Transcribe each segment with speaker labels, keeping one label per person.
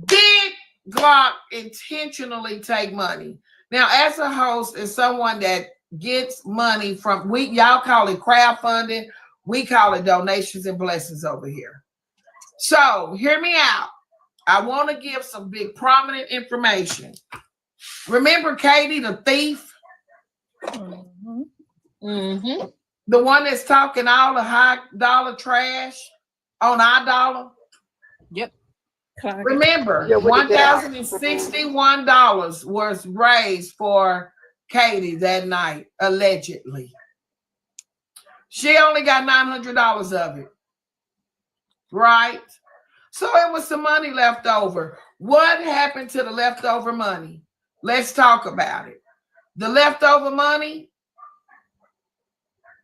Speaker 1: Did Glock intentionally take money? Now, as a host, as someone that gets money from, y'all call it crowdfunding, we call it donations and blessings over here. So hear me out. I want to give some big prominent information. Remember Katie, the thief?
Speaker 2: Mm-hmm. Mm-hmm.
Speaker 1: The one that's talking all the high dollar trash on our dollar?
Speaker 2: Yep.
Speaker 1: Remember, $1,061 was raised for Katie that night, allegedly. She only got $900 of it. Right? So it was some money left over. What happened to the leftover money? Let's talk about it. The leftover money,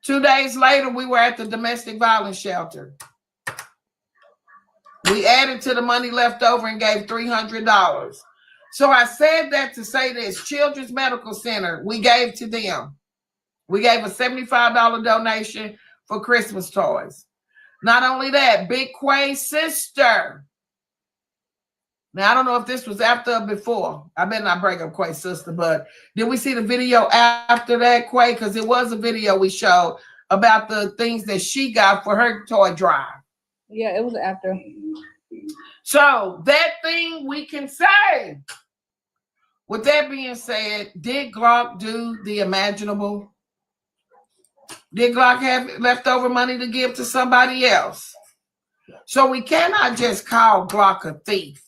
Speaker 1: 2 days later, we were at the domestic violence shelter. We added to the money left over and gave $300. So I said that to say this. Children's Medical Center, we gave to them. We gave a $75 donation for Christmas toys. Not only that, Big Quay's sister. Now, I don't know if this was after or before. I better not break up Quay's sister, but did we see the video after that, Quay? Because it was a video we showed about the things that she got for her toy drive.
Speaker 2: Yeah, it was after.
Speaker 1: So that thing we can say. With that being said, did Glock do the imaginable? Did Glock have leftover money to give to somebody else? So we cannot just call Glock a thief.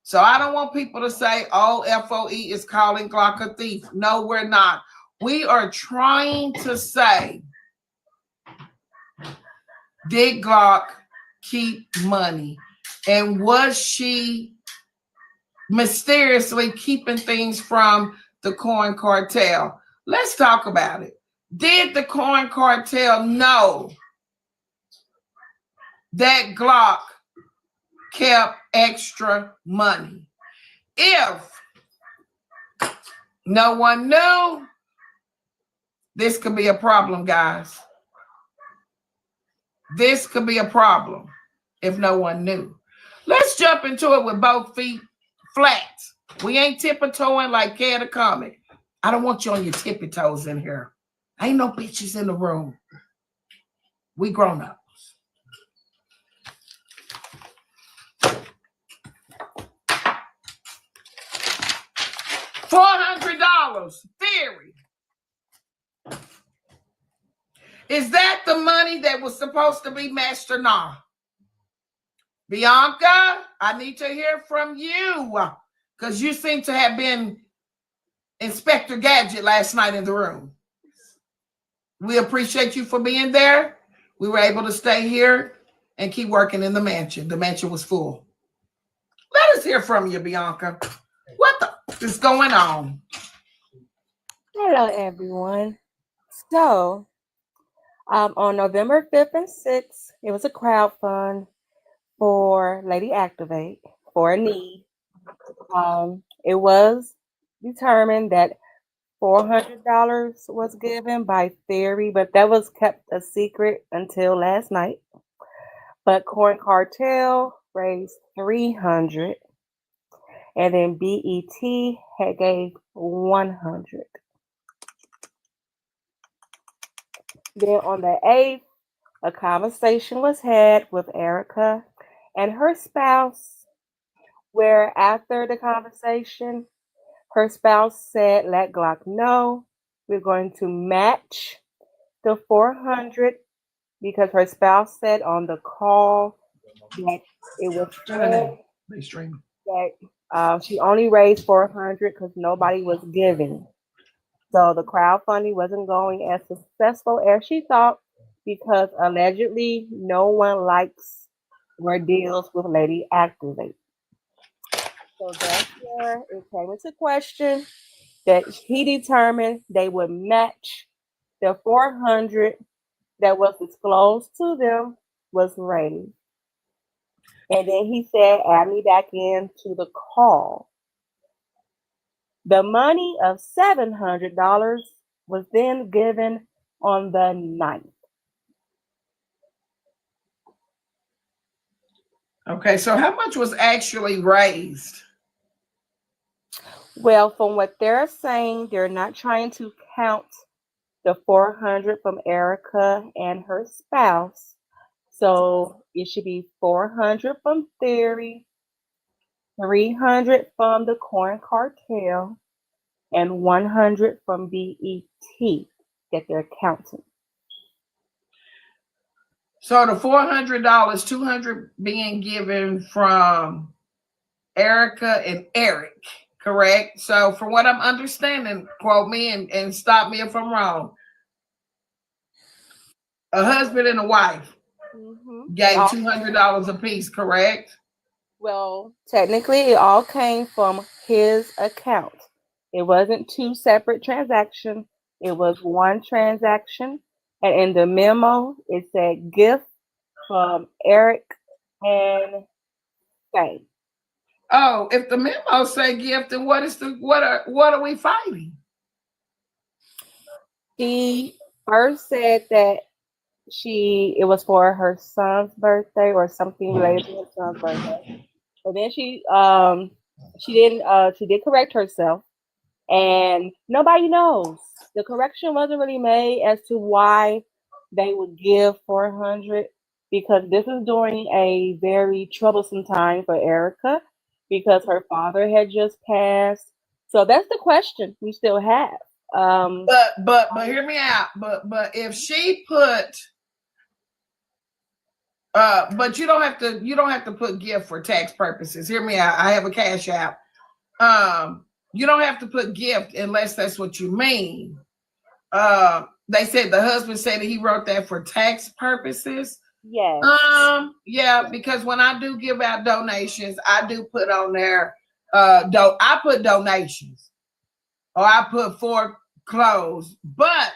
Speaker 1: So I don't want people to say, oh, FOE is calling Glock a thief. No, we're not. We are trying to say, did Glock keep money? And was she mysteriously keeping things from the coin cartel? Let's talk about it. Did the coin cartel know that Glock kept extra money? If no one knew, this could be a problem, guys. This could be a problem if no one knew. Let's jump into it with both feet flat. We ain't tiptoeing like Cat a Comic. I don't want you on your tippy toes in here. Ain't no bitches in the room. We grown up. $400 theory. Is that the money that was supposed to be matched or not? Bianca, I need to hear from you because you seem to have been Inspector Gadget last night in the room. We appreciate you for being there. We were able to stay here and keep working in the mansion. The mansion was full. Let us hear from you, Bianca. What the is going on?
Speaker 3: Hello, everyone. So, on November 5th and 6th, it was a crowd fund for Lady Activate for a need. It was determined that $400 was given by Theory, but that was kept a secret until last night. But Coin Cartel raised $300, and then BET had gave $100. Then on the 8th, a conversation was had with Erica and her spouse, where after the conversation, her spouse said, let Glock know we're going to match the $400 because her spouse said on the call that it was said that she only raised $400 because nobody was giving. So the crowdfunding wasn't going as successful as she thought because allegedly no one likes or deals with Lady Activate. So that's where it came into question that he determined they would match the $400 that was disclosed to them was raised. And then he said, add me back into the call. The money of $700 was then given on the 9th.
Speaker 1: Okay, so how much was actually raised?
Speaker 3: Well, from what they're saying, they're not trying to count the 400 from Erica and her spouse. So it should be 400 from Theory, 300 from the Corn Cartel, and 100 from BET that they're counting.
Speaker 1: So the $400, 200 being given from Erica and Eric, correct? So from what I'm understanding, quote me and stop me if I'm wrong. A husband and a wife gave $200 apiece, correct?
Speaker 3: Well, technically, it all came from his account. It wasn't two separate transactions. It was one transaction. And in the memo, it said gift from Eric and Faye.
Speaker 1: Oh, if the memo say gift, then what are we fighting?
Speaker 3: She first said that it was for her son's birthday or something related to her son's birthday. But then she did correct herself, and nobody knows. The correction wasn't really made as to why they would give 400, because this is during a very troublesome time for Erica because her father had just passed. So that's the question we still have.
Speaker 1: But hear me out. But if she put but you don't have to put gift for tax purposes. Hear me out. I have a cash app. You don't have to put gift unless that's what you mean. They said the husband said that he wrote that for tax purposes.
Speaker 3: Yes.
Speaker 1: Yeah, because when I do give out donations, I do put on there I put donations or I put foreclosed. But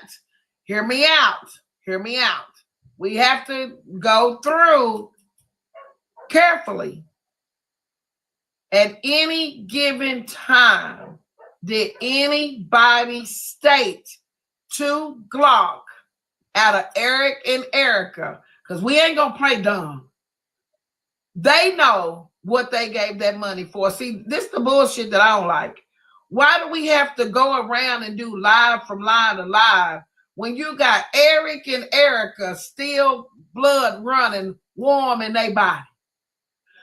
Speaker 1: hear me out. Hear me out. We have to go through carefully. At any given time, did anybody state to Glock out of Eric and Erica? Because we ain't gonna play dumb. They know what they gave that money for. See, this is the bullshit that I don't like. Why do we have to go around and do live from live to live when you got Eric and Erica still blood running warm in their body?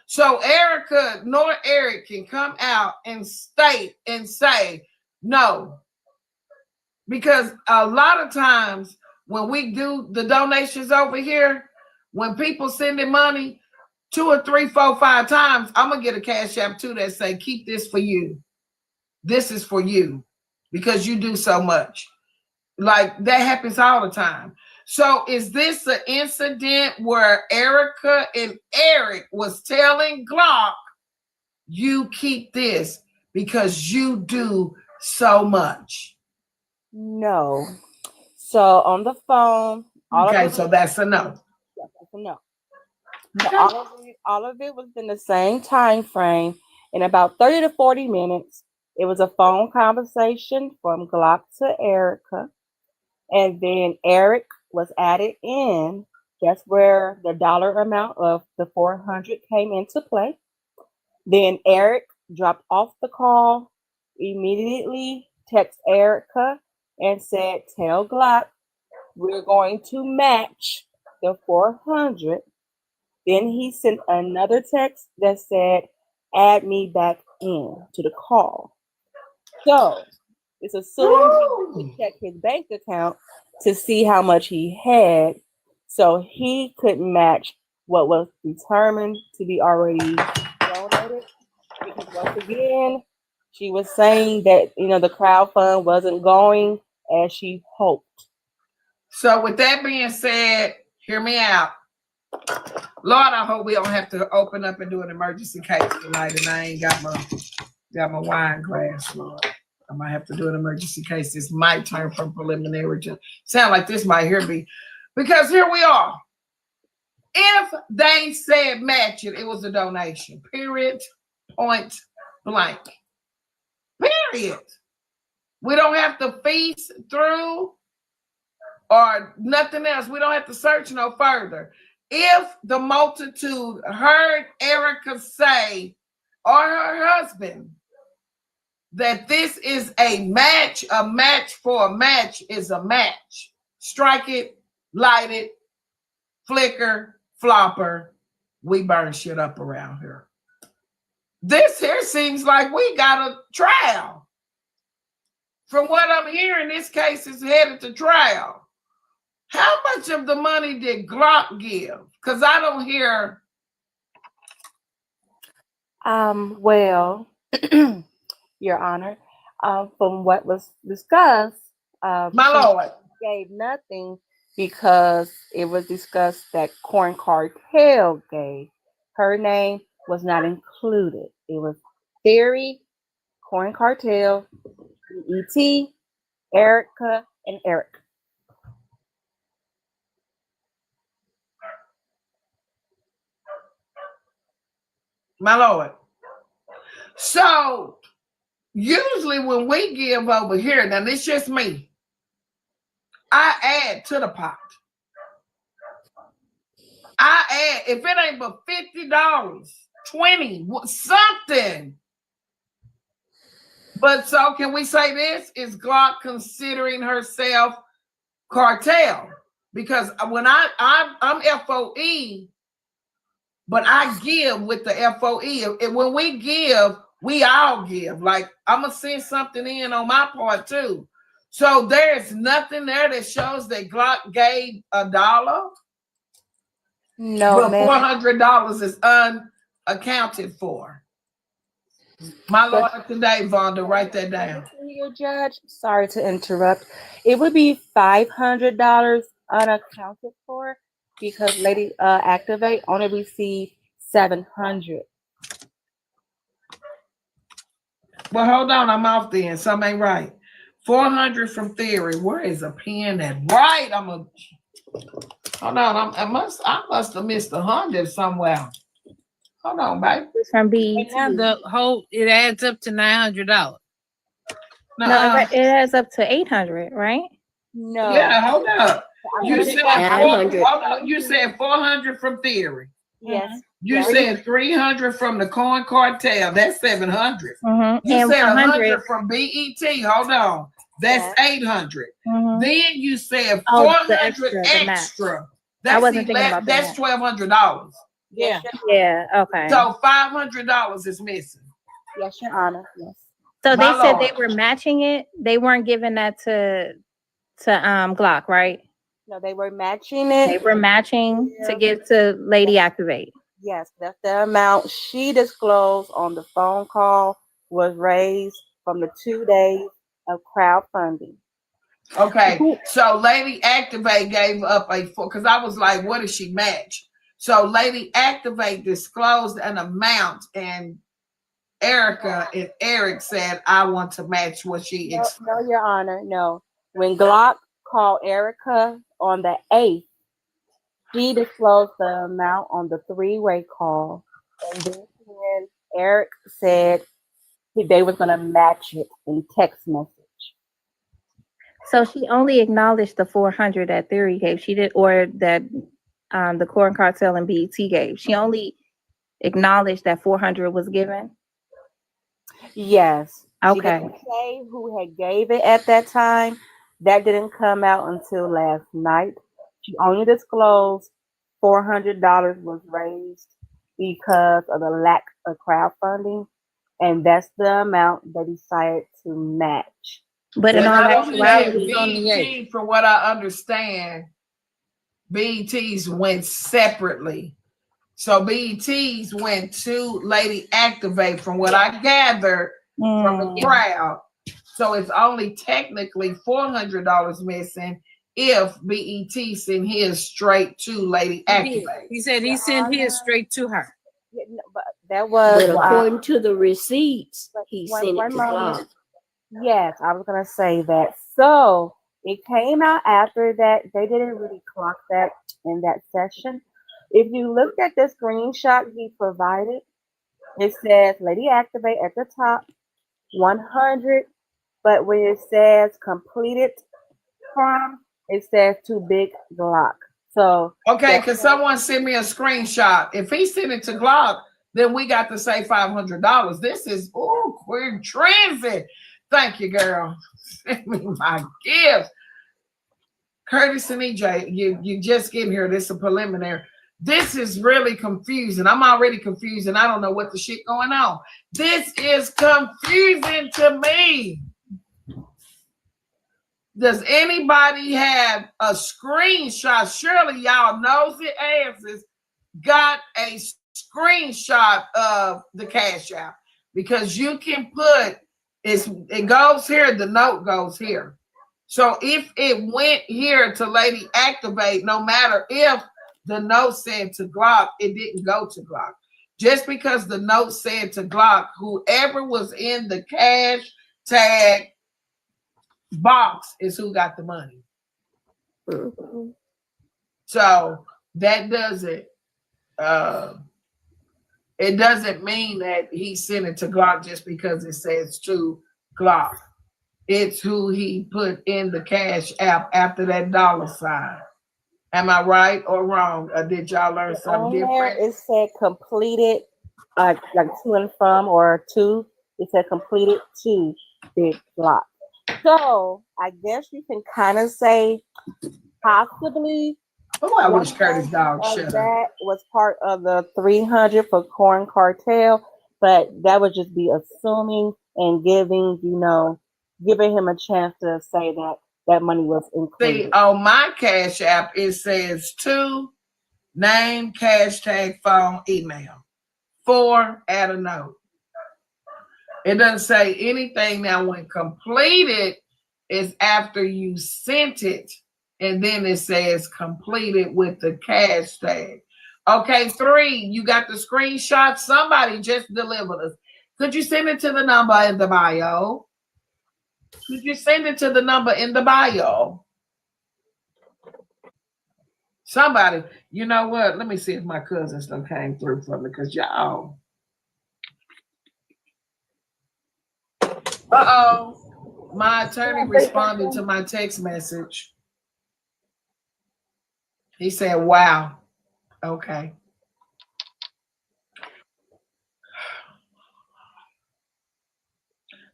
Speaker 1: So Erica nor Eric can come out and state and say no. Because a lot of times when we do the donations over here, when people send in money 2 or 3, 4, 5 times, I'm gonna get a cash app too that say, keep this for you. This is for you because you do so much. Like that happens all the time. So is this an incident where Erica and Eric was telling Glock, you keep this because you do so much?
Speaker 3: No. So on the phone,
Speaker 1: Okay, so that's a no.
Speaker 3: Yeah, that's a no.
Speaker 1: Okay.
Speaker 3: All of it was in the same time frame. In about 30 to 40 minutes, it was a phone conversation from Glock to Erica. And then Eric was added in. That's where the dollar amount of the 400 came into play. Then Eric dropped off the call, immediately text Erica and said, tell Glock we're going to match the 400. Then he sent another text that said, add me back in to the call. So it's assumed he check his bank account to see how much he had. So he couldn't match what was determined to be already donated. Because once again, she was saying that, the crowd fund wasn't going as she hoped.
Speaker 1: So with that being said, hear me out. Lord, I hope we don't have to open up and do an emergency case tonight, and I ain't got my wine glass, Lord. I might have to do an emergency case. This might turn from preliminary to sound like this might here be, because here we are. If they said match it, it was a donation. Period. Point blank. Period. We don't have to feast through or nothing else. We don't have to search no further. if the multitude heard Erica say, or her husband, that this is a match for a match is a match. Strike it, light it, flicker, flopper. We burn shit up around here. This here seems like we got a trial. From what I'm hearing, this case is headed to trial. How much of the money did Glock give? Because I don't hear.
Speaker 3: Well, Your Honor, from what was discussed,
Speaker 1: My
Speaker 3: she
Speaker 1: Lord.
Speaker 3: gave nothing because it was discussed that Corn Cartel gave. Her name was not included. It was Theory, Corn Cartel, ET, Erica, and Eric.
Speaker 1: My Lord. So usually when we give over here, now this just me, I add to the pot. I add, if it ain't but $50, 20, something. But so can we say this? Is Glock considering herself cartel? Because when I'm FOE, but I give with the FOE. And when we give, we all give. Like I'm gonna send something in on my part too. So there's nothing there that shows that Glock gave $1.
Speaker 3: No,
Speaker 1: But
Speaker 3: ma'am.
Speaker 1: $400 is unaccounted for. My Lord, today, Vonda, write that down.
Speaker 3: Your judge, sorry to interrupt. It would be $500 unaccounted for because Lady Activate only received 700.
Speaker 1: Well, hold on, I'm off then. Something ain't right. 400 from Theory. Where is a pen that right? Hold on. I must have missed 100 somewhere. Hold on, babe.
Speaker 2: It's from BET.
Speaker 4: And the whole it adds up to $900.
Speaker 2: No, it adds up to 800, right?
Speaker 3: No.
Speaker 1: Yeah, hold up. You said
Speaker 5: 900.
Speaker 1: hold on. You said 400 from Theory.
Speaker 3: Yes.
Speaker 1: You said 300 from the Corn Cartel. That's 700.
Speaker 2: Mm-hmm.
Speaker 1: You
Speaker 2: And
Speaker 1: said 100
Speaker 2: 100
Speaker 1: from BET. Hold on. That's 800.
Speaker 2: Mm-hmm.
Speaker 1: Then you said
Speaker 2: Oh,
Speaker 1: 400
Speaker 2: the extra.
Speaker 1: That's
Speaker 2: I wasn't thinking about
Speaker 1: that's
Speaker 2: that.
Speaker 1: $1,200.
Speaker 4: Yeah.
Speaker 2: Yeah, okay.
Speaker 1: So $500 is missing.
Speaker 3: Yes, Your Honor. Yes.
Speaker 2: So they
Speaker 1: My
Speaker 2: said
Speaker 1: Lord.
Speaker 2: they were matching it. They weren't giving that to Glock, right?
Speaker 3: No, they were matching it.
Speaker 2: They were matching to give to Lady Activate.
Speaker 3: Yes, that's the amount she disclosed on the phone call was raised from the 2 days of crowdfunding.
Speaker 1: Okay, so Lady Activate gave up because I was like, what does she match? So Lady Activate disclosed an amount, and Erica and Eric said, I want to match what she
Speaker 3: No, Your Honor, no. When Glock called Erica on the 8th, she disclosed the amount on the three-way call. And then when Eric said they was going to match it in text message.
Speaker 2: So she only acknowledged the 400 that Theory gave. She did, or that the Corn Cartel and BET gave. She only acknowledged that 400 was given.
Speaker 3: Yes. She
Speaker 2: Okay.
Speaker 3: didn't say who had gave it at that time. That didn't come out until last night. She only disclosed $400 was raised because of the lack of crowdfunding, and that's the amount they decided to match.
Speaker 2: But in all actuality,
Speaker 1: BET, from what I understand, BETs went separately. So BETs went to Lady Activate, from what I gathered from the crowd. So it's only technically $400 missing if BET sent his straight to Lady Activate.
Speaker 4: He said he sent his straight to her.
Speaker 3: Yeah, no, but that was
Speaker 5: But according to the receipts, he sent it to Glock.
Speaker 3: Yes, I was gonna say that. So it came out after that. They didn't really clock that in that session. If you looked at the screenshot he provided, it says Lady Activate at the top, 100. But when it says completed from, it says too big Glock. So
Speaker 1: Okay, because someone sent me a screenshot. If he sent it to Glock, then we got to say $500. This is queer transit. Thank you, girl. Send me my gifts. Curtis and EJ, you just getting here. This is a preliminary. This is really confusing. I'm already confused and I don't know what the shit going on. This is confusing to me. Does anybody have a screenshot? Surely y'all nosy asses got a screenshot of the Cash App, because you can put it goes here, the note goes here. So if it went here to Lady Activate, no matter if the note said to Glock, it didn't go to Glock. Just because the note said to Glock, whoever was in the cash tag box is who got the money.
Speaker 3: Mhm.
Speaker 1: So that doesn't it doesn't mean that he sent it to Glock just because it says to Glock. It's who he put in the Cash App after that $sign. Am I right or wrong? Or did y'all learn something
Speaker 3: On there,
Speaker 1: different?
Speaker 3: it said completed, like to and from or to. It said completed to Big Block. So I guess you can kind of say possibly
Speaker 1: Oh, I wish Curtis
Speaker 3: 100
Speaker 1: dog
Speaker 3: of
Speaker 1: shut up.
Speaker 3: that was part of the 300 for Corn Cartel, but that would just be assuming and giving him a chance to say that that money was
Speaker 1: See,
Speaker 3: included.
Speaker 1: on my Cash App, it says to name, cash tag, phone, email. 4, add a note. It doesn't say anything. Now, when completed is after you sent it, and then it says completed with the cash tag. Okay, 3, you got the screenshot. Somebody just delivered us. Could you send it to the number in the bio? Could you send it to the number in the bio? Somebody, you know what? Let me see if my cousins done came through for me, because y'all. Uh-oh. My attorney responded to my text message. He said, wow. Okay.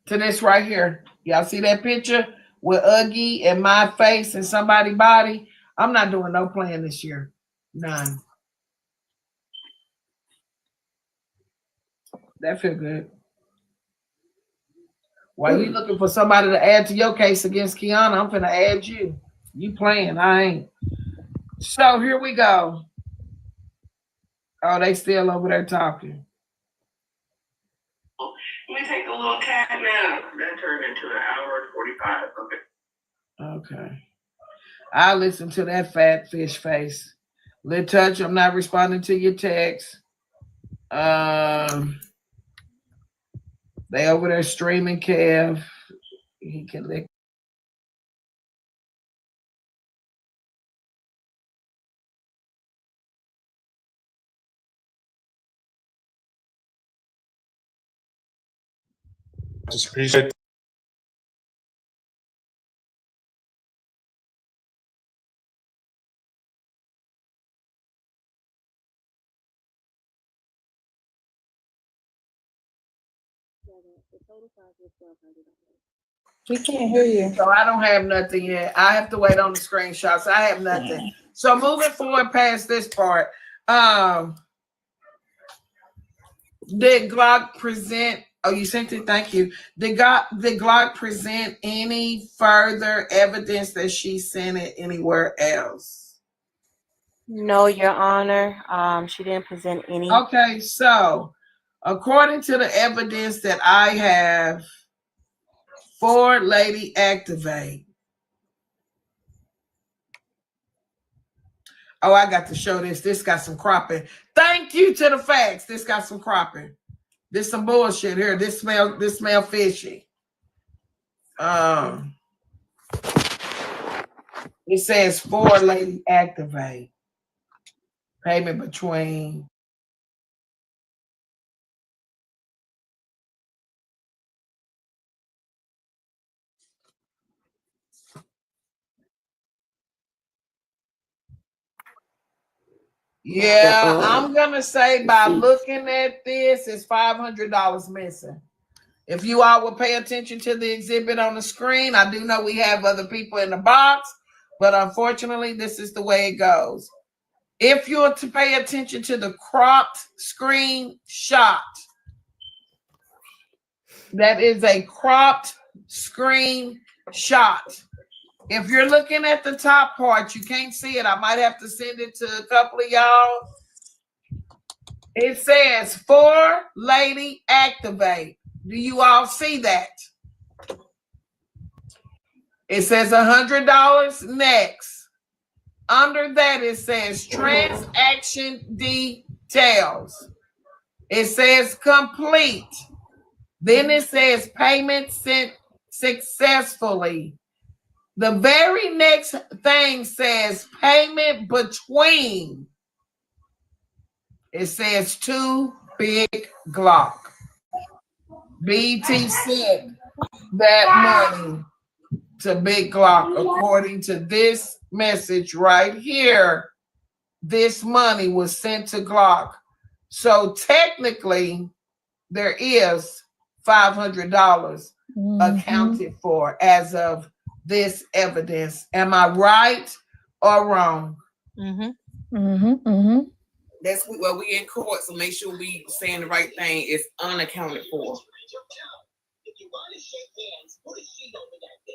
Speaker 1: To this right here. Y'all see that picture with Uggy and my face and somebody's body? I'm not doing no playing this year. None. That feel good. While you looking for somebody to add to your case against Kiana, I'm finna add you. You playing, I ain't. So here we go. Oh, they still over there talking.
Speaker 6: Let me take a little cat nap. That turned into an hour and 45. Okay.
Speaker 1: Okay. I listen to that fat fish face. Lit Touch, I'm not responding to your text. They over there streaming Kev. He can lick.
Speaker 6: Just appreciate.
Speaker 2: We can't hear you.
Speaker 1: So I don't have nothing yet. I have to wait on the screenshots. I have nothing. So moving forward past this part, did Glock present? Oh, you sent it. Thank you. Did Glock present any further evidence that she sent it anywhere else?
Speaker 3: No, Your Honor. She didn't present any.
Speaker 1: Okay, so according to the evidence that I have for Lady Activate. Oh, I got to show this. This got some cropping. Thank you to the facts. This got some cropping. This some bullshit here. This smell fishy. It says for Lady Activate. Payment between. Yeah,
Speaker 5: The,
Speaker 1: I'm gonna say by
Speaker 5: receipts.
Speaker 1: looking at this, it's $500 missing. If you all will pay attention to the exhibit on the screen, I do know we have other people in the box, but unfortunately, this is the way it goes. If you're to pay attention to the cropped screenshot, that is a cropped screenshot. If you're looking at the top part, you can't see it. I might have to send it to a couple of y'all. It says for lady activate. Do you all see that? It says $100 next. Under that, it says transaction details. It says complete. Then it says payment sent successfully. The very next thing says payment between. It says to Big Glock. BT sent that money to Big Glock according to this message right here. This money was sent to Glock. So technically, there is $500 accounted for as of this evidence. Am I right or wrong?
Speaker 7: That's well, we in court, so make sure we saying the right thing. It's unaccounted for.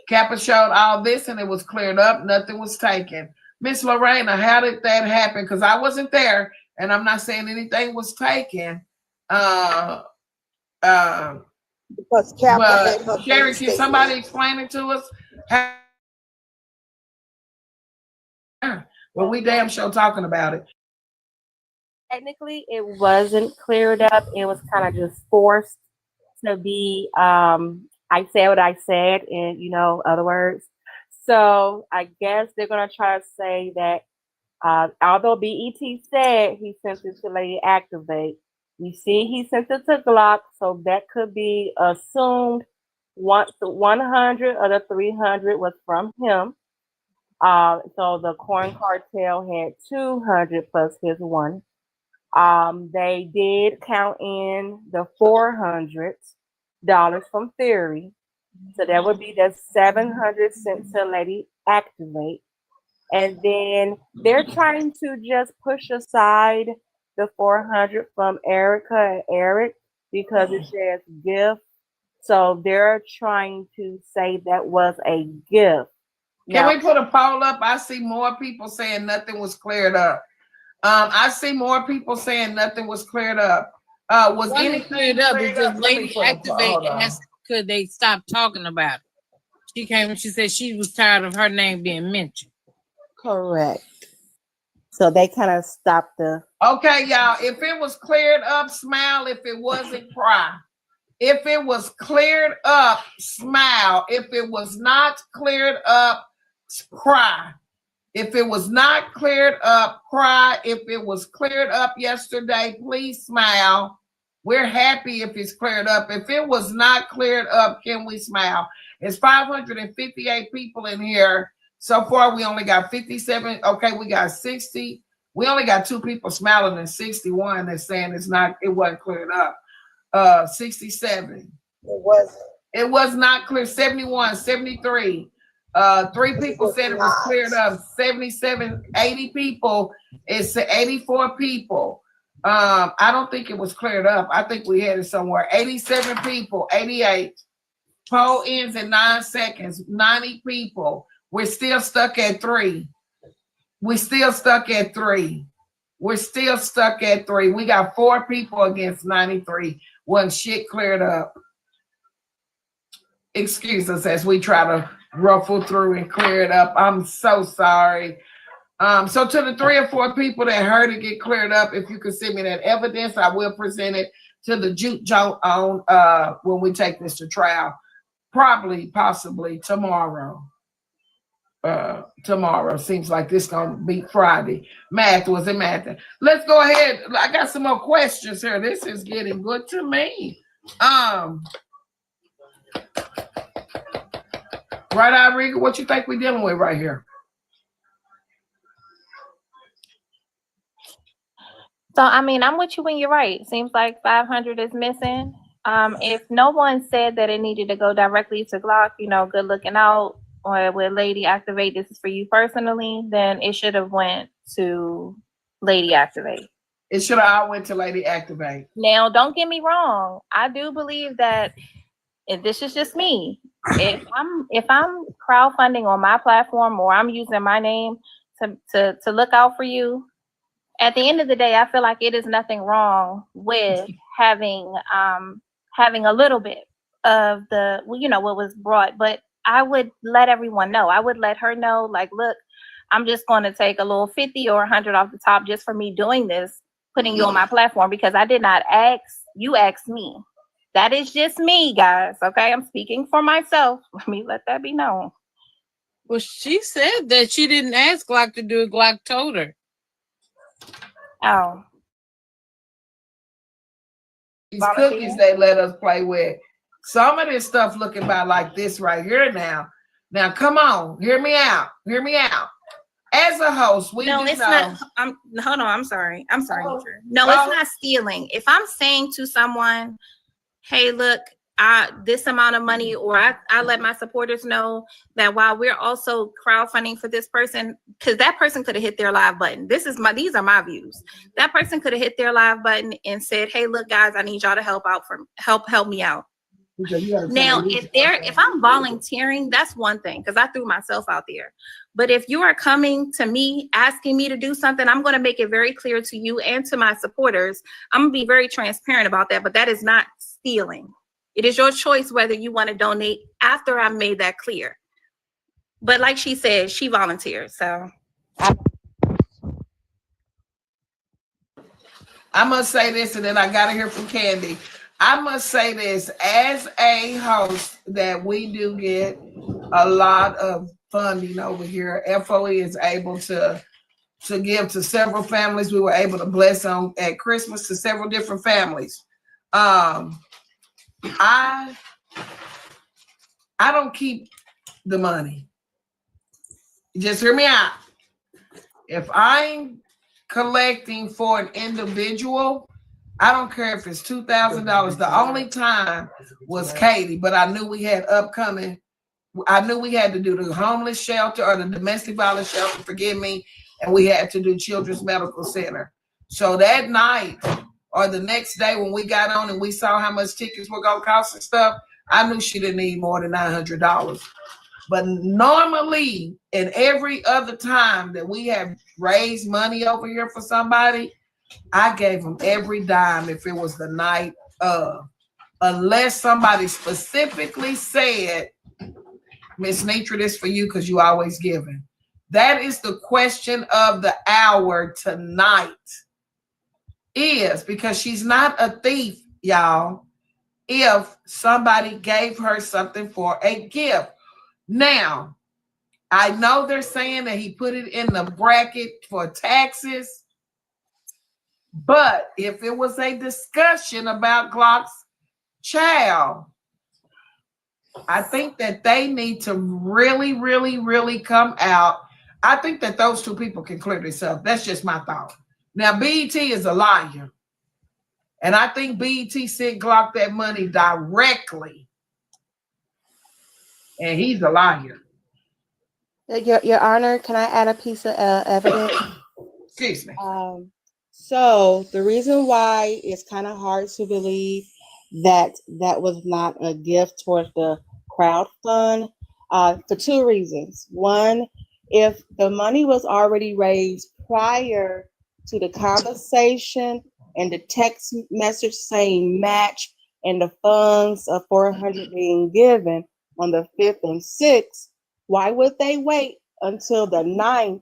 Speaker 1: Kappa showed all this and it was cleared up. Nothing was taken. Miss Lorena, how did that happen? Because I wasn't there and I'm not saying anything was taken.
Speaker 8: Because Kappa had her
Speaker 1: Sherry,
Speaker 8: bank
Speaker 1: can somebody
Speaker 8: statement.
Speaker 1: explain it to us? Well, we damn sure talking about it.
Speaker 3: Technically, it wasn't cleared up. It was kind of just forced to be. I said what I said in other words. So I guess they're gonna try to say that although BET said he sent it to Lady Activate, you see he sent it to Glock, so that could be assumed. Once the 100 or the 300 was from him. So the Corn Cartel had 200 plus his one. They did count in the $400 from Theory. So that would be the 700 sent to Lady Activate. And then they're trying to just push aside the 400 from Erica and Eric because it says gift. So they're trying to say that was a gift.
Speaker 1: Can we put a poll up? I see more people saying nothing was cleared up. I see more people saying nothing was cleared up. Was anything
Speaker 4: cleared up?
Speaker 1: cleared
Speaker 4: Because
Speaker 1: up?
Speaker 4: Lady Activate asked, could they stop talking about it? She came and she said she was tired of her name being mentioned.
Speaker 3: Correct. So they kind of stopped the.
Speaker 1: Okay, y'all. If it was cleared up, smile. If it wasn't, cry. If it was cleared up, smile. If it was not cleared up, cry. If it was not cleared up, cry. If it was cleared up yesterday, please smile. We're happy if it's cleared up. If it was not cleared up, can we smile? It's 558 people in here. So far, we only got 57. Okay, we got 60. We only got 2 people smiling and 61 that's saying it wasn't cleared up. 67. It was not clear. 71, 73. 3 people said it was cleared up. 77, 80 people. It's 84 people. I don't think it was cleared up. I think we had it somewhere. 87 people, 88. Poll ends in 9 seconds. 90 people. We're still stuck at 3. We got 4 people against 93. Wasn't shit cleared up. Excuse us as we try to ruffle through and clear it up. I'm so sorry. So to the 3 or 4 people that heard it get cleared up, if you could send me that evidence, I will present it to the juke joint on when we take this to trial. Possibly tomorrow. Tomorrow seems like this gonna be Friday. Math. Let's go ahead. I got some more questions here. This is getting good to me. Right, Iriga, what you think we're dealing with right here?
Speaker 2: So, I mean, I'm with you when you're right. Seems like 500 is missing. If no one said that it needed to go directly to Glock, good looking out, or with Lady Activate, this is for you personally, then it should have went to Lady Activate.
Speaker 1: It should have all went to Lady Activate.
Speaker 2: Now, don't get me wrong. I do believe that, and this is just me, if I'm crowdfunding on my platform or I'm using my name to look out for you, at the end of the day, I feel like it is nothing wrong with having a little bit of the what was brought, but I would let everyone know. I would let her know, like, look, I'm just going to take a little 50 or 100 off the top just for me doing this, putting you on my platform, because I did not ask you, asked me. That is just me, guys. Okay, I'm speaking for myself. Let me let that be known.
Speaker 4: Well, she said that she didn't ask Glock to do it. Glock told her.
Speaker 2: Oh.
Speaker 1: These cookies they let us play with. Some of this stuff looking about like this right here now. Now, come on, hear me out. Hear me out. As a host, we
Speaker 2: no,
Speaker 1: do
Speaker 2: it's
Speaker 1: know.
Speaker 2: not. Hold on. I'm sorry. Nitra. No, it's not stealing. If I'm saying to someone, "Hey, look, this amount of money," or I let my supporters know that while we're also crowdfunding for this person, because that person could have hit their live button. These are my views. That person could have hit their live button and said, "Hey, look, guys, I need y'all to help me out." Now, if I'm volunteering, that's one thing, because I threw myself out there. But if you are coming to me asking me to do something, I'm going to make it very clear to you and to my supporters. I'm going to be very transparent about that, but that is not stealing. It is your choice whether you want to donate after I've made that clear. But like she said, she volunteered, so.
Speaker 1: I must say this, and then I got to hear from Candy. I must say this, as a host, that we do get a lot of funding over here. FOE is able to give to several families. We were able to bless on at Christmas to several different families. I don't keep the money. Just hear me out. If I'm collecting for an individual, I don't care if it's $2,000. The only time was Katie, but I knew we had upcoming. I knew we had to do the homeless shelter or the domestic violence shelter, forgive me, and we had to do Children's Medical Center. So that night or the next day when we got on and we saw how much tickets were going to cost and stuff, I knew she didn't need more than $900. But normally, and every other time that we have raised money over here for somebody, I gave them every dime if it was the night of, unless somebody specifically said, Miss Nitra, this for you because you always giving. That is the question of the hour tonight, is because she's not a thief, y'all, if somebody gave her something for a gift. Now, I know they're saying that he put it in the bracket for taxes, but if it was a discussion about Glock's child, I think that they need to really, really, really come out. I think that those two people can clear this up. That's just my thought. Now, BET is a liar. And I think BET sent Glock that money directly. And he's a liar.
Speaker 3: Your Honor, can I add a piece of evidence?
Speaker 1: Excuse me.
Speaker 3: So the reason why it's kind of hard to believe that was not a gift towards the crowd fund, for two reasons. One, if the money was already raised prior to the conversation and the text message saying match and the funds of $400 being given on the 5th and 6th, why would they wait until the 9th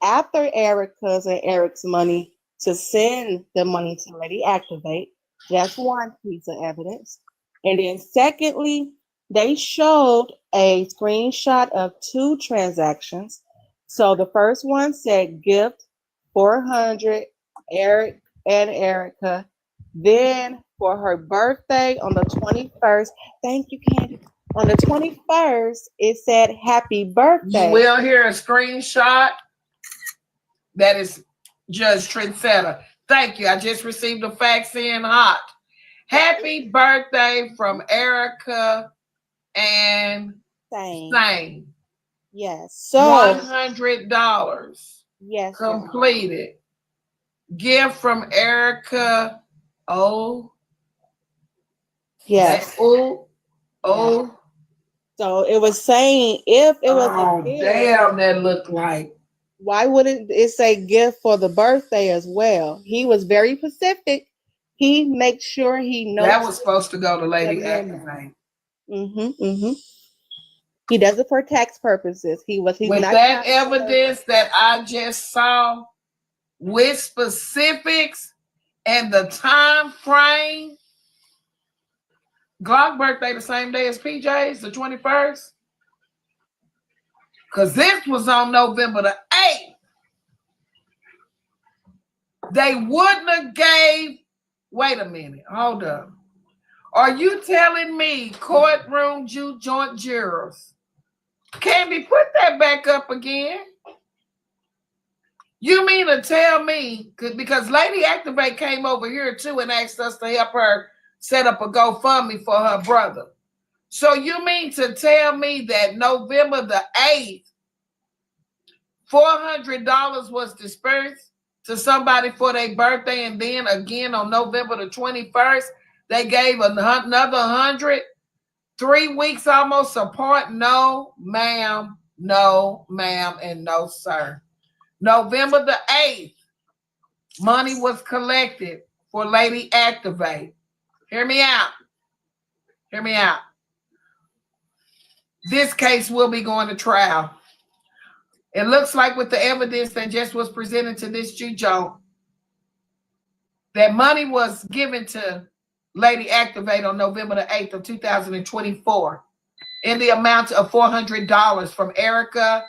Speaker 3: after Erica's and Eric's money to send the money to Lady Activate? That's one piece of evidence. And then secondly, they showed a screenshot of two transactions. So the first one said gift 400, Eric and Erica. Then for her birthday on the 21st, thank you, Candy. On the 21st, it said happy birthday.
Speaker 1: You will hear a screenshot that is Judge Trendsetter. Thank you. I just received a fax in hot. Happy birthday from Erica and
Speaker 3: Same.
Speaker 1: Sane.
Speaker 3: Yes. So
Speaker 1: $100
Speaker 3: yes,
Speaker 1: completed. Gift from Erica. Oh,
Speaker 3: yes.
Speaker 1: oh, oh.
Speaker 3: So it was saying if it was
Speaker 1: Oh,
Speaker 3: a gift,
Speaker 1: damn, that looked like.
Speaker 3: why wouldn't it say gift for the birthday as well? He was very specific. He makes sure he knows
Speaker 1: That was supposed to go to Lady
Speaker 3: the memo.
Speaker 1: Activate.
Speaker 3: He does it for tax purposes. He's
Speaker 1: With
Speaker 3: not
Speaker 1: that evidence that I just saw, with specifics and the time frame, Glock birthday the same day as PJ's, the 21st. Because this was on November the 8th. They wouldn't have gave, wait a minute, hold up. Are you telling me courtroom joint jurors? Candy, put that back up again. You mean to tell me, because Lady Activate came over here too and asked us to help her set up a GoFundMe for her brother. So you mean to tell me that November the 8th, $400 was dispersed to somebody for their birthday, and then again on November the 21st, they gave another 100, 3 weeks almost apart? No, ma'am, and no, sir. November the 8th, money was collected for Lady Activate. Hear me out. Hear me out. This case will be going to trial. It looks like with the evidence that just was presented to this Joe, that money was given to Lady Activate on November the 8th of 2024 in the amount of $400 from Erica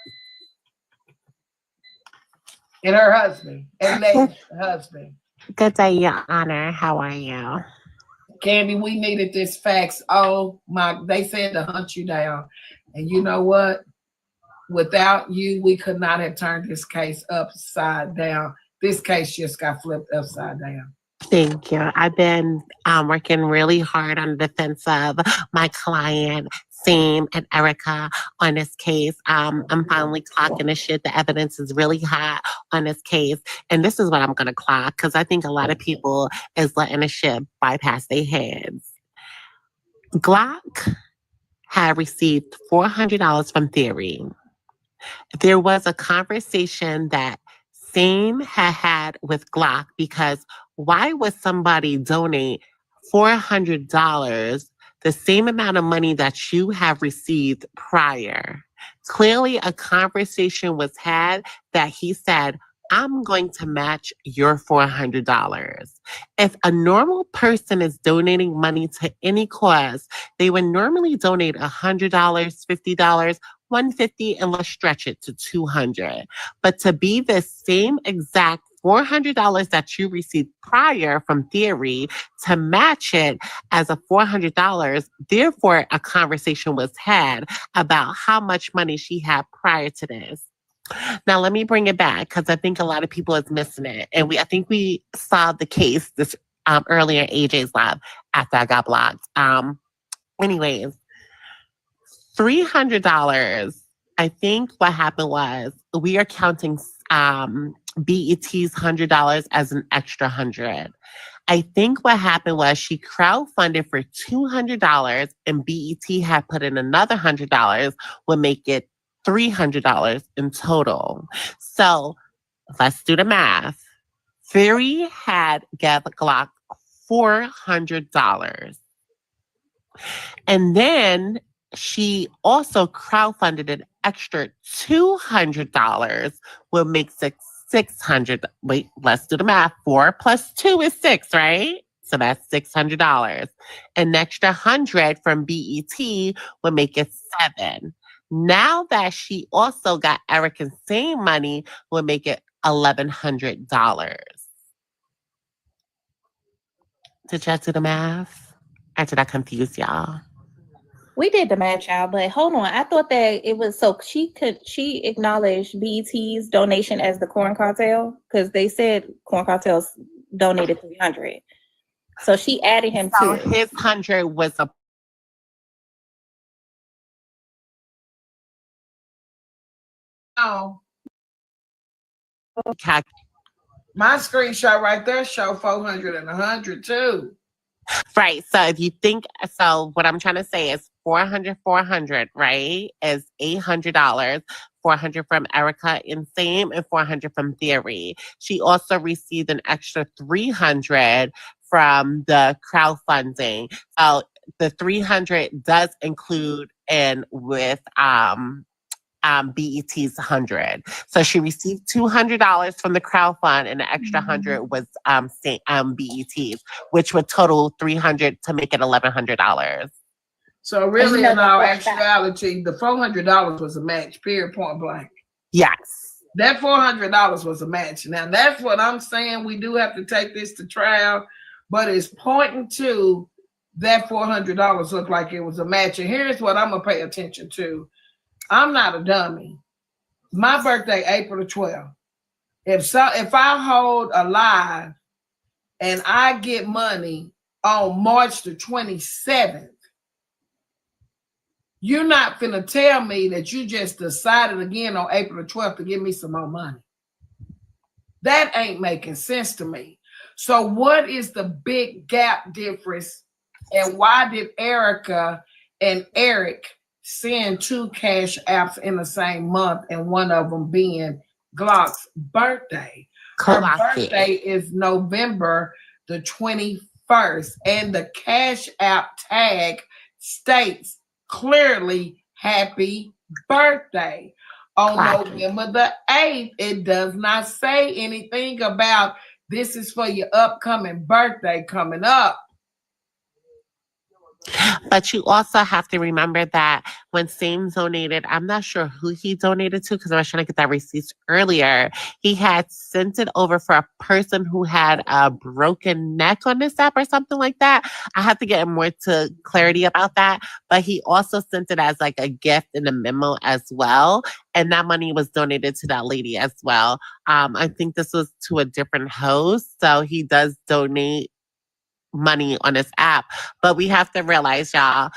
Speaker 1: and her husband, and Lady's husband.
Speaker 9: Good day, Your Honor. How are you?
Speaker 1: Candy, we needed this fax. Oh my, they said to hunt you down. And you know what? Without you, we could not have turned this case upside down. This case just got flipped upside down.
Speaker 9: Thank you. I've been working really hard on the defense of my client, Sam and Erica, on this case. I'm finally clocking the shit. The evidence is really hot on this case. And this is what I'm going to clock, because I think a lot of people is letting the shit bypass their heads. Glock had received $400 from Theory. There was a conversation that Sam had with Glock, because why would somebody donate $400, the same amount of money that you have received prior? Clearly, a conversation was had that he said, I'm going to match your $400. If a normal person is donating money to any cause, they would normally donate $100, $50, $150, and let's stretch it to $200. But to be the same exact $400 that you received prior from Theory, to match it as a $400, therefore a conversation was had about how much money she had prior to this. Now let me bring it back, because I think a lot of people is missing it, and I think we saw the case this earlier in AJ's lab after I got blocked. Anyways, $300. I think what happened was we are counting BET's $100 as an extra 100. I think what happened was she crowdfunded for $200, and BET had put in another $100, would make it $300 in total. So let's do the math. Theory had gave Glock $400. And then she also crowdfunded an extra $200, will make $600. Wait, let's do the math. 4 plus 2 is 6, right? So that's $600. An extra 100 from BET would make it 7. Now that she also got Erica's same money, would make it $1,100. Did y'all do the math? Or did I confuse y'all?
Speaker 2: We did the math, y'all, but hold on. I thought that it was so she acknowledged BET's donation as the Corn Cartel, because they said Corn Cartel's donated 300. So she added him
Speaker 9: So
Speaker 2: to it.
Speaker 9: his 100 was a
Speaker 1: Oh,
Speaker 9: calc.
Speaker 1: my screenshot right there show 400 and 100 too.
Speaker 9: Right. So if you think, so what I'm trying to say is 400, right, is $800. 400 from Erica and Same, and 400 from Theory. She also received an extra 300 from the crowdfunding. So the 300 does include in with BET's 100. So she received $200 from the crowdfund, and the extra 100 was BET's, which would total 300 to make it $1,100.
Speaker 1: So
Speaker 2: And
Speaker 1: really,
Speaker 2: you know
Speaker 1: in
Speaker 2: that
Speaker 1: all
Speaker 2: for a fact.
Speaker 1: actuality, the $400 was a match. Period. Point blank.
Speaker 9: Yes.
Speaker 1: That $400 was a match. Now that's what I'm saying. We do have to take this to trial, but it's pointing to that $400 looked like it was a match. And here's what I'm gonna pay attention to. I'm not a dummy. My birthday, April the 12th. If I hold a live and I get money on March the 27th, you're not finna tell me that you just decided again on April the 12th to give me some more money. That ain't making sense to me. So what is the big gap difference? And why did Erica and Eric send two cash apps in the same month, and one of them being Glock's birthday? Her birthday is November the 21st, and the cash app tag states clearly happy birthday. On November the 8th, it does not say anything about this is for your upcoming birthday coming up.
Speaker 9: But you also have to remember that when Same donated, I'm not sure who he donated to because I was trying to get that receipt earlier. He had sent it over for a person who had a broken neck on this app or something like that. I have to get more to clarity about that. But he also sent it as like a gift in a memo as well. And that money was donated to that lady as well. I think this was to a different host. So he does donate money on this app. But we have to realize, y'all,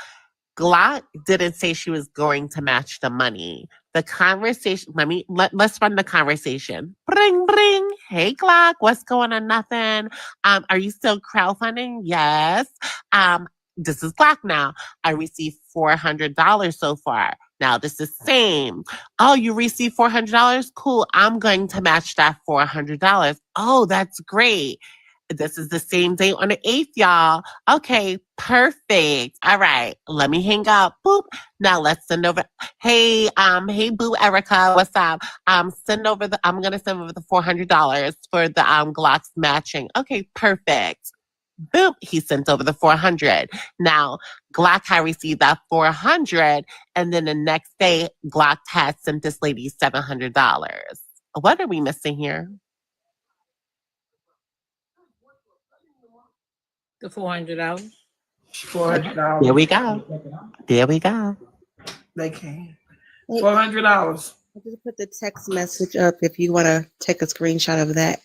Speaker 9: Glock didn't say she was going to match the money. The conversation, let's run the conversation. Bring, bring. Hey, Glock, what's going on? Nothing. Are you still crowdfunding? Yes. This is Glock now. I received $400 so far. Now this is Same. Oh, you received $400? Cool. I'm going to match that $400. Oh, that's great. This is the same date on the 8th, y'all. Okay, perfect. All right, let me hang up. Boop. Now let's send over. Hey, boo, Erica, what's up? I'm gonna send over the $400 for the Glocks matching. Okay, perfect. Boop. He sent over the 400. Now Glock had received that 400, and then the next day, Glock had sent this lady $700. What are we missing here?
Speaker 4: The $400.
Speaker 1: $400.
Speaker 9: There we go. There we go.
Speaker 1: They can.
Speaker 3: Hey,
Speaker 1: $400.
Speaker 3: I just put the text message up if you want to take a screenshot of that.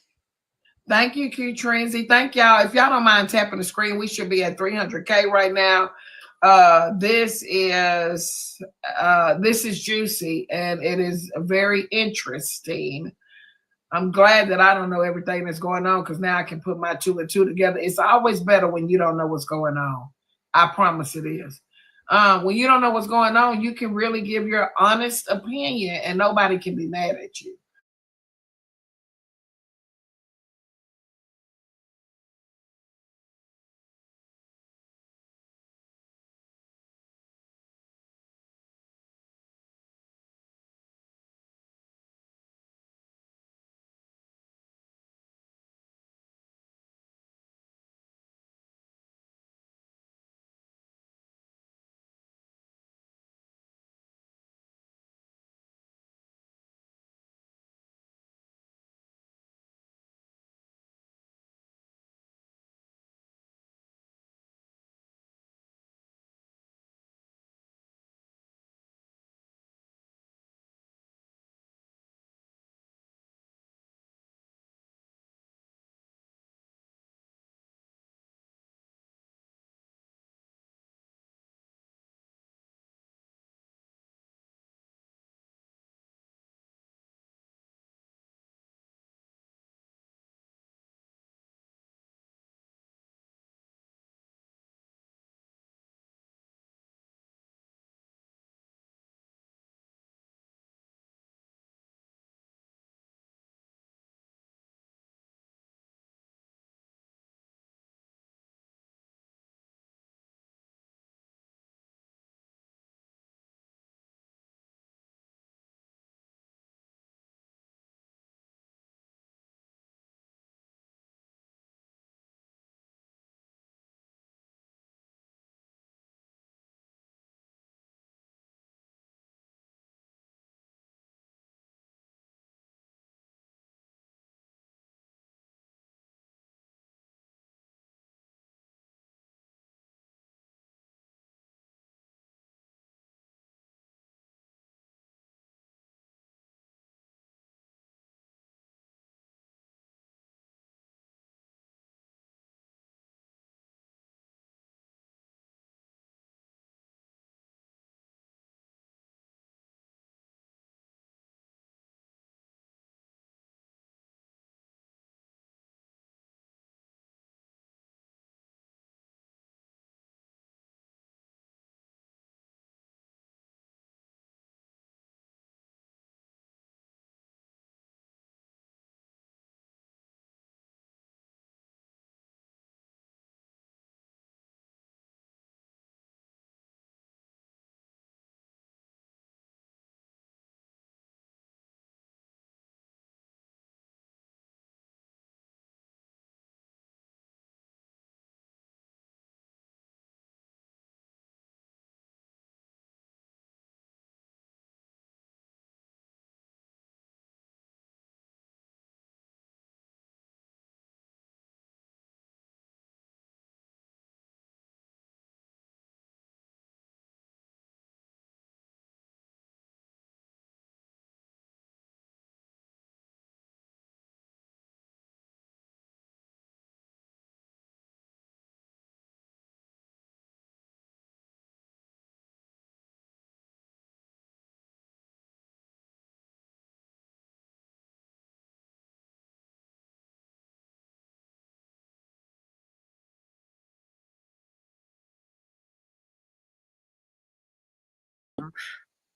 Speaker 1: Thank you, Q Trenzy. Thank y'all. If y'all don't mind tapping the screen, we should be at 300K right now. This is juicy, and it is very interesting. I'm glad that I don't know everything that's going on, because now I can put my two and two together. It's always better when you don't know what's going on. I promise it is. When you don't know what's going on, you can really give your honest opinion, and nobody can be mad at you.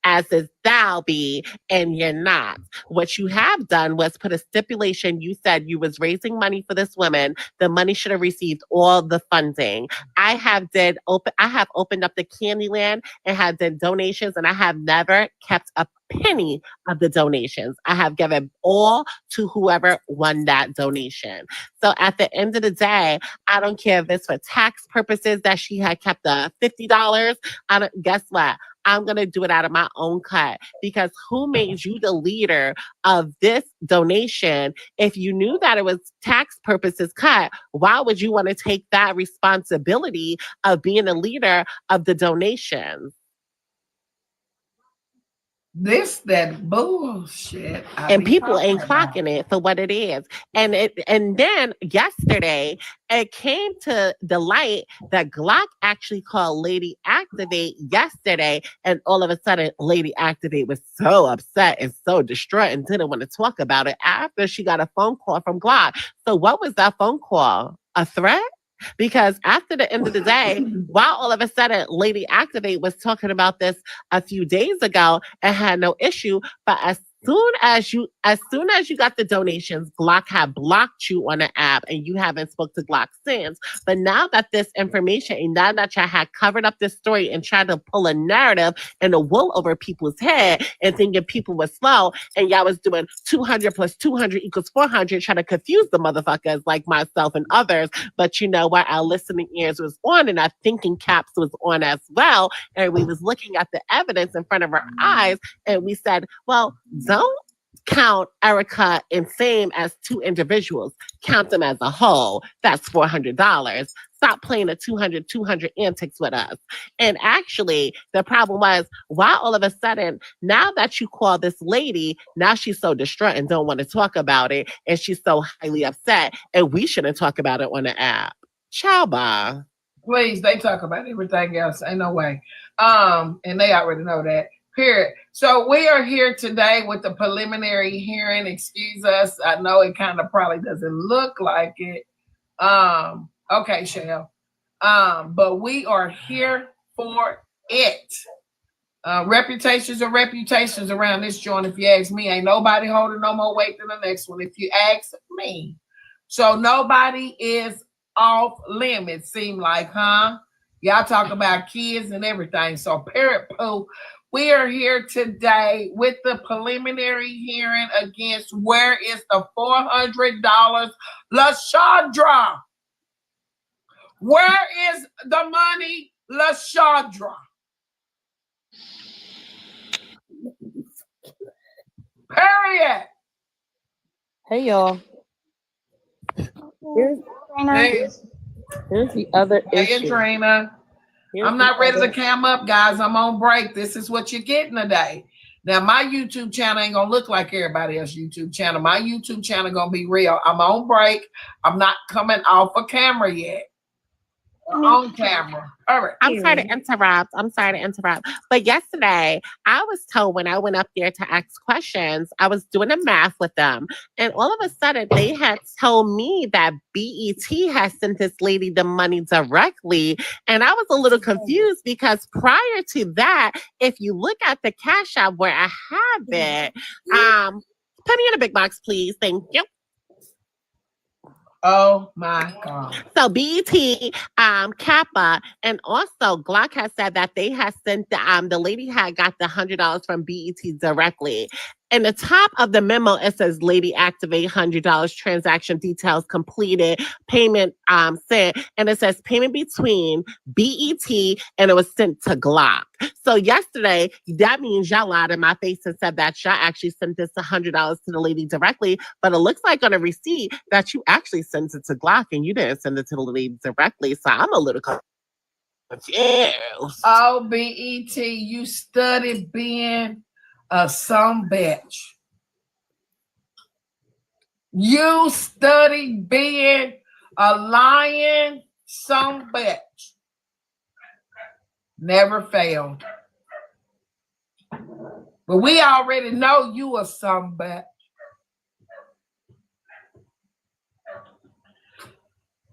Speaker 9: as is thou be, and you're not. What you have done was put a stipulation. You said you was raising money for this woman. The money should have received all the funding. I have opened up the Candyland and had done donations, and I have never kept a penny of the donations. I have given all to whoever won that donation. So at the end of the day, I don't care if it's for tax purposes that she had kept the $50. Guess what? I'm going to do it out of my own cut, because who made you the leader of this donation? If you knew that it was tax purposes cut, why would you want to take that responsibility of being a leader of the donations?
Speaker 1: That bullshit.
Speaker 9: And people ain't clocking it for what it is. And then yesterday, it came to the light that Glock actually called Lady Activate yesterday, and all of a sudden, Lady Activate was so upset and so distraught and didn't want to talk about it after she got a phone call from Glock. So what was that phone call? A threat? Because after the end of the day, while all of a sudden Lady Activate was talking about this a few days ago and had no issue, but as soon as you got the donations, Glock had blocked you on the app and you haven't spoke to Glock since. But now that this information, and now that y'all had covered up this story and tried to pull a narrative and a wool over people's head and thinking people were slow, and y'all was doing 200 plus 200 equals 400, trying to confuse the motherfuckers like myself and others. But you know what? Our listening ears was on, and our thinking caps was on as well. And we was looking at the evidence in front of our eyes, and we said, well, don't count Erica and Fame as two individuals. Count them as a whole. That's $400. Stop playing the 200 antics with us. And actually, the problem was, why all of a sudden, now that you call this lady, now she's so distraught and don't want to talk about it, and she's so highly upset, and we shouldn't talk about it on the app. Ciao, bye.
Speaker 1: Please, they talk about everything else. Ain't no way. And they already know that. Period. So we are here today with the preliminary hearing. Excuse us. I know it kind of probably doesn't look like it. Okay, Shell. But we are here for it. Reputations are reputations around this joint. If you ask me, ain't nobody holding no more weight than the next one. If you ask me. So nobody is off limits, seem like, huh? Y'all talk about kids and everything. So parrot poo. We are here today with the preliminary hearing against where is the $400 LaShadra? Where is the money, LaShadra? Period.
Speaker 3: Hey, y'all. Here's the other
Speaker 1: Hey,
Speaker 3: issue.
Speaker 1: Trina. I'm not ready to cam up, guys. I'm on break. This is what you're getting today. Now, my YouTube channel ain't going to look like everybody else's YouTube channel. My YouTube channel going to be real. I'm on break. I'm not coming off a camera yet. On camera. All right.
Speaker 9: I'm sorry to interrupt. But yesterday, I was told when I went up there to ask questions, I was doing the math with them. And all of a sudden, they had told me that BET has sent this lady the money directly. And I was a little confused because prior to that, if you look at the Cash App where I have it, put me in a big box, please. Thank you.
Speaker 1: Oh my God.
Speaker 9: So BET, Kappa, and also Glock has said that they had sent the lady had got the $100 from BET directly. In the top of the memo, it says Lady Activate $100 transaction details completed, payment sent, and it says payment between BET and it was sent to Glock. So yesterday, that means y'all lied in my face and said that y'all actually sent this $100 to the lady directly, but it looks like on a receipt that you actually sent it to Glock and you didn't send it to the lady directly. So I'm a little confused.
Speaker 1: Oh, BET, you studied being a some bitch. You studied being a lying some bitch. Never failed. But we already know you a some bitch.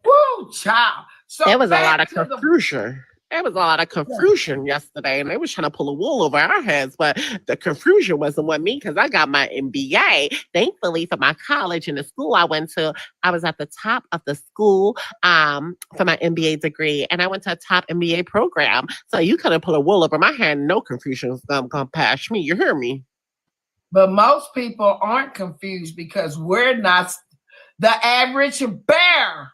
Speaker 1: Woo, child. So
Speaker 9: there was a
Speaker 1: back
Speaker 9: lot of
Speaker 1: to the-
Speaker 9: confusion There was a lot of confusion yesterday, and they was trying to pull a wool over our heads, but the confusion wasn't with me because I got my MBA. Thankfully, for my college and the school I went to, I was at the top of the school for my MBA degree, and I went to a top MBA program. So you couldn't pull a wool over my head. No confusion was going to pass me. You hear me?
Speaker 1: But most people aren't confused because we're not the average bear.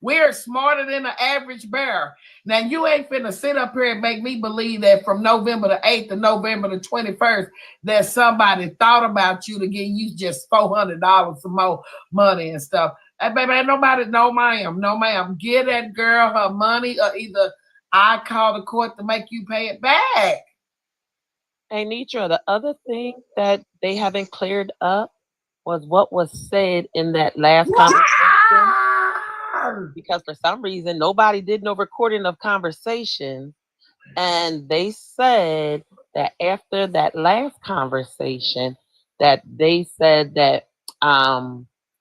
Speaker 1: We're smarter than the average bear. Now, you ain't finna sit up here and make me believe that from November the 8th to November the 21st, that somebody thought about you to give you just $400 for more money and stuff. Hey, baby, nobody, no ma'am. Give that girl her money, or either I call the court to make you pay it back.
Speaker 10: Hey, Nitra, the other thing that they haven't cleared up was what was said in that last conversation. Because for some reason, nobody did no recording of conversation. And they said that after that last conversation, that they said that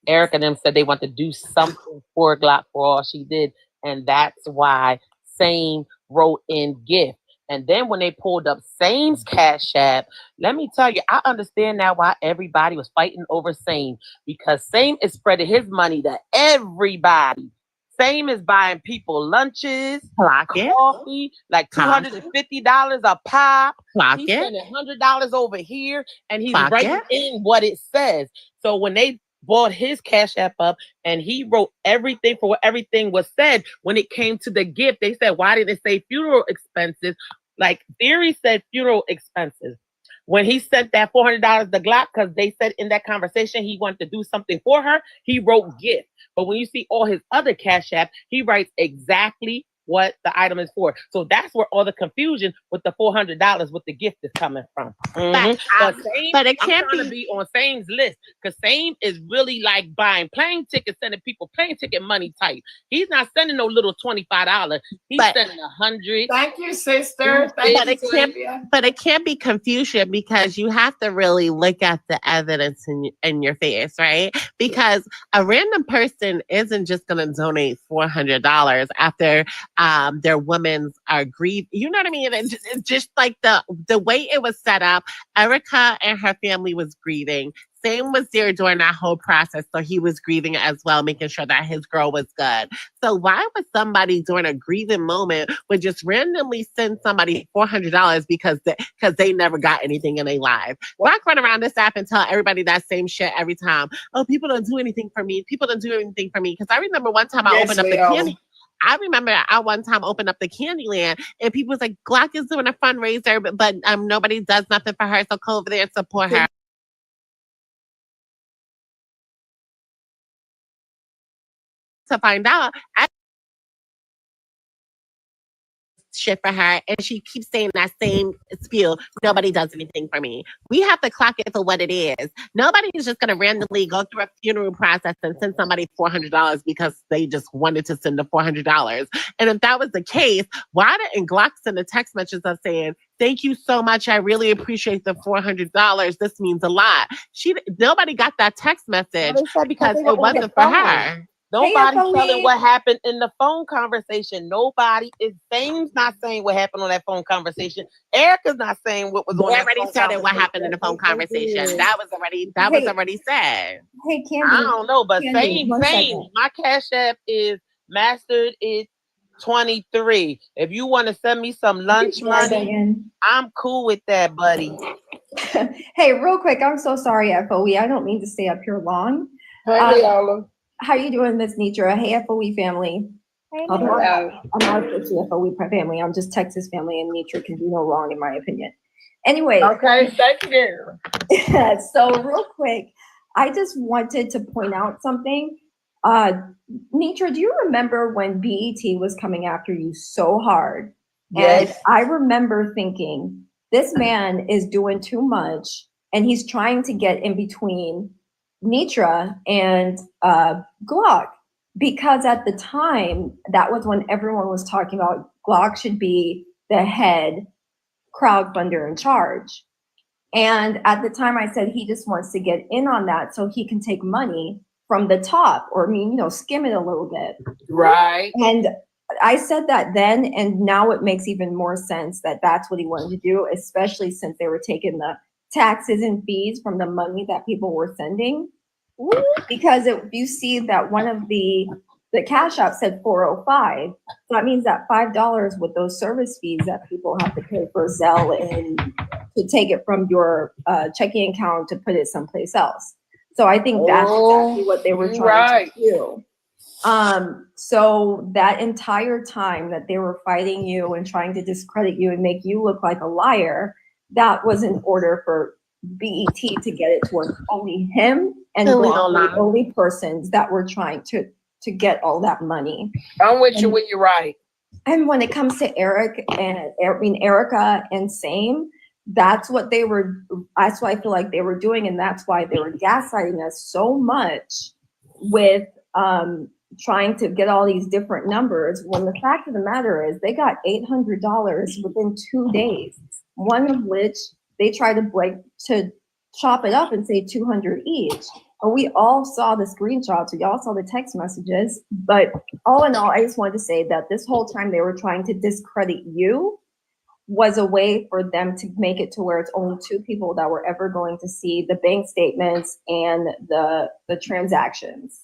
Speaker 10: Eric and them said they want to do something for Glock for all she did. And that's why Same wrote in gift. And then when they pulled up Same's Cash App, let me tell you, I understand now why everybody was fighting over Same. Because Same is spreading his money to everybody. Same is buying people lunches, coffee, like $250 a pop. He's spending $100 over here, and he's writing in what it says. So when they bought his Cash App up and he wrote everything for what everything was said, when it came to the gift, they said, why did it say funeral expenses? Like Theory said funeral expenses. When he sent that $400 to Glock, because they said in that conversation he wanted to do something for her, he wrote gift. But when you see all his other Cash App, he writes exactly what the item is for. So that's where all the confusion with the $400 with the gift is coming from. But it can't be on Same's list, because Same is really like buying plane tickets, sending people plane ticket money type. He's not sending no little $25. He's sending $100.
Speaker 1: Thank you, sister.
Speaker 9: But it can't be confusion, because you have to really look at the evidence in your face, right? Because a random person isn't just going to donate $400 after their women's are grieved. You know what I mean? And just like the way it was set up, Erica and her family was grieving. Same was there during that whole process, so he was grieving as well, making sure that his girl was good. So why would somebody during a grieving moment would just randomly send somebody $400 because they never got anything in their life? Black run around this app and tell everybody that same shit every time. Oh, people don't do anything for me. People don't do anything for me. Because I remember one time I opened up the candy. I remember I one time opened up the Candyland and people was like, Glock is doing a fundraiser, but nobody does nothing for her, so go over there and support her. To find out, shit for her, and she keeps saying that same spiel. Nobody does anything for me. We have to clock it for what it is. Nobody is just going to randomly go through a funeral process and send somebody $400 because they just wanted to send the $400. And if that was the case, why didn't Glock send a text message of saying, thank you so much, I really appreciate the $400. This means a lot. Nobody got that text message because it wasn't for her.
Speaker 10: Nobody's telling what happened in the phone conversation. Nobody is Same's not saying what happened on that phone conversation. Erica's not saying what was on that phone conversation. They already said what happened in the phone conversation. That was already said.
Speaker 2: Hey, Candy.
Speaker 10: I don't know, but
Speaker 2: Candy,
Speaker 10: Same. My Cash App is mastered. It's 23. If you want to send me some lunch money, I'm cool with that, buddy.
Speaker 11: Hey, real quick, I'm so sorry, FOE. I don't mean to stay up here long.
Speaker 8: Hey, Lola.
Speaker 11: How you doing, Miss Nitra? Hey, FOE family.
Speaker 2: Hey,
Speaker 11: I'm not the FOE family. I'm just Texas family, and Nitra can do no wrong, in my opinion. Anyway.
Speaker 1: Okay, thank you.
Speaker 11: So real quick, I just wanted to point out something. Nitra, do you remember when BET was coming after you so hard? Yes. And I remember thinking, this man is doing too much, and he's trying to get in between Nitra and Glock, because at the time, that was when everyone was talking about Glock should be the head crowdfunder in charge. And at the time I said he just wants to get in on that so he can take money from the top, or skim it a little bit.
Speaker 1: Right.
Speaker 11: And I said that then, and now it makes even more sense that that's what he wanted to do, especially since they were taking the taxes and fees from the money that people were sending. Because if you see that one of the cash app said 405, so that means that $5 with those service fees that people have to pay for Zelle and to take it from your checking account to put it someplace else. So I think that's exactly what they were trying to do. So that entire time that they were fighting you and trying to discredit you and make you look like a liar, that was in order for BET to get it towards only him and Glock were the only persons that were trying to get all that money.
Speaker 1: I'm with you when you're right.
Speaker 11: And when it comes to Erica and Same, that's what I feel like they were doing, and that's why they were gaslighting us so much with trying to get all these different numbers, when the fact of the matter is they got $800 within 2 days, one of which they tried to chop it up and say 200 each. And we all saw the screenshots, we all saw the text messages, but all in all, I just wanted to say that this whole time they were trying to discredit you was a way for them to make it to where it's only 2 people that were ever going to see the bank statements and the transactions.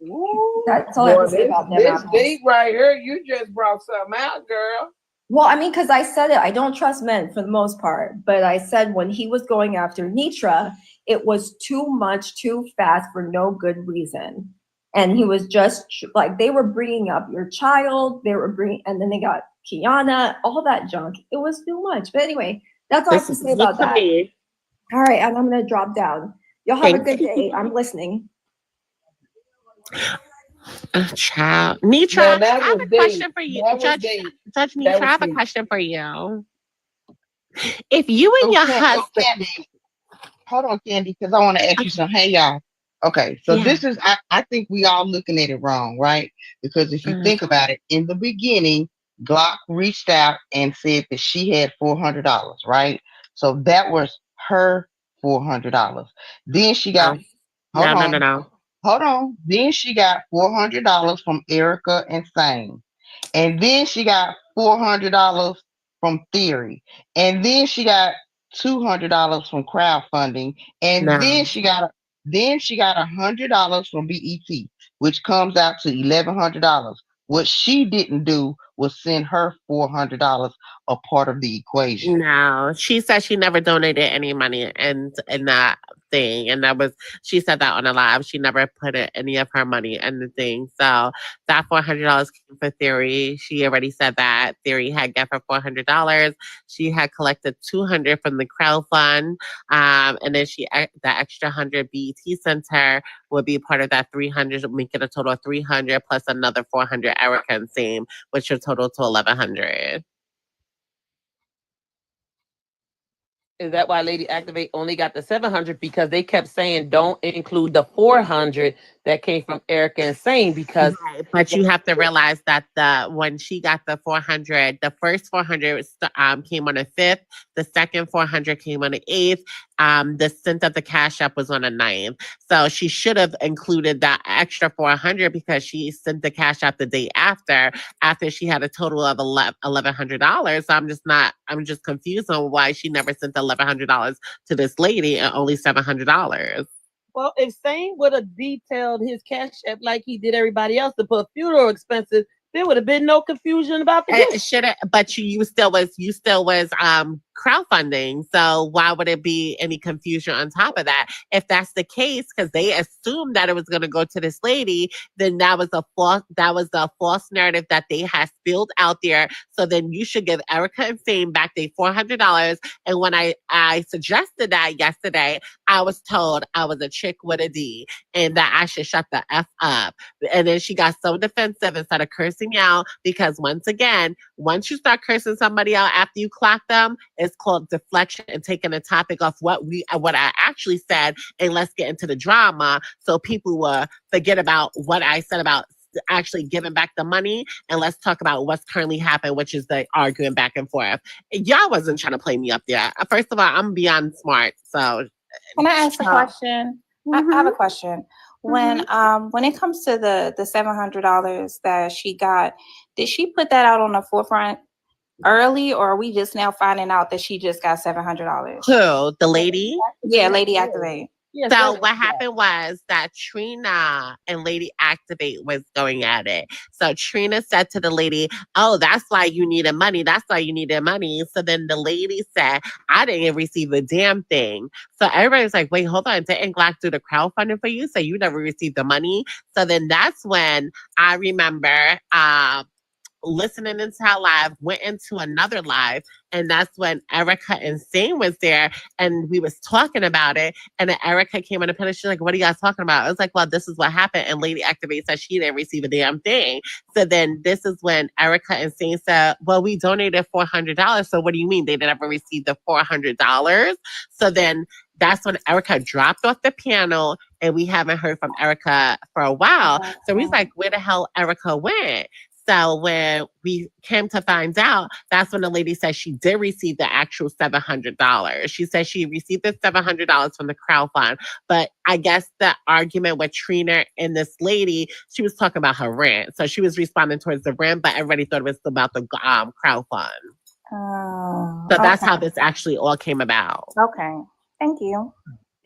Speaker 1: Ooh,
Speaker 11: that's all I have to say about them.
Speaker 1: This deep right here, you just brought something out, girl.
Speaker 11: Well, I mean, because I said it, I don't trust men for the most part, but I said when he was going after Nitra, it was too much, too fast for no good reason. And he was just like, they were bringing up your child, and then they got Kiana, all that junk. It was too much. But anyway, that's all I have to say about that. All right, and I'm going to drop down. Y'all have a good day. I'm listening.
Speaker 9: Child. Nitra, I have a question for you. Judge Nitra, I have a question for you. If you and your husband...
Speaker 12: Hold on, Candy, because I want to ask you something. Hey, y'all. Okay, so this is, I think we all looking at it wrong, right? Because if you think about it, in the beginning, Glock reached out and said that she had $400, right? So that was her $400. Then she got, hold on. Then she got $400 from Erica and Sane. And then she got $400 from Theory. And then she got $200 from crowdfunding. And then she got $100 from BET, which comes out to $1,100. What she didn't do was send her $400 a part of the equation.
Speaker 9: No, she said she never donated any money in that thing, and she said that on a live. She never put any of her money in the thing. So that $400 came for Theory. She already said that Theory had given her $400. She had collected $200 from the crowd fund, and then the extra $100 BET sent her would be part of that $300, making a total of $300 plus another $400 Erica and Same, which would total to $1,100.
Speaker 10: Is that why Lady Activate only got the 700? Because they kept saying don't include the 400 that came from Erica and Sane, because
Speaker 9: but you have to realize that when she got the 400, the first 400 came on the 5th, the second 400 came on the 8th, the cent of the Cash App was on the 9th. So she should have included that extra 400 because she sent the Cash App the day after she had a total of $1,100. So I'm just confused on why she never sent the $1,100 to this lady and only $700.
Speaker 10: Well, if Sane would have detailed his Cash App like he did everybody else to put funeral expenses, there would have been no confusion about the gift.
Speaker 9: But you still was crowdfunding. So why would it be any confusion on top of that? If that's the case, because they assumed that it was going to go to this lady, then that was a false narrative that they had spilled out there. So then you should give Erica and Fame back their $400. And when I suggested that yesterday, I was told I was a chick with a D and that I should shut the F up. And then she got so defensive and started cursing me out, because once again, once you start cursing somebody out after you clock them, it's called deflection and taking the topic off what I actually said, and let's get into the drama so people will forget about what I said about actually giving back the money, and let's talk about what's currently happening, which is the arguing back and forth. Y'all wasn't trying to play me up there. First of all, I'm beyond smart. So
Speaker 2: can I ask a question? I have a question. When it comes to the $700 that she got, did she put that out on the forefront early, or are we just now finding out that she just got $700?
Speaker 9: Who? The lady?
Speaker 2: Yeah, Lady Activate.
Speaker 9: So what happened was that Trina and Lady Activate was going at it. So Trina said to the lady, "Oh, that's why you needed money. That's why you needed money." So then the lady said, "I didn't receive a damn thing." So everybody's like, "Wait, hold on. Didn't Glock do the crowdfunding for you? So you never received the money?" So then that's when I remember listening into our live, went into another live, and that's when Erica and Sane was there, and we was talking about it, and then Erica came in the panel, she's like, "What are you guys talking about?" I was like, "Well, this is what happened," and Lady Activate said she didn't receive a damn thing. So then this is when Erica and Sane said, "Well, we donated $400, so what do you mean they never received the $400? So then that's when Erica dropped off the panel, and we haven't heard from Erica for a while. So he's like, where the hell Erica went? So when we came to find out, that's when the lady said she did receive the actual $700. She said she received the $700 from the crowdfund. But I guess the argument with Trina and this lady, she was talking about her rent. So she was responding towards the rent, but everybody thought it was about the crowdfund. So that's how this actually all came about.
Speaker 2: Okay. Thank you.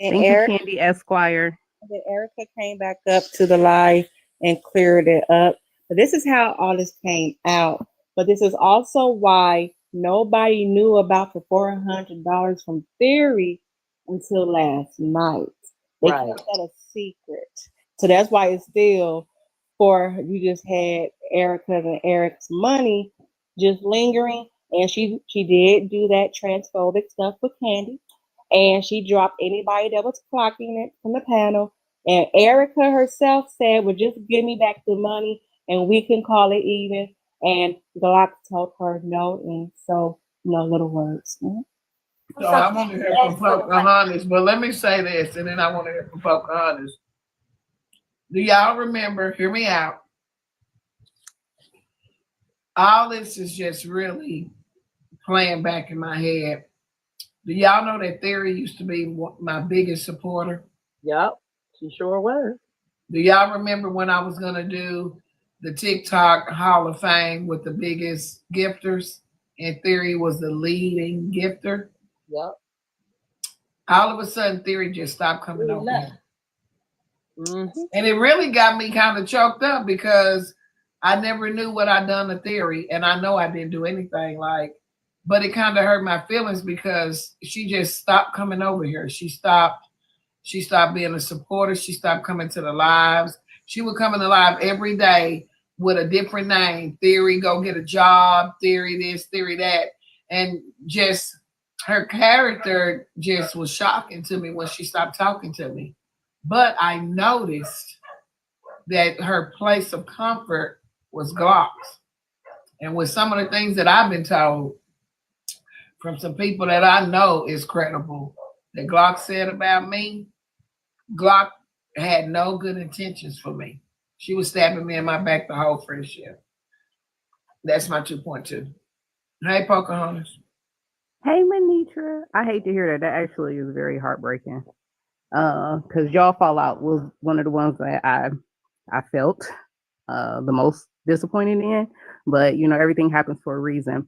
Speaker 3: And
Speaker 13: Thank
Speaker 3: Eric,
Speaker 13: you, Candy Esquire.
Speaker 3: then Erica came back up to the live and cleared it up. But this is how all this came out. But this is also why nobody knew about the $400 from Theory until last night. They kept that a secret. So that's why it's still you just had Erica and Eric's money just lingering. And she did do that transphobic stuff with Candy. And she dropped anybody that was clocking it from the panel. And Erica herself said, "Well, just give me back the money and we can call it even." And Glock told her no. And so, little words.
Speaker 1: So I want to hear from Pocahontas, but let me say this, and then I want to hear from Pocahontas. Do y'all remember? Hear me out. All this is just really playing back in my head. Do y'all know that Theory used to be my biggest supporter?
Speaker 10: Yep, she sure was.
Speaker 1: Do y'all remember when I was going to do the TikTok Hall of Fame with the biggest gifters? And Theory was the leading gifter.
Speaker 10: Yep.
Speaker 1: All of a sudden, Theory just stopped coming over here.
Speaker 10: Mm-hmm.
Speaker 1: And it really got me kind of choked up because I never knew what I'd done to Theory. And I know I didn't do anything but it kind of hurt my feelings because she just stopped coming over here. She stopped being a supporter. She stopped coming to the lives. She would come in the live every day with a different name. Theory, go get a job. Theory this, Theory that. And just her character just was shocking to me when she stopped talking to me. But I noticed that her place of comfort was Glock's. And with some of the things that I've been told from some people that I know is credible that Glock said about me, Glock had no good intentions for me. She was stabbing me in my back the whole friendship. That's my 2.2. Hey, Pocahontas.
Speaker 13: Hey, Manitra. I hate to hear that. That actually is very heartbreaking. Because y'all fallout was one of the ones that I felt the most disappointed in. But everything happens for a reason.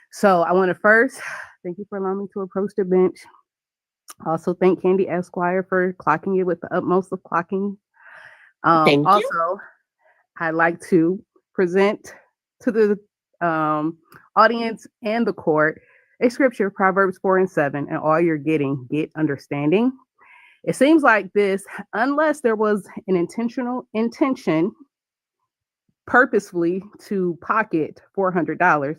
Speaker 13: So I want to first thank you for allowing me to approach the bench. Also thank Candy Esquire for clocking it with the utmost of clocking.
Speaker 9: Thank you.
Speaker 13: Also, I'd like to present to the audience and the court a scripture, Proverbs 4:7, and all you're getting, get understanding. It seems like this, unless there was an intention purposefully to pocket $400,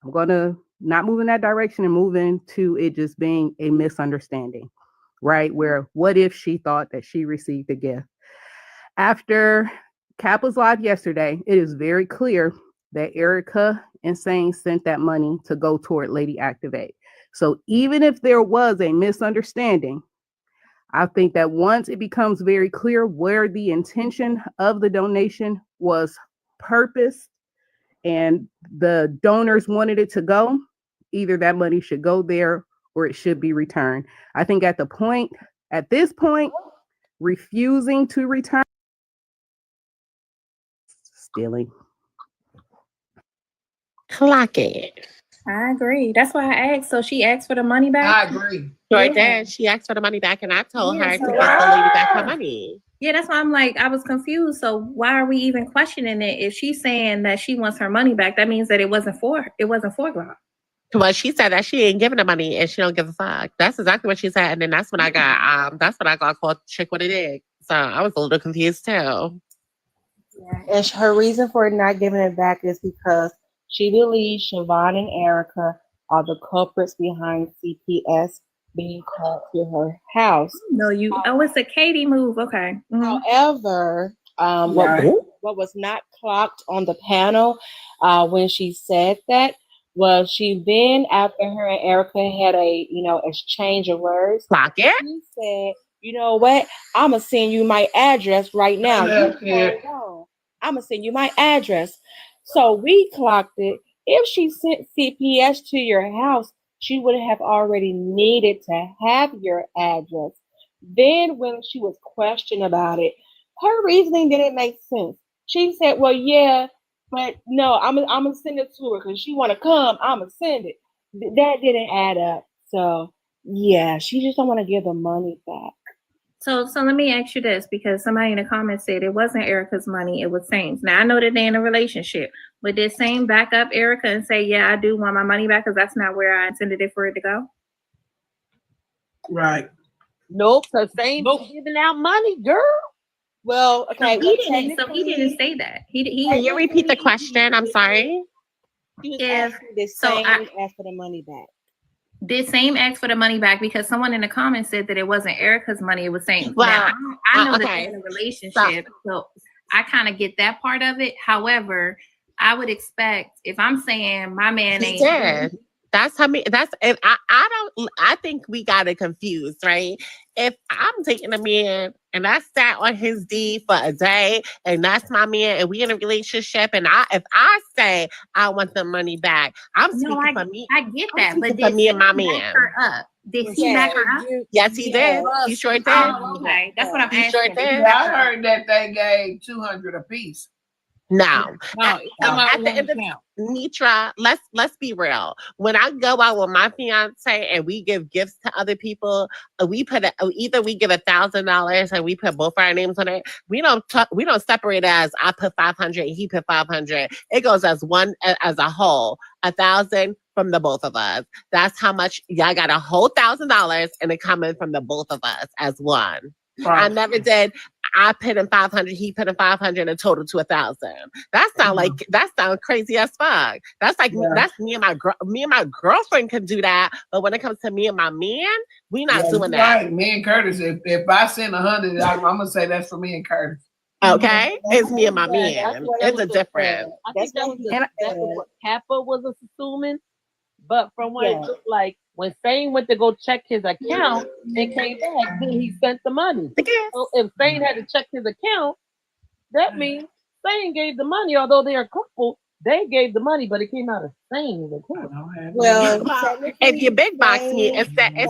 Speaker 13: I'm going to not move in that direction and move into it just being a misunderstanding, right? Where what if she thought that she received a gift? After Cap was live yesterday, it is very clear that Erica and Sane sent that money to go toward Lady Activate. So even if there was a misunderstanding, I think that once it becomes very clear where the intention of the donation was purposed and the donors wanted it to go, either that money should go there or it should be returned. I think at this point, refusing to return, stealing.
Speaker 9: Clock it.
Speaker 2: I agree. That's why I asked. So she asked for the money
Speaker 1: I
Speaker 2: back?
Speaker 1: agree.
Speaker 9: Sure
Speaker 2: Yeah.
Speaker 9: did. She asked for the money back, and I told
Speaker 2: Yeah,
Speaker 9: her
Speaker 2: so
Speaker 9: to give the lady back her money.
Speaker 2: Yeah, that's why I'm like, I was confused. So why are we even questioning it? If she's saying that she wants her money back, that means that it wasn't for Glock.
Speaker 9: Well, she said that she ain't giving the money and she don't give a fuck. That's exactly what she said. And then that's when I got called chick with a dick. So I was a little confused too.
Speaker 3: Yeah. And her reason for not giving it back is because she believes Siobhan and Erica are the culprits behind CPS being called to her house.
Speaker 2: No, it's a Katie move. Okay.
Speaker 3: However, what was not clocked on the panel when she said that was she then, after her and Erica had a exchange of words,
Speaker 9: Clock it.
Speaker 3: she said, "You know what? I'm gonna send you my address right now. I'm gonna send you my address." So we clocked it. If she sent CPS to your house, she would have already needed to have your address. Then when she was questioned about it, her reasoning didn't make sense. She said, "Well, yeah, but no, I'm gonna send it to her because she want to come. I'm gonna send it." That didn't add up. So yeah, she just don't want to give the money back.
Speaker 2: So let me ask you this, because somebody in the comments said it wasn't Erica's money, it was Same's. Now I know that they're in a relationship, but did Same back up Erica and say, "Yeah, I do want my money back because that's not where I intended it for it to go"?
Speaker 1: Right.
Speaker 10: Nope, because Same giving out money, girl.
Speaker 3: Well, okay.
Speaker 2: He didn't say that. He
Speaker 9: Can you repeat the question? I'm sorry.
Speaker 3: He was asking the Same asked for the money back.
Speaker 2: Did Same ask for the money back? Because someone in the comments said that it wasn't Erica's money, it was Same's.
Speaker 9: Well,
Speaker 2: now, I know that
Speaker 9: okay.
Speaker 2: they're in a relationship, so I kind of get that part of it. However, I would expect, if I'm saying my man
Speaker 9: He
Speaker 2: ain't
Speaker 9: did. That's how me. That's if I don't. I think we got it confused, right? If I'm taking a man and I sat on his D for a day, and that's my man, and we in a relationship, and if I say I want the money back, I'm speaking for me.
Speaker 2: I get that, but
Speaker 9: for me and my man.
Speaker 2: back her up? Did he back her up?
Speaker 9: Yes, he did. He sure did.
Speaker 2: Oh, okay, that's what I'm asking.
Speaker 9: He sure did.
Speaker 1: Yeah, I heard that they gave 200 apiece.
Speaker 9: No.
Speaker 2: No,
Speaker 9: At the end of Nitra, let's be real. When I go out with my fiance and we give gifts to other people, we put either we give $1,000 and we put both our names on it. We don't separate it as I put 500 and he put 500. It goes as one as a whole, 1,000 from the both of us. That's how much y'all got, a whole $1,000 and it coming from the both of us as one. Right. I never did. I put in 500, he put in 500, a total to 1,000. That sounds crazy as fuck. That's like that's me and my girlfriend can do that, but when it comes to me and my man, we not doing that.
Speaker 1: Right, me and Curtis. If I send 100, I'm gonna say that's for me and Curtis.
Speaker 9: Okay, it's me and my man. It's a difference.
Speaker 10: I think that was what Kappa was assuming. But from what it looked like, when Sane went to go check his account and came back, then he sent the money. So if Sane had to check his account, that means Sane gave the money. Although they are a couple, they gave the money, but it came out of Sane's account.
Speaker 3: Well,
Speaker 9: if you big box me, it says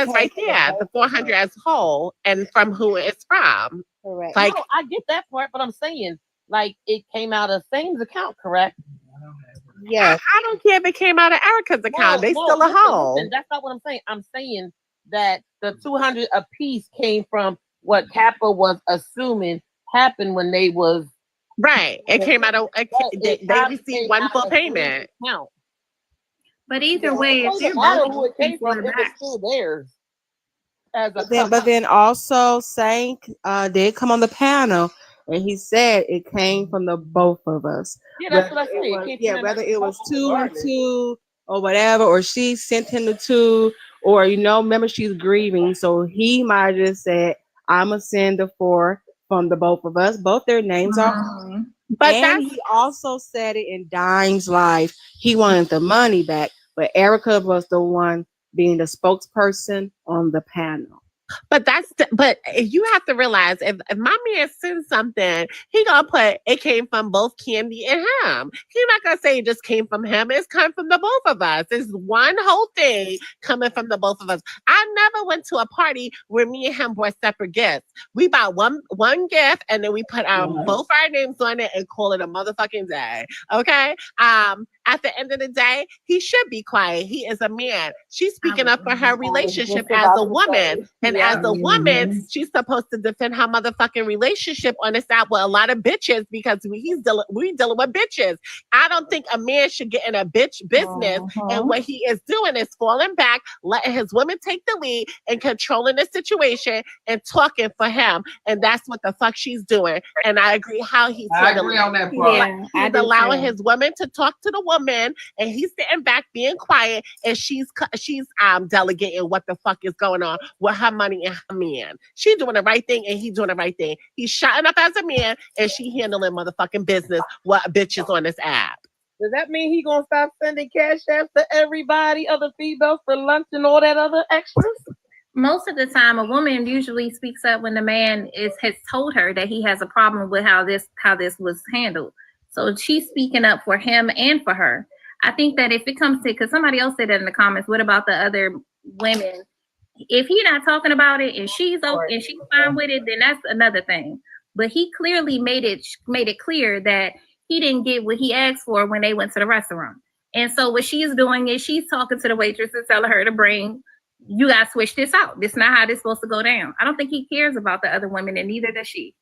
Speaker 9: right there the 400 as whole and from who it's from.
Speaker 3: Correct.
Speaker 9: Like,
Speaker 10: no, I get that part, but I'm saying like it came out of Sane's account, correct?
Speaker 3: Yes.
Speaker 9: I don't care if it came out of Erica's account. They still a whole.
Speaker 10: That's not what I'm saying. I'm saying that the 200 a piece came from what Kappa was assuming happened when they was
Speaker 9: right. It came out of they received one full payment.
Speaker 2: But either way, if
Speaker 10: it matter who it came from, it was still theirs.
Speaker 3: But then also Saint did come on the panel and he said it came from the both of us.
Speaker 10: Yeah, that's what I said.
Speaker 3: Whether it was 2 and 2 or whatever, or she sent him the 2, or remember she's grieving, so he might have just said, "I'm gonna send the 4 from the both of us." Both their names are. But he also said it in Dime's life. He wanted the money back, but Erica was the one being the spokesperson on the panel.
Speaker 9: But but you have to realize if my man sends something, he gonna put it came from both Candy and him. He's not gonna say it just came from him. It's come from the both of us. It's one whole thing coming from the both of us. I never went to a party where me and him bought separate gifts. We bought one gift and then we put both our names on it and call it a motherfucking day. Okay. At the end of the day, he should be quiet. He is a man. She's speaking up for her relationship as a woman. And as a woman, she's supposed to defend her motherfucking relationship on this app with a lot of bitches because we dealing with bitches. I don't think a man should get in a bitch business. And what he is doing is falling back, letting his women take the lead and controlling the situation and talking for him. And that's what the fuck she's doing. And I agree how he's handling
Speaker 1: agree on that part.
Speaker 2: Yeah,
Speaker 9: he's allowing his women to talk to the woman, and he's sitting back being quiet, and she's delegating what the fuck is going on with her money and her man. She's doing the right thing, and he's doing the right thing. He's shutting up as a man, and she handling motherfucking business with bitches on this app.
Speaker 10: Does that mean he gonna stop sending cash apps to everybody, other females for lunch and all that other extras?
Speaker 2: Most of the time, a woman usually speaks up when the man has told her that he has a problem with how this was handled. So she's speaking up for him and for her. I think that if it comes to, because somebody else said that in the comments, what about the other women? If he's not talking about it and she's okay and she's fine with it, then that's another thing. But he clearly made it clear that he didn't get what he asked for when they went to the restaurant. And so what she's doing is she's talking to the waitress and telling her to bring, you gotta switch this out. This is not how this is supposed to go down. I don't think he cares about the other women, and neither does she.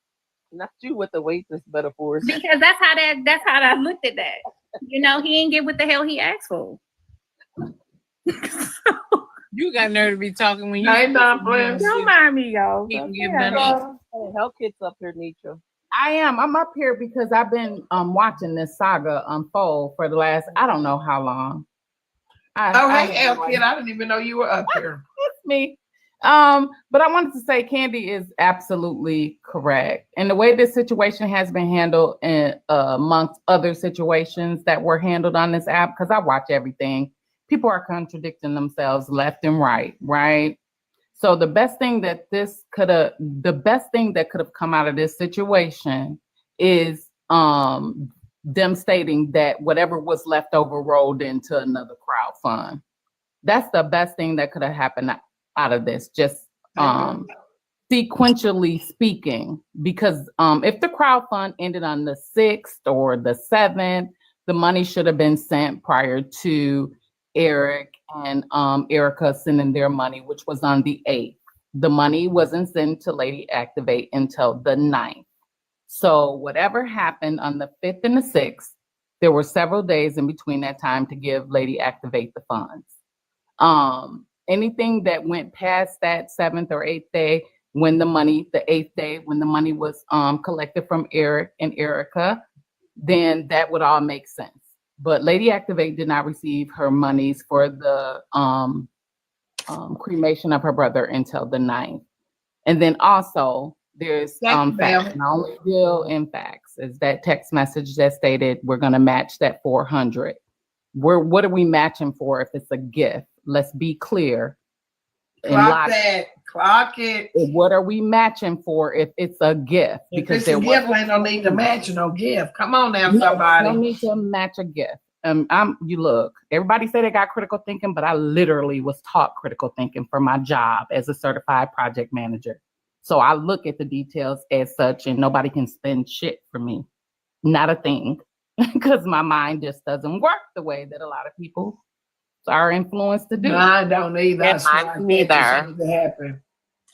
Speaker 10: Not you with the waitress metaphors.
Speaker 2: Because that's how I looked at that. You know, he didn't get what the hell he asked for.
Speaker 4: You got nerve to be talking when you
Speaker 1: Don't
Speaker 2: mind me, y'all.
Speaker 10: Hell kids up here, Nitra.
Speaker 14: I'm up here because I've been watching this saga unfold for the last, I don't know how long.
Speaker 1: Hey, Kid, I didn't even know you were up here.
Speaker 14: It's me. But I wanted to say Candy is absolutely correct. And the way this situation has been handled amongst other situations that were handled on this app, because I watch everything, people are contradicting themselves left and right? So the best thing that could have come out of this situation is them stating that whatever was left over rolled into another crowd fund. That's the best thing that could have happened out of this, just sequentially speaking, because if the crowd fund ended on the 6th or the 7th, the money should have been sent prior to Eric and Erica sending their money, which was on the 8th. The money wasn't sent to Lady Activate until the 9th. So whatever happened on the 5th and the 6th, there were several days in between that time to give Lady Activate the funds. Anything that went past that 7th or 8th day, the 8th day, when the money was collected from Eric and Erica, then that would all make sense. But Lady Activate did not receive her monies for the cremation of her brother until the 9th. And then also there's facts, and I only deal in facts, is that text message that stated we're going to match that 400. What are we matching for if it's a gift? Let's be clear.
Speaker 1: Clock it.
Speaker 14: What are we matching for if it's a gift?
Speaker 1: Because it's a gift, ain't no need to match no gift. Come on now, somebody.
Speaker 14: No need to match a gift. You look, everybody say they got critical thinking, but I literally was taught critical thinking for my job as a certified project manager. So I look at the details as such, and nobody can spend shit for me. Not a thing. Because my mind just doesn't work the way that a lot of people are influenced to do.
Speaker 1: Mine don't either.
Speaker 9: Mine neither.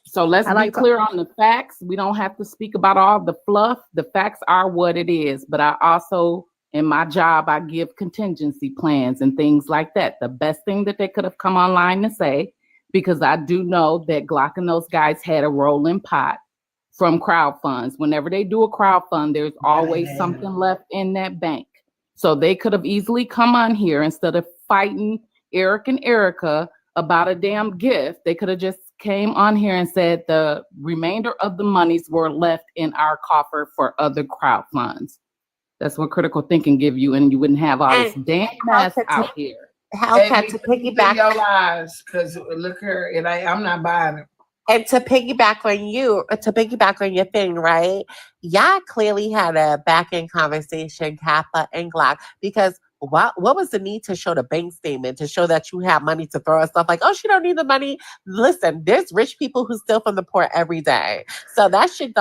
Speaker 14: So let's be clear on the facts. We don't have to speak about all the fluff. The facts are what it is. But I also, in my job, I give contingency plans and things like that. The best thing that they could have come online to say, because I do know that Glock and those guys had a rolling pot from crowd funds. Whenever they do a crowd fund, there's always something left in that bank. So they could have easily come on here instead of fighting Eric and Erica about a damn gift. They could have just came on here and said the remainder of the monies were left in our coffer for other crowd funds. That's what critical thinking give you, and you wouldn't have all this damn mess out here.
Speaker 9: How to piggyback
Speaker 1: your lies, because look here, I'm not buying it.
Speaker 9: And to piggyback on your thing, right? Y'all clearly had a back end conversation, Kappa and Glock, because what was the need to show the bank statement to show that you have money to throw at stuff like, oh, she don't need the money. Listen, there's rich people who steal from the poor every day. So that shit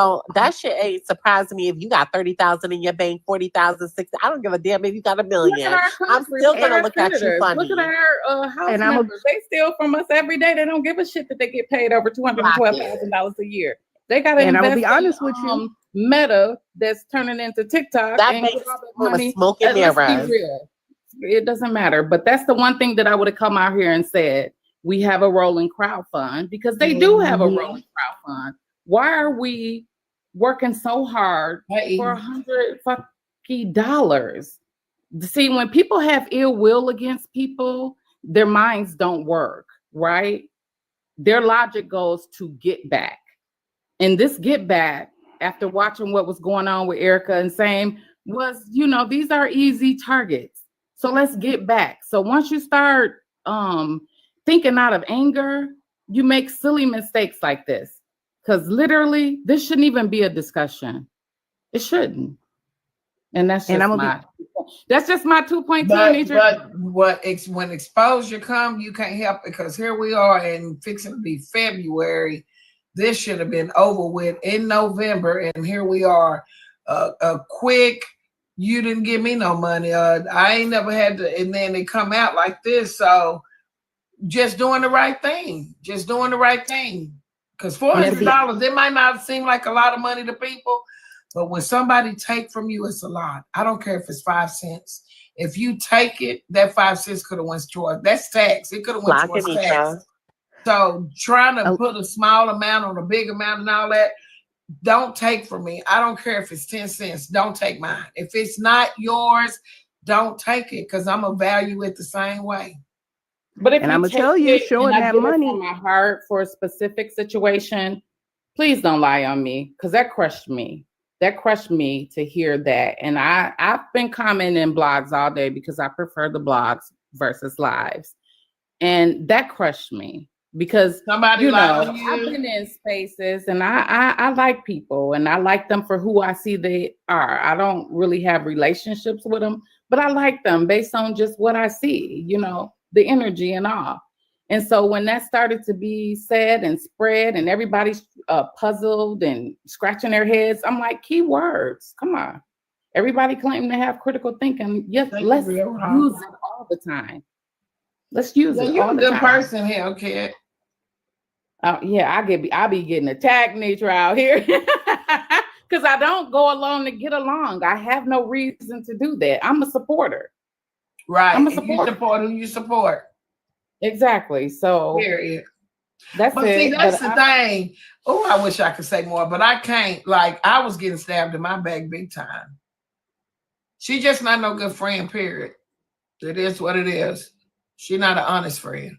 Speaker 9: ain't surprising me if you got 30,000 in your bank, 40,000, 60. I don't give a damn if you got $1 million. I'm still gonna look at you funny.
Speaker 14: Look at our house members. They steal from us every day. They don't give a shit that they get paid over $212,000 a year. They got to invest.
Speaker 13: And I'm gonna be honest with you.
Speaker 14: Meta that's turning into TikTok
Speaker 9: That
Speaker 14: and
Speaker 9: makes
Speaker 14: get all that money.
Speaker 9: smoking
Speaker 14: Let's
Speaker 9: mirrors.
Speaker 14: be real. It doesn't matter. But that's the one thing that I would have come out here and said. We have a rolling crowd fund because they do have a rolling crowd fund. Why are we working so hard for $100? See, when people have ill will against people, their minds don't work, right? Their logic goes to get back. And this get back, after watching what was going on with Erica and Same, was, these are easy targets. So let's get back. So once you start thinking out of anger, you make silly mistakes like this. Because literally, this shouldn't even be a discussion. It shouldn't. And that's just my 2.2.
Speaker 1: But when exposure comes, you can't help it because here we are and fixing to be February. This should have been over with in November, and here we are. A quick, you didn't give me no money. I ain't never had to, and then they come out like this. So just doing the right thing. Just doing the right thing. Because $400, it might not seem like a lot of money to people, but when somebody take from you, it's a lot. I don't care if it's 5 cents. If you take it, that 5 cents could have went towards, that's tax. It could have went towards tax. So trying to put a small amount on a big amount and all that, don't take from me. I don't care if it's 10 cents. Don't take mine. If it's not yours, don't take it because I'm going to value it the same way.
Speaker 14: But if
Speaker 13: I'm going to tell you, showing that money
Speaker 14: from my heart for a specific situation, please don't lie on me because that crushed me. That crushed me to hear that. And I've been commenting in blogs all day because I prefer the blogs versus lives. And that crushed me. Because I've been in spaces and I like people and I like them for who I see they are. I don't really have relationships with them, but I like them based on just what I see, the energy and all. And so when that started to be said and spread and everybody's puzzled and scratching their heads, I'm like, keywords, come on. Everybody claiming to have critical thinking. Yes, let's use it all the time. Let's use it all the time.
Speaker 1: You're a good person here, kid.
Speaker 14: Yeah, I be getting attacked, Nitra, out here because I don't go along to get along. I have no reason to do that. I'm a supporter.
Speaker 1: Right. I'm a supporter. You support who you support.
Speaker 14: Exactly. So
Speaker 1: period.
Speaker 14: That's
Speaker 1: but
Speaker 14: it.
Speaker 1: See, that's the thing. Oh, I wish I could say more, but I can't. Like, I was getting stabbed in my back big time. She just not no good friend, period. It is what it is. She not an honest friend.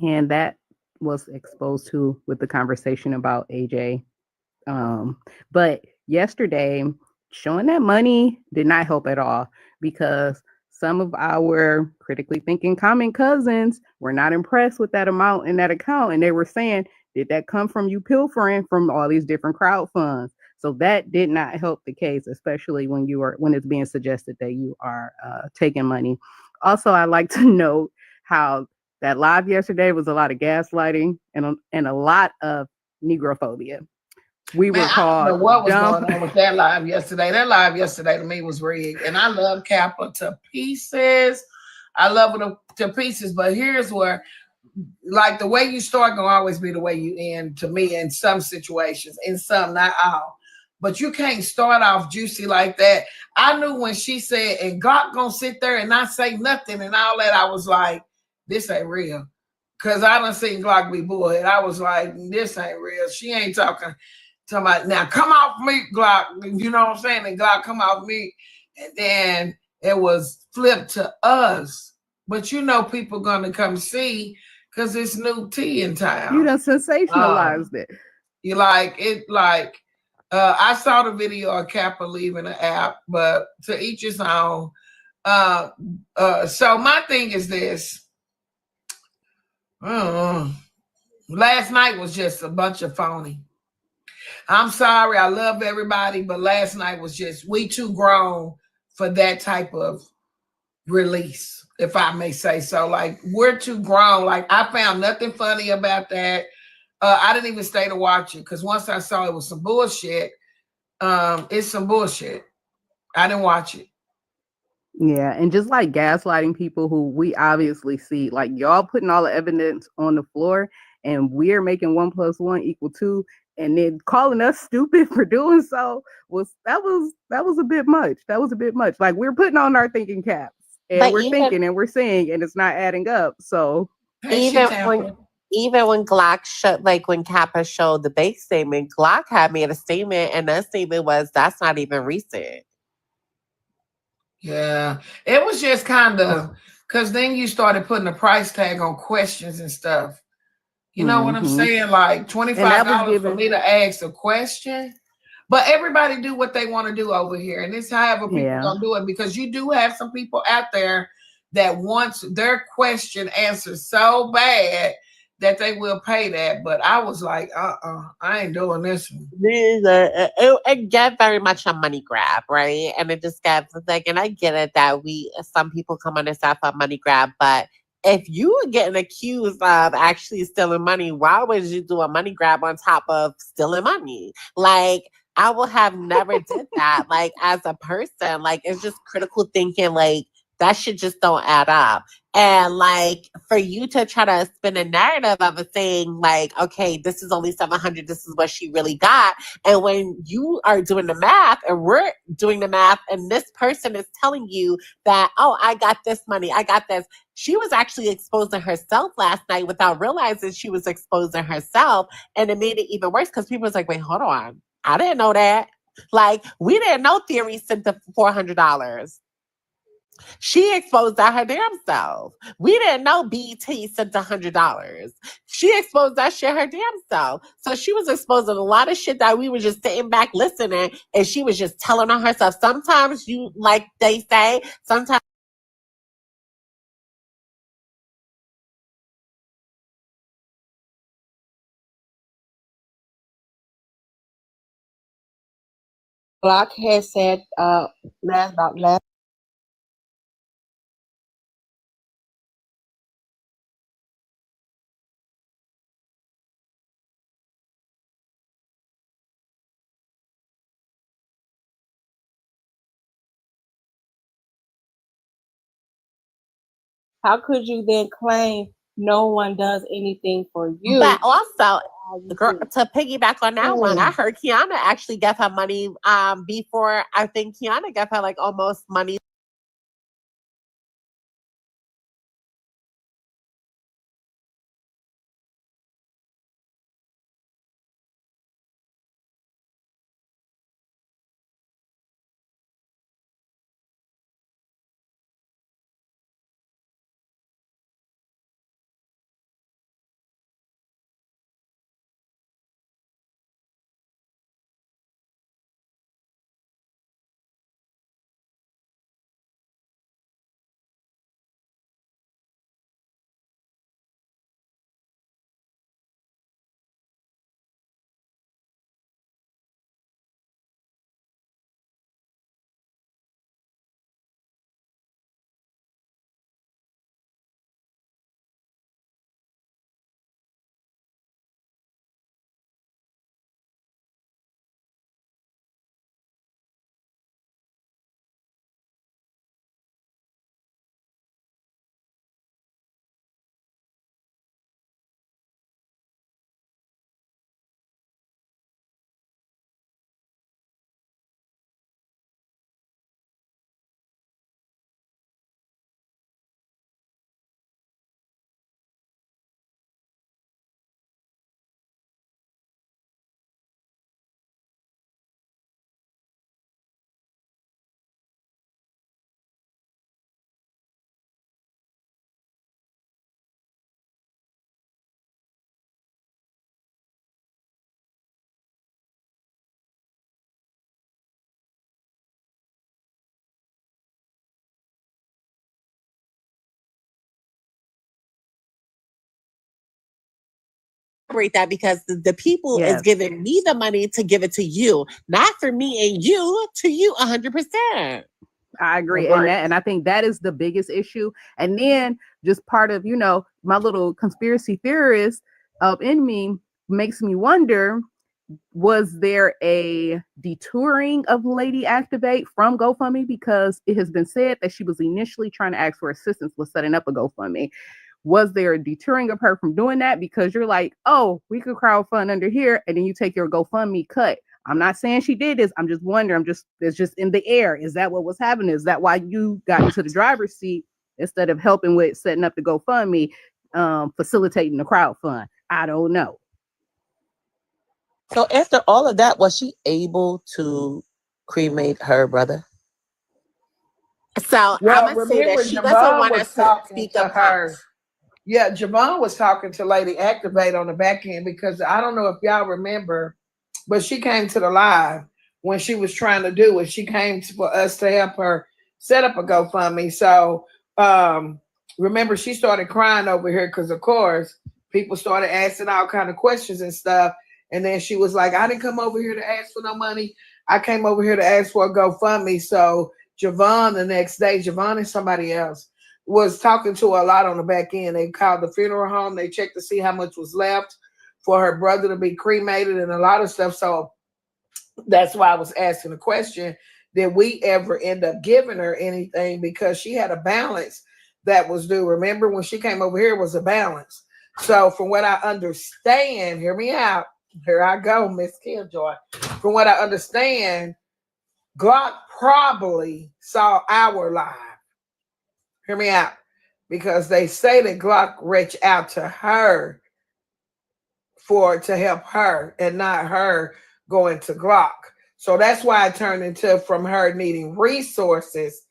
Speaker 13: And that was exposed to with the conversation about AJ. But yesterday, showing that money did not help at all because some of our critically thinking common cousins were not impressed with that amount in that account. And they were saying, did that come from you pilfering from all these different crowd funds? So that did not help the case, especially when it's being suggested that you are taking money. Also, I like to note how that live yesterday was a lot of gaslighting and a lot of Negrophobia. We were called.
Speaker 1: I don't know what was going on with that live yesterday. That live yesterday to me was rigged. And I love Kappa to pieces. I love it to pieces. But here's where, like, the way you start gonna always be the way you end to me in some situations, in some, not all. But you can't start off juicy like that. I knew when she said, and God gonna sit there and not say nothing and all that, I was like, this ain't real. Because I done seen Glock be bullhead. I was like, this ain't real. She ain't talking about, now come off me, Glock. You know what I'm saying? And Glock come off me. And then it was flipped to us. But people gonna come see because it's new tea in town.
Speaker 13: You done sensationalized it.
Speaker 1: You like it, like I saw the video of Kappa leaving the app, but to each his own. So my thing is this. Last night was just a bunch of phony. I'm sorry, I love everybody, but last night was just we too grown for that type of release, if I may say so. Like, we're too grown. Like, I found nothing funny about that. I didn't even stay to watch it because once I saw it was some bullshit, it's some bullshit. I didn't watch it.
Speaker 13: Yeah, and just like gaslighting people who we obviously see, like y'all putting all the evidence on the floor, and we're making 1+1 = 2, and then calling us stupid for doing so was a bit much. That was a bit much. Like, we're putting on our thinking caps, and
Speaker 9: But
Speaker 13: we're thinking and we're saying, and it's not adding up. So
Speaker 9: even when Glock showed, like when Kappa showed the bank statement, Glock had made a statement, and that statement was that's not even recent.
Speaker 1: Yeah, it was just kind of because then you started putting a price tag on questions and stuff. You know what I'm saying? Like $25 for me to ask a question. But everybody do what they want to do over here. And it's however people gonna do it, because you do have some people out there that wants their question answered so bad that they will pay that. But I was like, I ain't doing this one.
Speaker 9: It get very much a money grab, right? And it just gets like, and I get it that some people come on this app for money grab, but if you were getting accused of actually stealing money, why would you do a money grab on top of stealing money? Like, I would have never did that. Like, as a person, like, it's just critical thinking. Like, that shit just don't add up. And like, for you to try to spin a narrative of it saying like, okay, this is only 700, this is what she really got. And when you are doing the math and we're doing the math and this person is telling you that, oh, I got this money, I got this. She was actually exposing herself last night without realizing she was exposing herself. And it made it even worse because people was like, wait, hold on. I didn't know that. Like, we didn't know Theory sent the $400. She exposed that her damn self. We didn't know BT sent $100. She exposed that shit her damn self. So she was exposing a lot of shit that we were just sitting back listening, and she was just telling on herself. Sometimes you, like they say, sometimes.
Speaker 3: Glock has said last. How could you then claim no one does anything for you?
Speaker 9: But also, girl, to piggyback on that one, I heard Kiana actually gave her money before. I think Kiana gave her like almost money. celebrate that because the people is
Speaker 13: Yes.
Speaker 9: giving me the money to give it to you, not for me and you to you 100%.
Speaker 13: I agree.
Speaker 1: Right.
Speaker 13: And I think that is the biggest issue. And then just part of, my little conspiracy theorist in me makes me wonder, was there a detouring of Lady Activate from GoFundMe? Because it has been said that she was initially trying to ask for assistance with setting up a GoFundMe. Was there a detouring of her from doing that? Because you're like, oh, we could crowdfund under here, and then you take your GoFundMe cut. I'm not saying she did this. I'm just wondering. It's just in the air. Is that what was happening? Is that why you got into the driver's seat instead of helping with setting up the GoFundMe, facilitating the crowdfund? I don't know.
Speaker 10: So after all of that, was she able to cremate her brother?
Speaker 9: So
Speaker 1: Well,
Speaker 9: I'm gonna say
Speaker 1: remember,
Speaker 9: that she doesn't
Speaker 1: Javon
Speaker 9: want
Speaker 1: was
Speaker 9: us to
Speaker 1: talking
Speaker 9: speak
Speaker 1: to
Speaker 9: up
Speaker 1: her. Yeah, Javon was talking to Lady Activate on the back end because I don't know if y'all remember, but she came to the live when she was trying to do it. She came for us to help her set up a GoFundMe. So remember, she started crying over here because, of course, people started asking all kind of questions and stuff. And then she was like, I didn't come over here to ask for no money. I came over here to ask for a GoFundMe. So Javon the next day, Javon and somebody else was talking to her a lot on the back end. They called the funeral home. They checked to see how much was left for her brother to be cremated and a lot of stuff. So that's why I was asking the question, did we ever end up giving her anything? Because she had a balance that was due. Remember when she came over here, it was a balance. So from what I understand, hear me out. Here I go, Miss Killjoy. From what I understand, Glock probably saw our live. Hear me out. Because they say that Glock reached out to her to help her and not her going to Glock. So that's why it turned into from her needing resources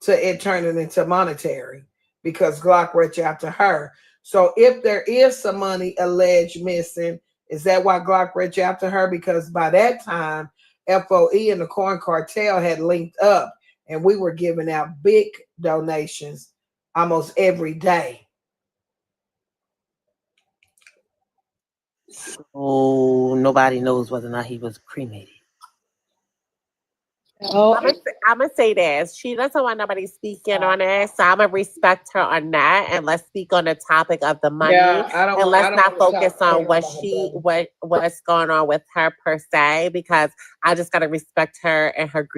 Speaker 1: to it turning into monetary because Glock reached out to her. So if there is some money alleged missing, is that why Glock reached out to her? Because by that time, FOE and the Corn Cartel had linked up and we were giving out big donations almost every day.
Speaker 10: So nobody knows whether or not he was cremated.
Speaker 9: I'm gonna say this. She doesn't want nobody speaking on it, so I'm gonna respect her on that, and let's speak on the topic of the money.
Speaker 1: Yeah,
Speaker 9: and let's not focus on what's going on with her per se, because I just gotta respect her and her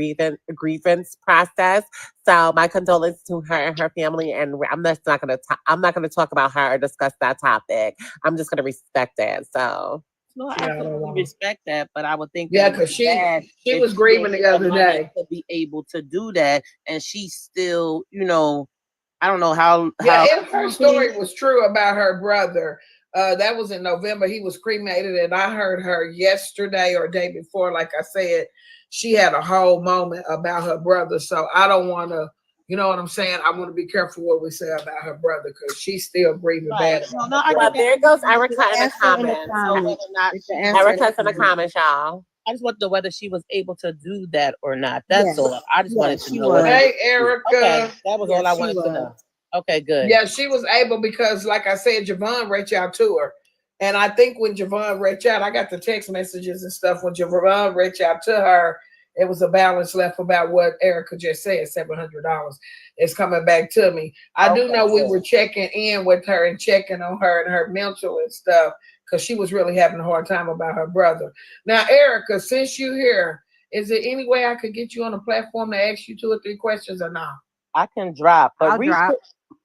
Speaker 9: grievance process. So my condolences to her and her family, and I'm just not gonna I'm not gonna talk about her or discuss that topic. I'm just gonna respect it. So.
Speaker 10: No, I absolutely respect that, but I would think
Speaker 1: Yeah,
Speaker 10: that
Speaker 1: because she
Speaker 10: if
Speaker 1: was grieving the other
Speaker 10: money
Speaker 1: day
Speaker 10: to be able to do that, and she still, I don't know how.
Speaker 1: Yeah, if her story was true about her brother, that was in November. He was cremated, and I heard her yesterday or day before. Like I said, she had a whole moment about her brother. So I don't want to, you know what I'm saying? I want to be careful what we say about her brother because she's still grieving bad.
Speaker 9: Well, there goes Erica in the comments.
Speaker 10: So whether or not
Speaker 9: Erica's in the comments, y'all.
Speaker 10: I just want to know whether she was able to do that or not. That's all. I just wanted to know.
Speaker 1: Hey, Erica.
Speaker 10: Okay, that was all I wanted to know. Okay, good.
Speaker 1: Yeah, she was able because, like I said, Javon reached out to her. And I think when Javon reached out, I got the text messages and stuff. When Javon reached out to her, it was a balance left about what Erica just said, $700. It's coming back to me. I do know we were checking in with her and checking on her and her mental and stuff because she was really having a hard time about her brother. Now, Erica, since you're here, is there any way I could get you on a platform to ask you 2 or 3 questions or not?
Speaker 10: I can drop, but
Speaker 1: I'll drop.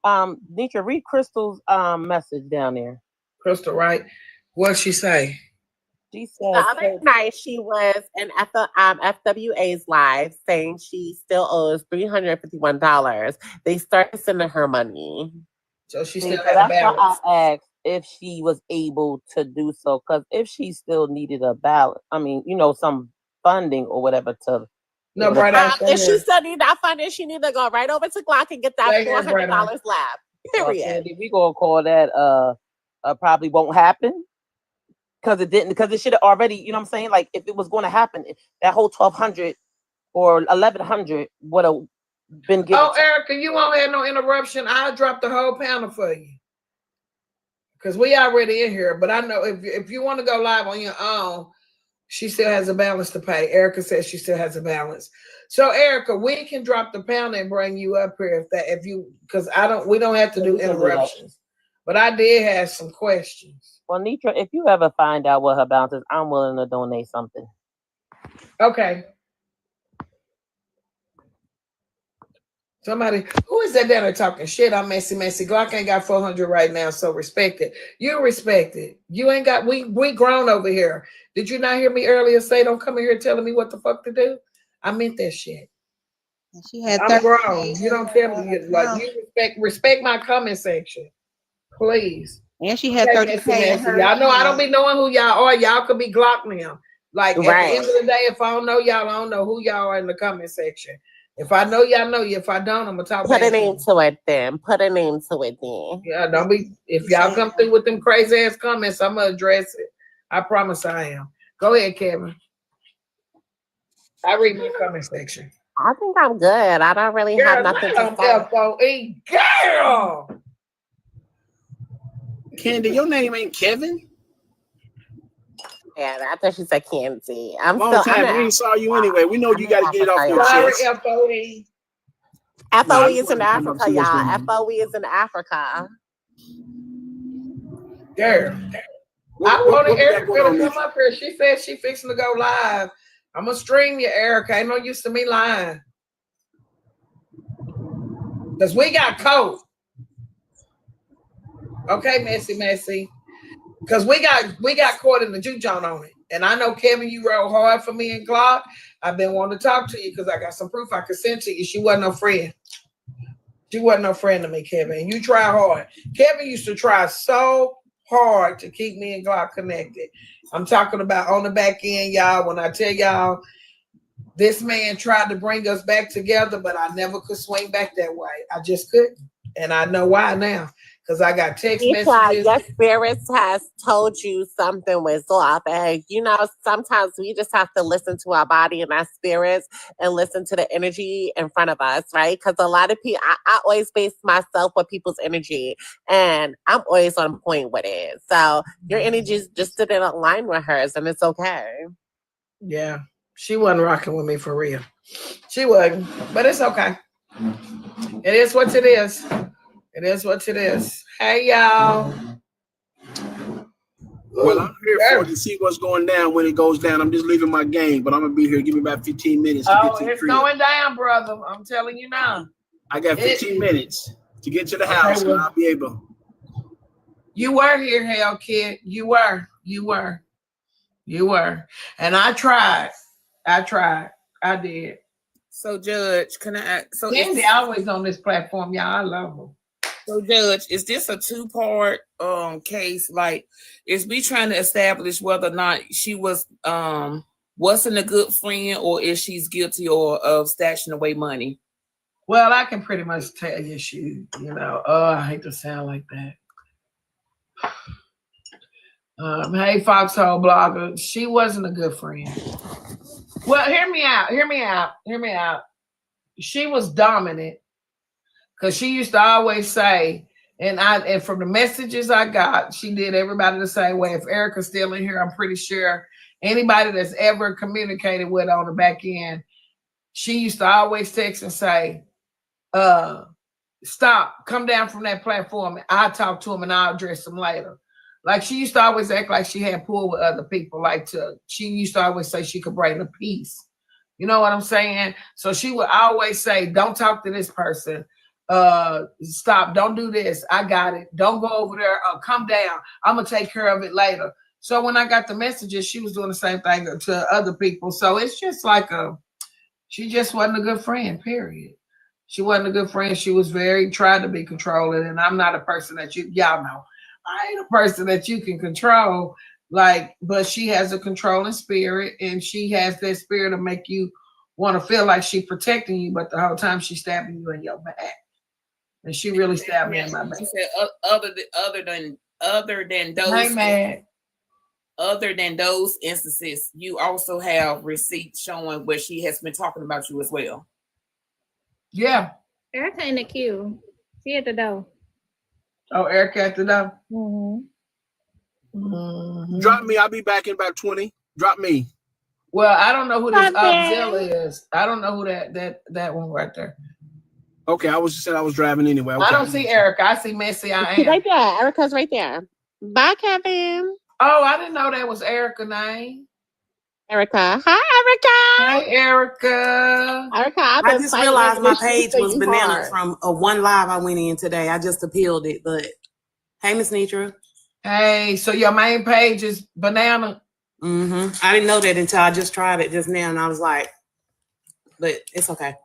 Speaker 10: Nitra, read Crystal's message down there.
Speaker 1: Crystal, right? What'd she say?
Speaker 10: She said
Speaker 9: The other night she was in FWA's live saying she still owes $351. They started sending her money.
Speaker 1: So she
Speaker 10: See,
Speaker 1: still
Speaker 10: so
Speaker 1: had a
Speaker 10: that's why
Speaker 1: balance.
Speaker 10: I asked if she was able to do so, because if she still needed a balance, some funding or whatever to.
Speaker 1: No, right
Speaker 9: if she still need that funding, she need to go right over to Glock and get that $400 left. Period.
Speaker 10: Candy, we gonna call that probably won't happen. Because it didn't, because it should have already, you know what I'm saying? Like if it was going to happen, that whole 1,200 or 1,100 would have been given.
Speaker 1: Oh, Erica, you won't have no interruption. I'll drop the whole panel for you. because we already in here. But I know if you want to go live on your own, she still has a balance to pay. Erica says she still has a balance. So Erica, we can drop the pound and bring you up here because we don't have to do interruptions. But I did have some questions.
Speaker 10: Well, Nitra, if you ever find out what her balance is, I'm willing to donate something.
Speaker 1: Okay. Somebody, who is that down there talking shit? I'm messy. Glock ain't got 400 right now, so respect it. You respect it. You ain't got, we grown over here. Did you not hear me earlier say don't come in here telling me what the fuck to do? I meant that shit.
Speaker 8: She had
Speaker 1: I'm grown. You don't tell me, like, you respect my comment section. Please.
Speaker 8: And she had 30K.
Speaker 1: Y'all know I don't be knowing who y'all are. Y'all could be Glock now. Like, at the end of the day, if I don't know y'all, I don't know who y'all are in the comment section. If I know y'all know you. If I don't, I'm gonna talk.
Speaker 9: Put a name to it then. Put a name to it then.
Speaker 1: Yeah, don't be. If y'all come through with them crazy ass comments, I'm gonna address it. I promise I am. Go ahead, Kevin. I read my comment section.
Speaker 9: I think I'm good. I don't really have nothing to say.
Speaker 1: FOE, girl.
Speaker 15: Candy, your name ain't Kevin.
Speaker 9: Yeah, I thought she said Candy. I'm
Speaker 15: Long
Speaker 9: still.
Speaker 15: time. We ain't saw you anyway. We know you got to get it off your chest.
Speaker 1: FOE.
Speaker 9: FOE is in Africa, y'all. FOE is in Africa.
Speaker 1: Girl. I wanted Erica to come up here. She said she fixing to go live. I'm gonna stream you, Erica. Ain't no use to me lying. Because we got code. Okay, messy. Because we got caught in the juke joint on it. And I know, Kevin, you rode hard for me and Glock. I've been wanting to talk to you because I got some proof I could send to you. She wasn't no friend. She wasn't no friend to me, Kevin. And you try hard. Kevin used to try so hard to keep me and Glock connected. I'm talking about on the back end, y'all. When I tell y'all, this man tried to bring us back together, but I never could swing back that way. I just couldn't. And I know why now. Because I got text messages.
Speaker 9: Your spirit has told you something was off. And, sometimes we just have to listen to our body and our spirits and listen to the energy in front of us, right? Because a lot of people, I always base myself with people's energy. And I'm always on point with it. So your energy just didn't align with hers. And it's okay.
Speaker 1: Yeah. She wasn't rocking with me for real. She wasn't. But it's okay. It is what it is. It is what it is. Hey, y'all.
Speaker 15: Well, I'm here to see what's going down when it goes down. I'm just leaving my game, but I'm going to be here. Give me about 15 minutes to get to the crib.
Speaker 1: Going down, brother. I'm telling you now.
Speaker 15: I got 15 minutes to get to the house, and I'll be able.
Speaker 1: You were here, hell kid. You were. And I tried. I did.
Speaker 7: So, Judge, can I? So,
Speaker 1: Candy always on this platform, y'all. I love her.
Speaker 7: So, Judge, is this a two-part case? Like, is we trying to establish whether or not she wasn't a good friend, or is she's guilty of stashing away money?
Speaker 1: Well, I can pretty much tell you, I hate to sound like that. Hey, Foxhole Blogger, she wasn't a good friend. Well, hear me out. She was dominant. Because she used to always say, and from the messages I got, she did everybody the same way. If Erica's still in here, I'm pretty sure anybody that's ever communicated with on the back end, she used to always text and say, stop, come down from that platform. I'll talk to him and I'll address him later. Like, she used to always act like she had pull with other people. She used to always say she could bring the peace. You know what I'm saying? So she would always say, don't talk to this person. Stop, don't do this. I got it. Don't go over there. Come down. I'm going to take care of it later. So when I got the messages, she was doing the same thing to other people. So it's just like she just wasn't a good friend, period. She wasn't a good friend. She was tried to be controlling. And I'm not a person that y'all know. I ain't a person that you can control. But she has a controlling spirit, and she has that spirit to make you want to feel like she's protecting you, but the whole time she's stabbing you in your back. And she really stabbed me in my back.
Speaker 7: She said, other than those,
Speaker 1: hey, man.
Speaker 7: Other than those instances, you also have receipts showing where she has been talking about you as well.
Speaker 1: Yeah.
Speaker 2: Erica in the queue. She at the door.
Speaker 1: Oh, Erica at the door.
Speaker 15: Drop me. I'll be back in about 20. Drop me.
Speaker 1: Well, I don't know who this
Speaker 9: Hi,
Speaker 1: Upzilla is. I don't know who that one right there.
Speaker 15: Okay, I was just saying I was driving anyway. Okay.
Speaker 1: I don't see Erica. I see Missy. I am.
Speaker 9: Right there. Erica's right there. Bye, Kevin.
Speaker 1: Oh, I didn't know that was Erica name.
Speaker 9: Erica. Hi,
Speaker 1: Hey, Erica.
Speaker 9: Erica,
Speaker 16: I just realized my page was banana from a one live I went in today. I just appealed it, but hey, Miss Nitra.
Speaker 1: Hey, so your main page is banana?
Speaker 16: I didn't know that until I just tried it just now, and I was like, but it's okay.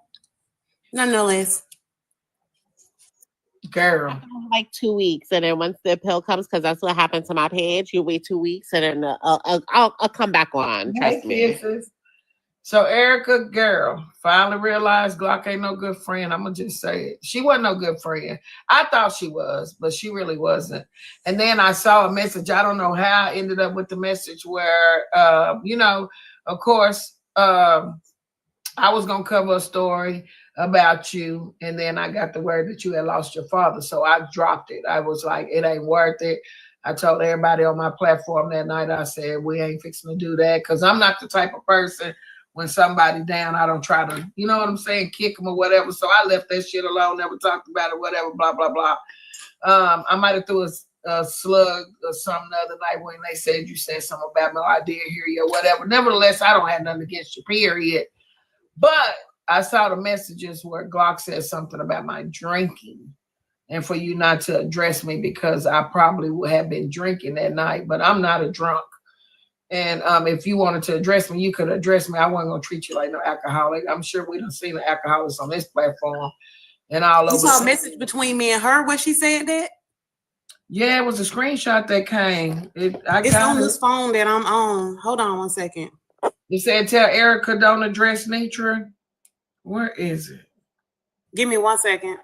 Speaker 16: Nonetheless.
Speaker 1: Girl.
Speaker 9: Like 2 weeks, and then once the appeal comes, because that's what happened to my page, you wait 2 weeks, and then I'll come back on. Trust me.
Speaker 1: Kisses. So Erica, girl, finally realized Glock ain't no good friend. I'm gonna just say it. She wasn't no good friend. I thought she was, but she really wasn't. And then I saw a message. I don't know how I ended up with the message where, of course, I was gonna cover a story about you, and then I got the word that you had lost your father, so I dropped it. I was like, it ain't worth it. I told everybody on my platform that night, I said, we ain't fixing to do that, because I'm not the type of person, when somebody down, I don't try to, you know what I'm saying, kick them or whatever. So I left that shit alone, never talked about it, whatever, blah, blah, blah. I might have threw a slug or something the other night when they said you said something about me, or I did hear you or whatever. Nevertheless, I don't have nothing against you, period. But I saw the messages where Glock said something about my drinking, and for you not to address me because I probably would have been drinking that night, but I'm not a drunk. And if you wanted to address me, you could address me. I wasn't gonna treat you like no alcoholic. I'm sure we done seen the alcoholics on this platform and all over.
Speaker 16: You saw a message between me and her where she said that?
Speaker 1: Yeah, it was a screenshot that came.
Speaker 16: It's on this phone that I'm on. Hold on 1 second.
Speaker 1: It said, tell Erica don't address Nitra. Where is it?
Speaker 16: Give me 1 second.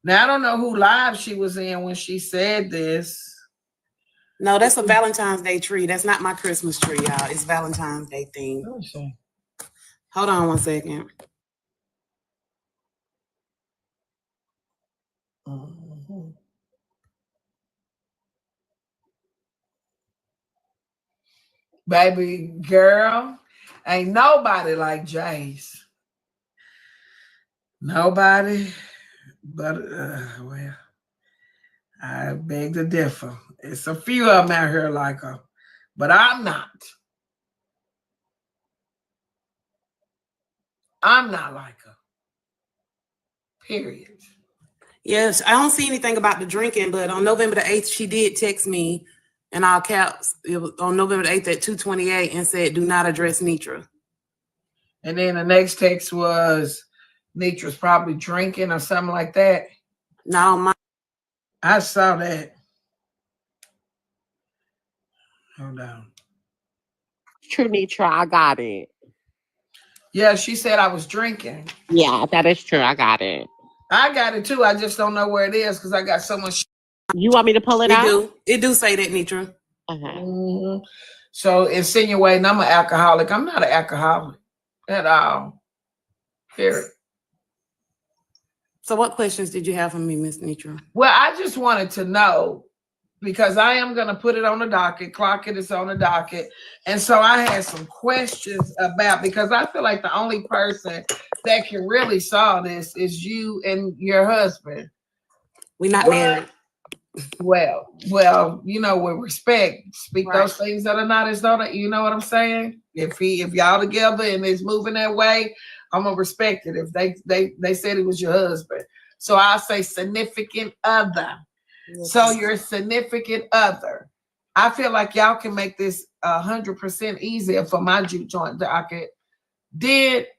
Speaker 1: Now, I don't know who live she was in when she said this.
Speaker 16: No, that's a Valentine's Day tree. That's not my Christmas tree, y'all. It's Valentine's Day theme. Hold on 1 second.
Speaker 1: Baby girl, ain't nobody like Jace. Nobody, but well, I beg to differ. It's a few of them out here like her, but I'm not. I'm not like her. Period.
Speaker 16: Yes, I don't see anything about the drinking, but on November the 8th, she did text me in all caps. It was on November the 8th at 2:28 and said, do not address Nitra.
Speaker 1: And then the next text was Nitra's probably drinking or something like that.
Speaker 16: No,
Speaker 1: I saw that. Hold on.
Speaker 9: True, Nitra, I got it.
Speaker 1: Yeah, she said I was drinking.
Speaker 9: Yeah, that is true. I got it.
Speaker 1: I got it too. I just don't know where it is because I got so much.
Speaker 9: You want me to pull it out?
Speaker 16: It do say that, Nitra.
Speaker 1: Mm-hmm. So insinuating I'm an alcoholic. I'm not an alcoholic at all. Period.
Speaker 16: So what questions did you have for me, Miss Nitra?
Speaker 1: Well, I just wanted to know, because I am going to put it on the docket, clock it, it's on the docket. And so I had some questions about, because I feel like the only person that can really solve this is you and your husband.
Speaker 16: We're not married.
Speaker 1: Well, you know, with respect, speak those things that are not as though that, you know what I'm saying? If y'all together and it's moving that way, I'm gonna respect it. If they said it was your husband, so I'll say significant other. Yes. So your significant other, I feel like y'all can make this 100% easier for my juke joint docket.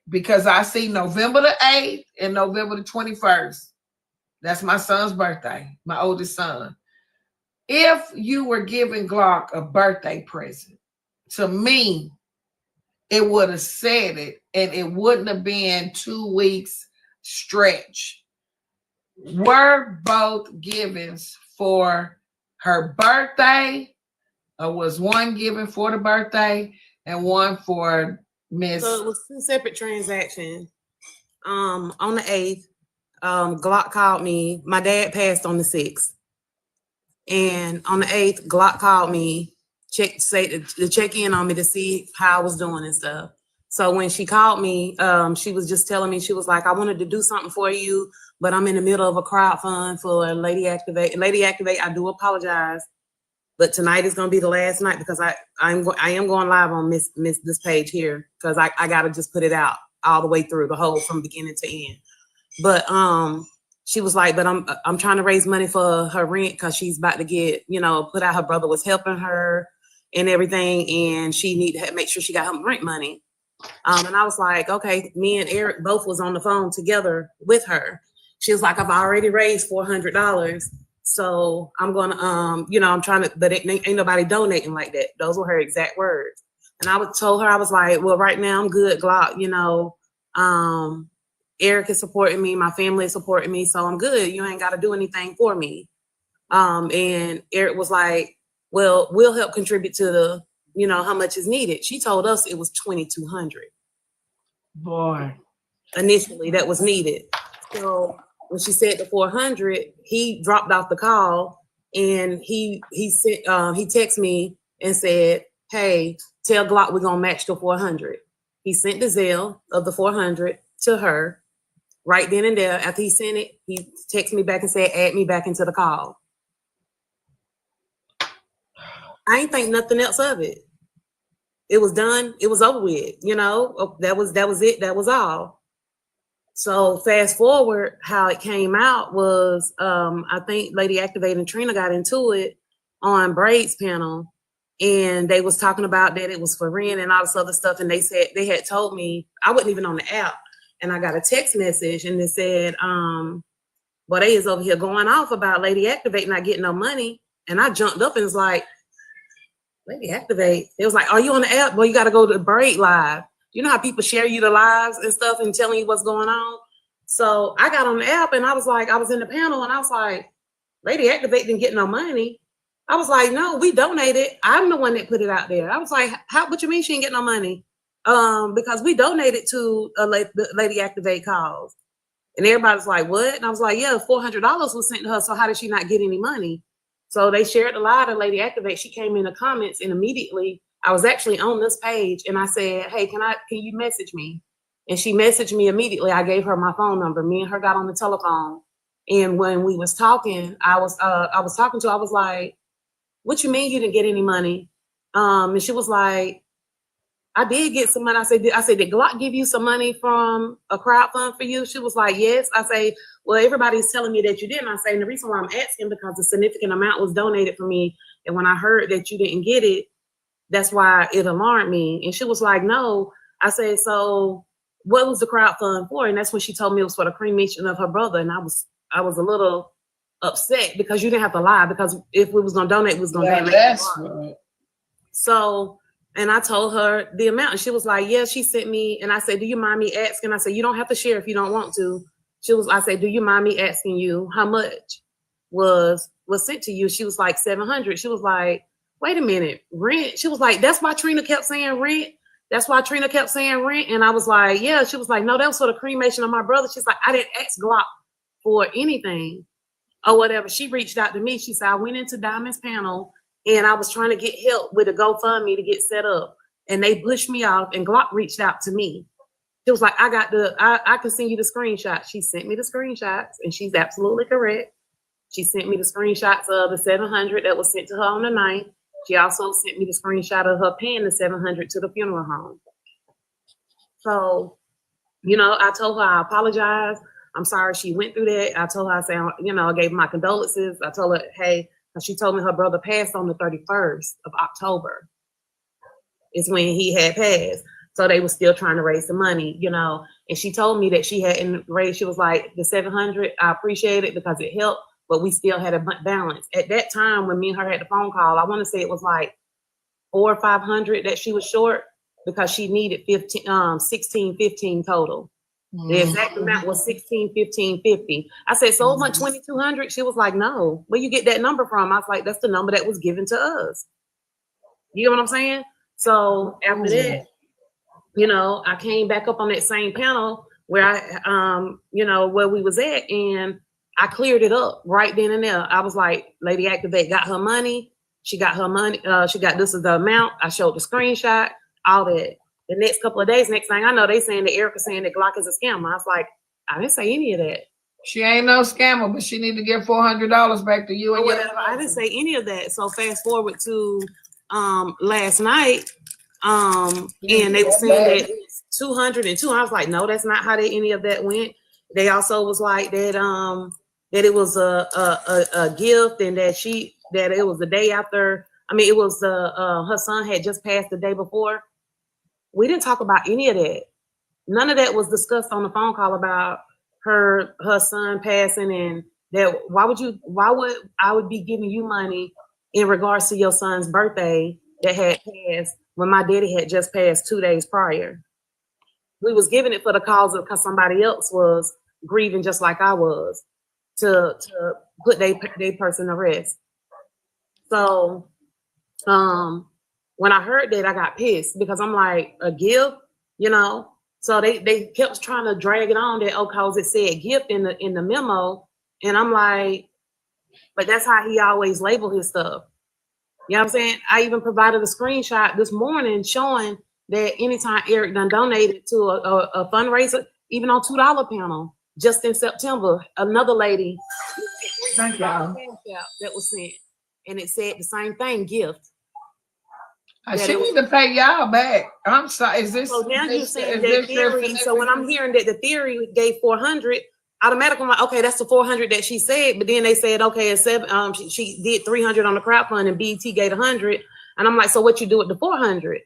Speaker 1: Because I see November the 8th and November the 21st. That's my son's birthday, my oldest son. If you were giving Glock a birthday present, to me, it would have said it, and it wouldn't have been 2 weeks stretch. Were both givens for her birthday, or was one given for the birthday and one for Miss?
Speaker 16: So it was 2 separate transactions. On the 8th, Glock called me. My dad passed on the 6th. And on the 8th, Glock called me, to check in on me to see how I was doing and stuff. So when she called me, she was just telling me, she was like, I wanted to do something for you, but I'm in the middle of a crowdfund for Lady Activate. Lady Activate, I do apologize, but tonight is going to be the last night because I am going live on this page here because I got to just put it out all the way through the whole from beginning to end. But she was like, but I'm trying to raise money for her rent because she's about to get, put out. Her brother was helping her and everything, and she need to make sure she got her rent money. And I was like, okay, me and Eric both was on the phone together with her. She was like, I've already raised $400. So I'm going to, I'm trying to, but ain't nobody donating like that. Those were her exact words. And I told her, I was like, well, right now I'm good, Glock, Eric is supporting me. My family is supporting me. So I'm good. You ain't got to do anything for me. And Eric was like, well, we'll help contribute to the, how much is needed. She told us it was $2,200.
Speaker 1: Boy.
Speaker 16: Initially that was needed. So when she said the 400, he dropped off the call and he sent, he texted me and said, hey, tell Glock we're gonna match the 400. He sent the Zelle of the 400 to her right then and there. After he sent it, he texted me back and said, add me back into the call. I ain't think nothing else of it. It was done. It was over with. That was it. That was all. So fast forward, how it came out was, I think Lady Activate and Trina got into it on Braid's panel, and they was talking about that it was for rent and all this other stuff. And they said they had told me, I wasn't even on the app, and I got a text message and it said, well, they is over here going off about Lady Activate not getting no money. And I jumped up and was like, Lady Activate. It was like, are you on the app? Well, you got to go to Braid Live. You know how people share you the lives and stuff and telling you what's going on? So I got on the app and I was like, I was in the panel and I was like, Lady Activate didn't get no money. I was like, no, we donated. I'm the one that put it out there. I was like, what you mean she didn't get no money? Because we donated to the Lady Activate cause. And everybody's like, what? And I was like, yeah, $400 was sent to her. So how did she not get any money? So they shared a lot of Lady Activate. She came in the comments and immediately I was actually on this page and I said, hey, can you message me? And she messaged me immediately. I gave her my phone number. Me and her got on the telephone. And when we was talking, I was talking to her. I was like, what you mean you didn't get any money? And she was like, I did get some money. I said, did Glock give you some money from a crowdfund for you? She was like, yes. I say, well, everybody's telling me that you didn't. I say, and the reason why I'm asking because a significant amount was donated for me. And when I heard that you didn't get it, that's why it alarmed me. And she was like, no. I said, so what was the crowdfund for? And that's when she told me it was for the cremation of her brother. And I was a little upset because you didn't have to lie, because if we was gonna donate, we was gonna donate.
Speaker 1: That's right.
Speaker 16: So, and I told her the amount, and she was like, yeah, she sent me. And I said, do you mind me asking? I said, you don't have to share if you don't want to. I said, do you mind me asking you how much was sent to you? She was like, 700. She was like, wait a minute, rent? She was like, that's why Trina kept saying rent? That's why Trina kept saying rent? And I was like, yeah. She was like, no, that was for the cremation of my brother. She's like, I didn't ask Glock for anything or whatever. She reached out to me. She said, I went into Diamond's panel and I was trying to get help with a GoFundMe to get set up. And they pushed me off, and Glock reached out to me. She was like, I can send you the screenshot. She sent me the screenshots, and she's absolutely correct. She sent me the screenshots of the 700 that was sent to her on the 9th. She also sent me the screenshot of her paying the 700 to the funeral home. So, I told her I apologize. I'm sorry she went through that. I told her, I said, I gave my condolences. I told her, hey, because she told me her brother passed on the 31st of October is when he had passed. So they were still trying to raise the money, and she told me that she hadn't raised. She was like, the 700, I appreciate it because it helped, but we still had a balance. At that time, when me and her had the phone call, I want to say it was like 400 or 500 that she was short because she needed 1615 total. The exact amount was 161550. I said, so much 2200. She was like, no, where you get that number from? I was like, that's the number that was given to us. You know what I'm saying? So after that, I came back up on that same panel where where we was at, and I cleared it up right then and there. I was like, Lady Activate got her money. She got her money. She got, this is the amount. I showed the screenshot, all that. The next couple of days, next thing I know, they saying that Erica saying that Glock is a scammer. I was like, I didn't say any of that.
Speaker 1: She ain't no scammer, but she need to give $400 back to you and your
Speaker 16: whatever. I didn't say any of that. So fast forward to last night, and they were saying that it's 200 and 200. I was like, no, that's not how any of that went. They also was like that that it was a gift, and that it was the day after. I mean, it was her son had just passed the day before. We didn't talk about any of that. None of that was discussed on the phone call about her son passing, and that why would I would be giving you money in regards to your son's birthday that had passed when my daddy had just passed 2 days prior. We was giving it for the cause of because somebody else was grieving just like I was to put their person to rest. So when I heard that, I got pissed because I'm like, a gift, you know? So they kept trying to drag it on that, cause it said gift in the memo. And I'm like, but that's how he always labeled his stuff. You know what I'm saying? I even provided a screenshot this morning showing that anytime Eric done donated to a fundraiser, even on $2 panel, just in September, another lady
Speaker 1: Thank y'all.
Speaker 16: that was sent. And it said the same thing, gift.
Speaker 1: She need to pay y'all back. I'm sorry. Is this?
Speaker 16: So now you're saying
Speaker 1: is
Speaker 16: that theory. So when I'm hearing that the theory gave 400, automatically I'm like, okay, that's the 400 that she said. But then they said, okay, it's 7. She did 300 on the crowdfund, and BET gave 100. And I'm like, so what you do with the 400?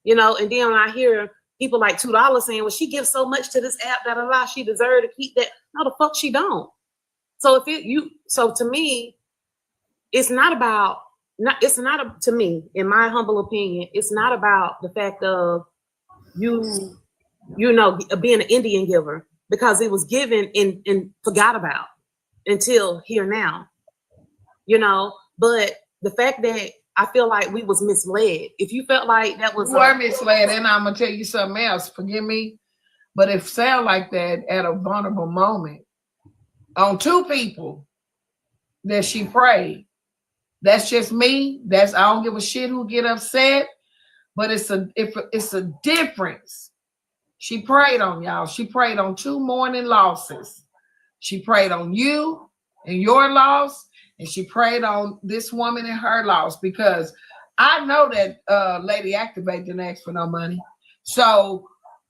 Speaker 16: You know. And then when I hear people like $2 saying, well, she gives so much to this app that she deserved to keep that. No, the fuck she don't. So so to me, it's not about. To me, in my humble opinion, it's not about the fact of you know, being an Indian giver, because it was given and forgot about until here now, you know. But the fact that I feel like we was misled. If you felt like that was
Speaker 1: misled, and I'm gonna tell you something else. Forgive me, but it sound like that at a vulnerable moment on 2 people that she prayed. That's just me. I don't give a shit who get upset, but it's a difference. She prayed on y'all. She prayed on 2 mourning losses. She prayed on you and your loss, and she prayed on this woman and her loss, because I know that Lady Activate didn't ask for no money. So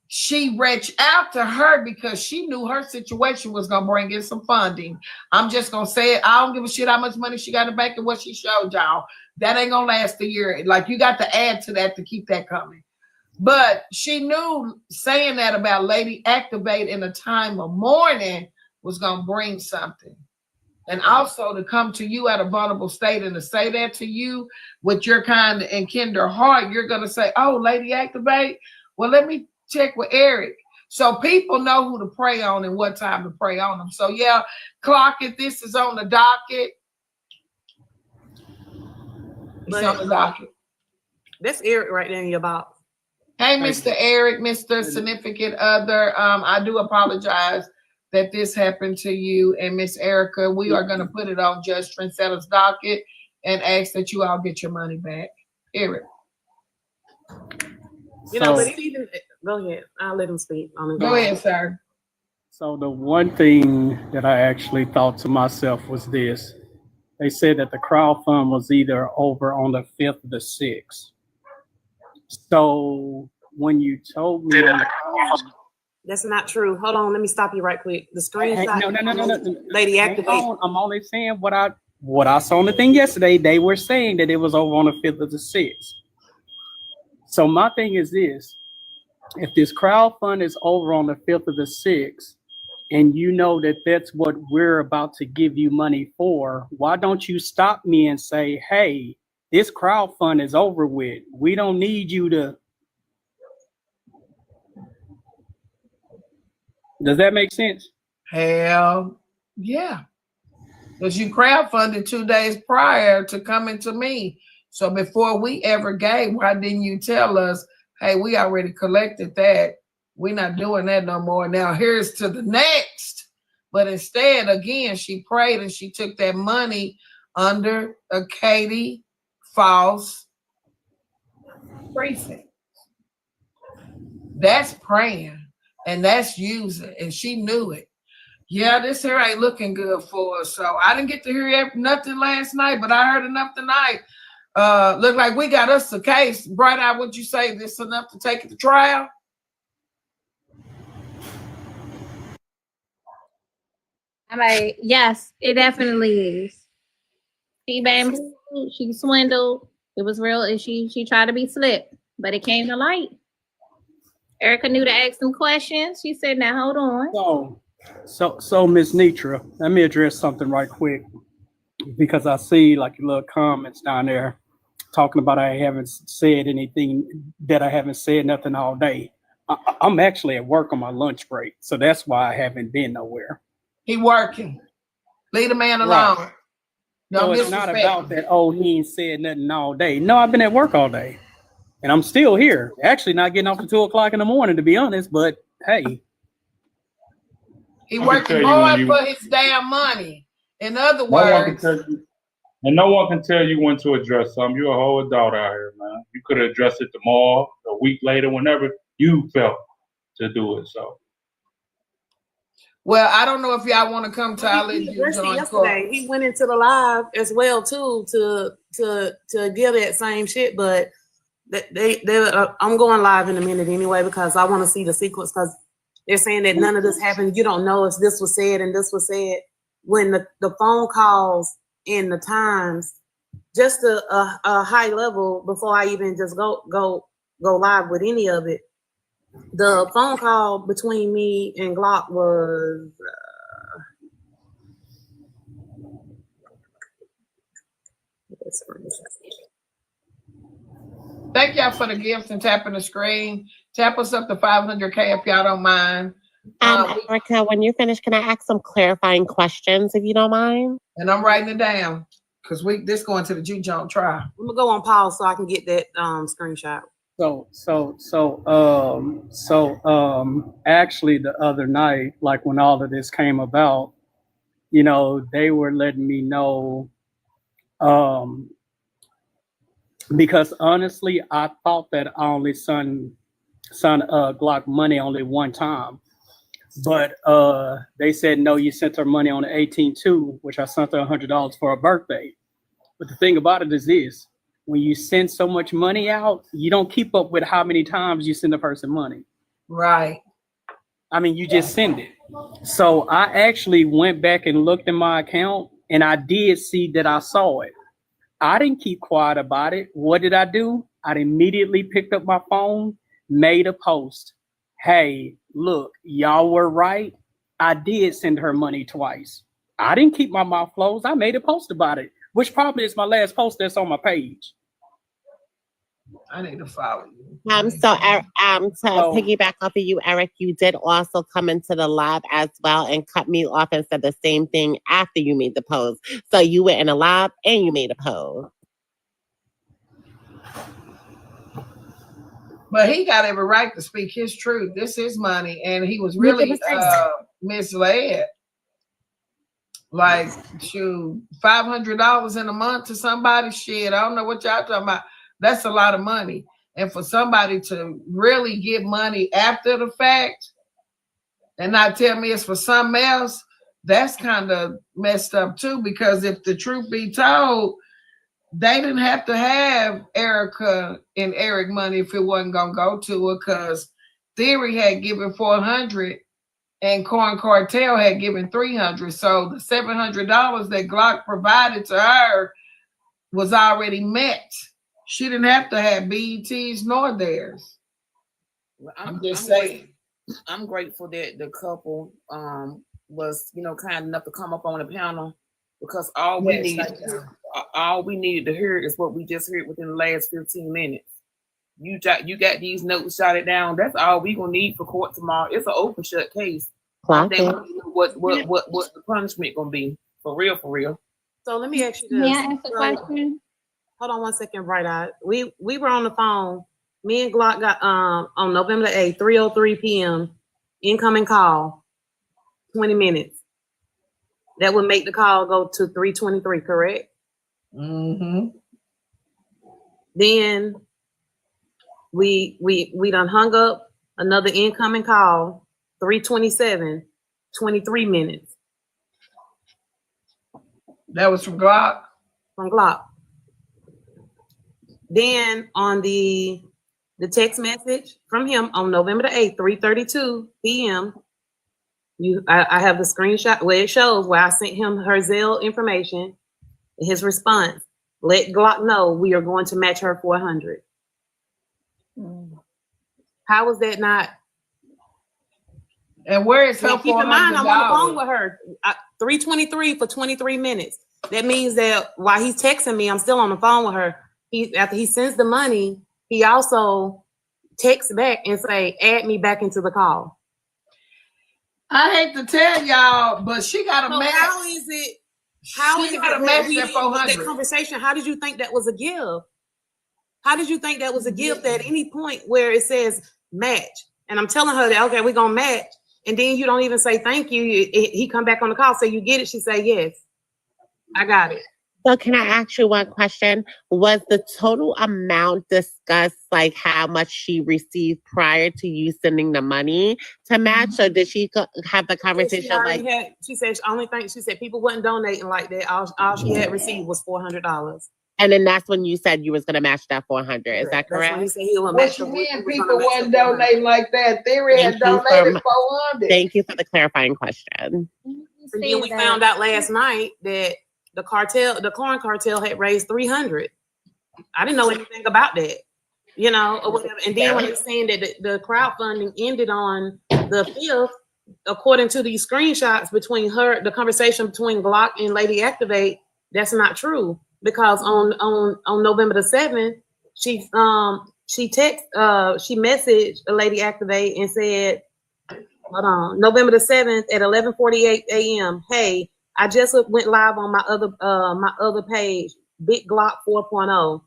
Speaker 1: she reached out to her because she knew her situation was going to bring in some funding. I'm just going to say it. I don't give a shit how much money she got in the bank and what she showed y'all. That ain't going to last a year. Like, you got to add to that to keep that coming. But she knew saying that about Lady Activate in a time of mourning was going to bring something. And also to come to you at a vulnerable state and to say that to you with your kind and kinder heart, you're going to say, oh, Lady Activate, well, let me check with Eric. So people know who to pray on and what time to pray on them. So yeah, clock it. This is on the docket. It's on the docket.
Speaker 16: That's Eric right there in your box.
Speaker 1: Hey, Mr. Eric, Mr. Significant Other. I do apologize that this happened to you and Miss Erica. We are going to put it on Judge Trendsetter's docket and ask that you all get your money back. Eric.
Speaker 16: You know, but even go ahead. I'll let him speak.
Speaker 1: Go ahead, sir.
Speaker 17: So the one thing that I actually thought to myself was this. They said that the crowdfund was either over on the 5th or the 6th. So when you told me
Speaker 16: that's not true. Hold on, let me stop you right quick. The screenshot.
Speaker 17: No.
Speaker 16: Lady Activate.
Speaker 17: I'm only saying what I saw on the thing yesterday. They were saying that it was over on the 5th or the 6th. So my thing is this: if this crowdfund is over on the 5th or the 6th, and you know that that's what we're about to give you money for, why don't you stop me and say, hey, this crowdfund is over with. We don't need you to. Does that make sense?
Speaker 1: Hell yeah. Because you crowdfunded 2 days prior to coming to me. So before we ever gave, why didn't you tell us, hey, we already collected that. We're not doing that no more. Now here's to the next. But instead, again, she prayed and she took that money under a Katie false precinct. That's praying and that's using, and she knew it. Yeah, this here ain't looking good for us. So I didn't get to hear nothing last night, but I heard enough tonight. Look like we got us a case. Bright Eye, would you say this enough to take it to trial?
Speaker 2: I'm like, yes, it definitely is. She bamboozled, she swindled. It was real, and she tried to be slick, but it came to light. Erica knew to ask some questions. She said, "Now hold on."
Speaker 17: So Miss Nitra, let me address something right quick because I see like your little comments down there talking about I haven't said anything, that I haven't said nothing all day. I'm actually at work on my lunch break, so that's why I haven't been nowhere.
Speaker 1: He working. Leave the man alone.
Speaker 17: Right.
Speaker 1: Don't
Speaker 17: So it's not about that, oh, he ain't said nothing all day. No, I've been at work all day. And I'm still here. Actually not getting off at 2 o'clock in the morning, to be honest, but hey.
Speaker 1: He working hard for his damn money. In other words,
Speaker 18: no one can tell you when to address something. You're a whole adult out here, man. You could have addressed it tomorrow, a week later, whenever you felt to do it. So.
Speaker 1: Well, I don't know if y'all want to come to our
Speaker 16: yesterday. He went into the live as well too to give that same shit, but I'm going live in a minute anyway because I want to see the sequence because they're saying that none of this happened. You don't know if this was said and this was said when the phone calls and the times, just a high level before I even just go live with any of it. The phone call between me and Glock was
Speaker 1: thank y'all for the gifts and tapping the screen. Tap us up to 500K if y'all don't mind.
Speaker 9: Erica, when you're finished, can I ask some clarifying questions if you don't mind?
Speaker 1: And I'm writing it down because this going to the G-Jump trial.
Speaker 16: I'm gonna go on pause so I can get that screenshot.
Speaker 17: Actually the other night, like when all of this came about, you know, they were letting me know, because honestly, I thought that I only sent Glock money only one time, but they said, no, you sent her money on the 18-2, which I sent her $100 for her birthday. But the thing about it is this, when you send so much money out, you don't keep up with how many times you send a person money.
Speaker 1: Right.
Speaker 17: I mean, you just send it. So I actually went back and looked in my account and I did see that I saw it. I didn't keep quiet about it. What did I do? I immediately picked up my phone, made a post. Hey, look, y'all were right. I did send her money twice. I didn't keep my mouth closed. I made a post about it, which probably is my last post that's on my page.
Speaker 1: I need to follow you.
Speaker 9: To piggyback off of you, Eric, you did also come into the live as well and cut me off and said the same thing after you made the post. So you went in a live and you made a post.
Speaker 1: But he got every right to speak his truth. This is money, and he was really misled. Like, shoot, $500 in a month to somebody, shit, I don't know what y'all talking about. That's a lot of money. And for somebody to really get money after the fact and not tell me it's for something else, that's kind of messed up too, because if the truth be told, they didn't have to have Erica and Eric money if it wasn't going to go to her, because Theory had given $400 and Corn Cartel had given $300. So the $700 that Glock provided to her was already met. She didn't have to have BETs nor theirs.
Speaker 7: Well,
Speaker 1: I'm just saying.
Speaker 7: I'm grateful that the couple was, kind enough to come up on the panel, because all we needed to hear is what we just heard within the last 15 minutes. You got these notes jotted down. That's all we gonna need for court tomorrow. It's an open shut case. What the punishment gonna be for real.
Speaker 16: So let me ask you this.
Speaker 2: May I ask a question?
Speaker 16: Hold on one second, Bright Eye. We were on the phone. Me and Glock got on November 8th, 3:03 p.m. incoming call, 20 minutes. That would make the call go to 323, correct?
Speaker 1: Mm-hmm.
Speaker 16: Then we done hung up another incoming call, 327, 23 minutes.
Speaker 1: That was from Glock?
Speaker 16: From Glock. Then on the text message from him on November the 8th, 3:32 p.m., I have the screenshot where it shows where I sent him her Zelle information. His response, let Glock know we are going to match her 400. How was that not?
Speaker 1: And where is her
Speaker 16: Keep in mind, I'm on the phone
Speaker 1: $400?
Speaker 16: with her. 323 for 23 minutes. That means that while he's texting me, I'm still on the phone with her. After he sends the money, he also texts back and say, add me back into the call.
Speaker 1: I hate to tell y'all, but she got a match.
Speaker 16: How is it? How
Speaker 1: She
Speaker 16: is
Speaker 1: got
Speaker 16: it
Speaker 1: a match
Speaker 16: that we
Speaker 1: at
Speaker 16: didn't get
Speaker 1: 400.
Speaker 16: that conversation? How did you think that was a gift? How did you think that was a gift at any point where it says match? And I'm telling her that, okay, we're going to match. And then you don't even say thank you. He come back on the call, say, you get it? She say, yes, I got it.
Speaker 9: So can I ask you one question? Was the total amount discussed, like how much she received prior to you sending the money to match? Or did she have the conversation like?
Speaker 16: She said, only thing, she said people wasn't donating like that. All she had received was $400.
Speaker 9: And then that's when you said you was going to match that 400. Is that correct?
Speaker 16: That's when he said he will
Speaker 1: What
Speaker 16: match
Speaker 1: you
Speaker 16: the
Speaker 1: mean
Speaker 16: we're
Speaker 1: people
Speaker 16: gonna match
Speaker 1: wasn't
Speaker 16: the 400.
Speaker 1: donating like that? Theory had donated 400.
Speaker 9: Thank you for the clarifying question.
Speaker 16: And then we found out last night that the corn cartel had raised 300. I didn't know anything about that, you know, or whatever. And then when they're saying that the crowdfunding ended on the 5th, according to these screenshots between the conversation between Glock and Lady Activate, that's not true. Because on November the 7th, she messaged a Lady Activate and said, hold on, November the 7th at 11:48 a.m. Hey, I just went live on my other page, Big Glock 4.0.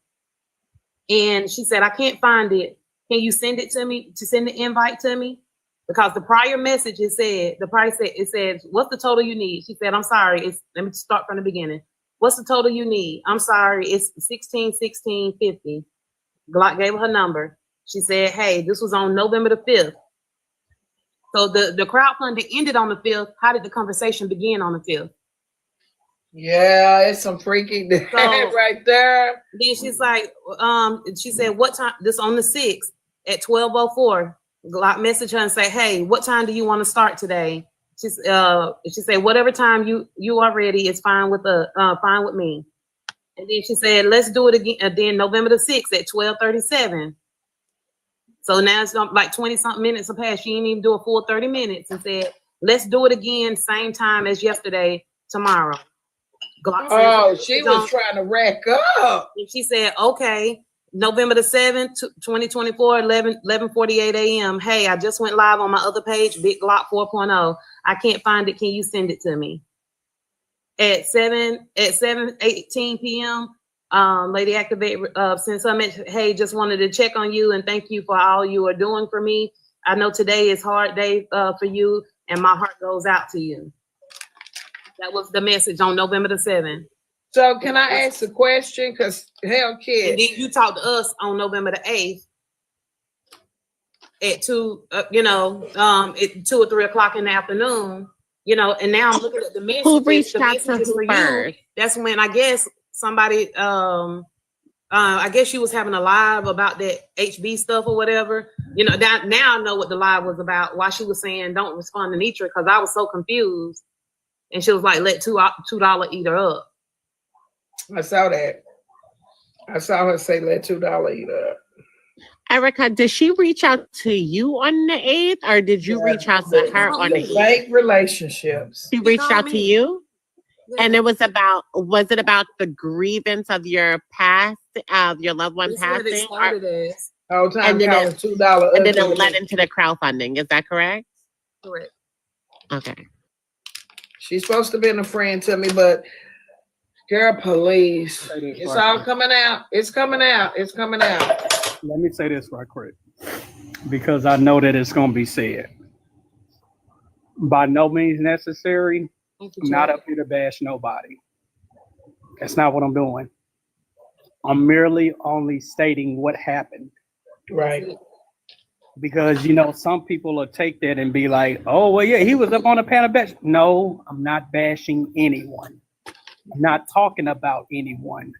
Speaker 16: And she said, I can't find it. Can you send it to me, to send the invite to me? Because the prior message it said, what's the total you need? She said, I'm sorry, let me start from the beginning. What's the total you need? I'm sorry, it's 1650. Glock gave her number. She said, hey, this was on November the 5th. So the crowdfunding ended on the 5th. How did the conversation begin on the 5th?
Speaker 1: Yeah, it's some freaky right there.
Speaker 16: Then she's like, she said, what time? This on the 6th at 12:04. Glock message her and say, hey, what time do you want to start today? She said, whatever time you are ready, it's fine with me. And then she said, let's do it again. Then November the 6th at 12:37. So now it's like 20 something minutes have passed. She didn't even do a full 30 minutes and said, let's do it again, same time as yesterday, tomorrow.
Speaker 1: Glock she was trying to rack up.
Speaker 16: And she said, okay, November the 7th, 2024, 11:48 a.m. Hey, I just went live on my other page, Big Glock 4.0. I can't find it. Can you send it to me? At 7:18 p.m., Lady Activate sent some message, hey, just wanted to check on you and thank you for all you are doing for me. I know today is a hard day for you, and my heart goes out to you. That was the message on November the 7th.
Speaker 1: So can I ask a question? Because hell, kid.
Speaker 16: And then you talked to us on November the 8th at 2, at 2 or 3 o'clock in the afternoon. You know, and now I'm looking at the messages.
Speaker 9: Who reached out to
Speaker 16: messages
Speaker 9: who
Speaker 16: for
Speaker 9: first?
Speaker 16: you. That's when I guess somebody, I guess she was having a live about that HB stuff or whatever. You know, now I know what the live was about. Why she was saying don't respond to Nitra, because I was so confused. And she was like, let $2 eat her up.
Speaker 1: I saw that. I saw her say let $2 eat her up.
Speaker 9: Erica, did she reach out to you on the 8th, or did you reach out to her on the 8th?
Speaker 1: Fake relationships.
Speaker 9: She reached out to you? Yeah. And was it about the grievance of your past, your loved one passing?
Speaker 1: Whole time
Speaker 9: and then
Speaker 1: calling $2.
Speaker 9: And then it led into the crowdfunding. Is that correct?
Speaker 16: Correct.
Speaker 9: Okay.
Speaker 1: She's supposed to be a friend to me, but girl, please. It's all coming out. It's coming out. It's coming out.
Speaker 17: Let me say this right quick, because I know that it's going to be said. By no means necessary I'm not up here to bash nobody. That's not what I'm doing. I'm merely only stating what happened.
Speaker 1: Right.
Speaker 17: Because, you know, some people will take that and be like, oh, well, yeah, he was up on a panel bench. No, I'm not bashing anyone. I'm not talking about anyone.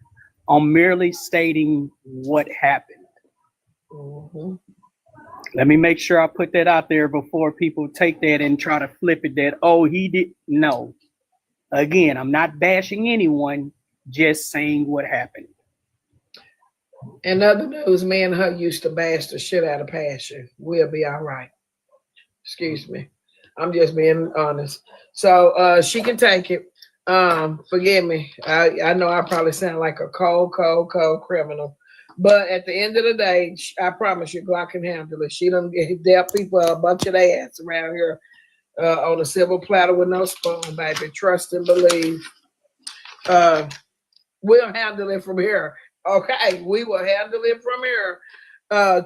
Speaker 17: I'm merely stating what happened.
Speaker 1: Mm-hmm.
Speaker 17: Let me make sure I put that out there before people take that and try to flip it that, oh, he did. No. Again, I'm not bashing anyone, just saying what happened.
Speaker 1: In other news, me and her used to bash the shit out of Passion. We'll be all right. Excuse me. I'm just being honest. So she can take it. Forgive me. I know I probably sound like a cold criminal. But at the end of the day, I promise you, Glock can handle it. She done dealt people a bunch of their ass around here on a silver platter with no spoon, baby. Trust and believe. We'll handle it from here. Okay, we will handle it from here.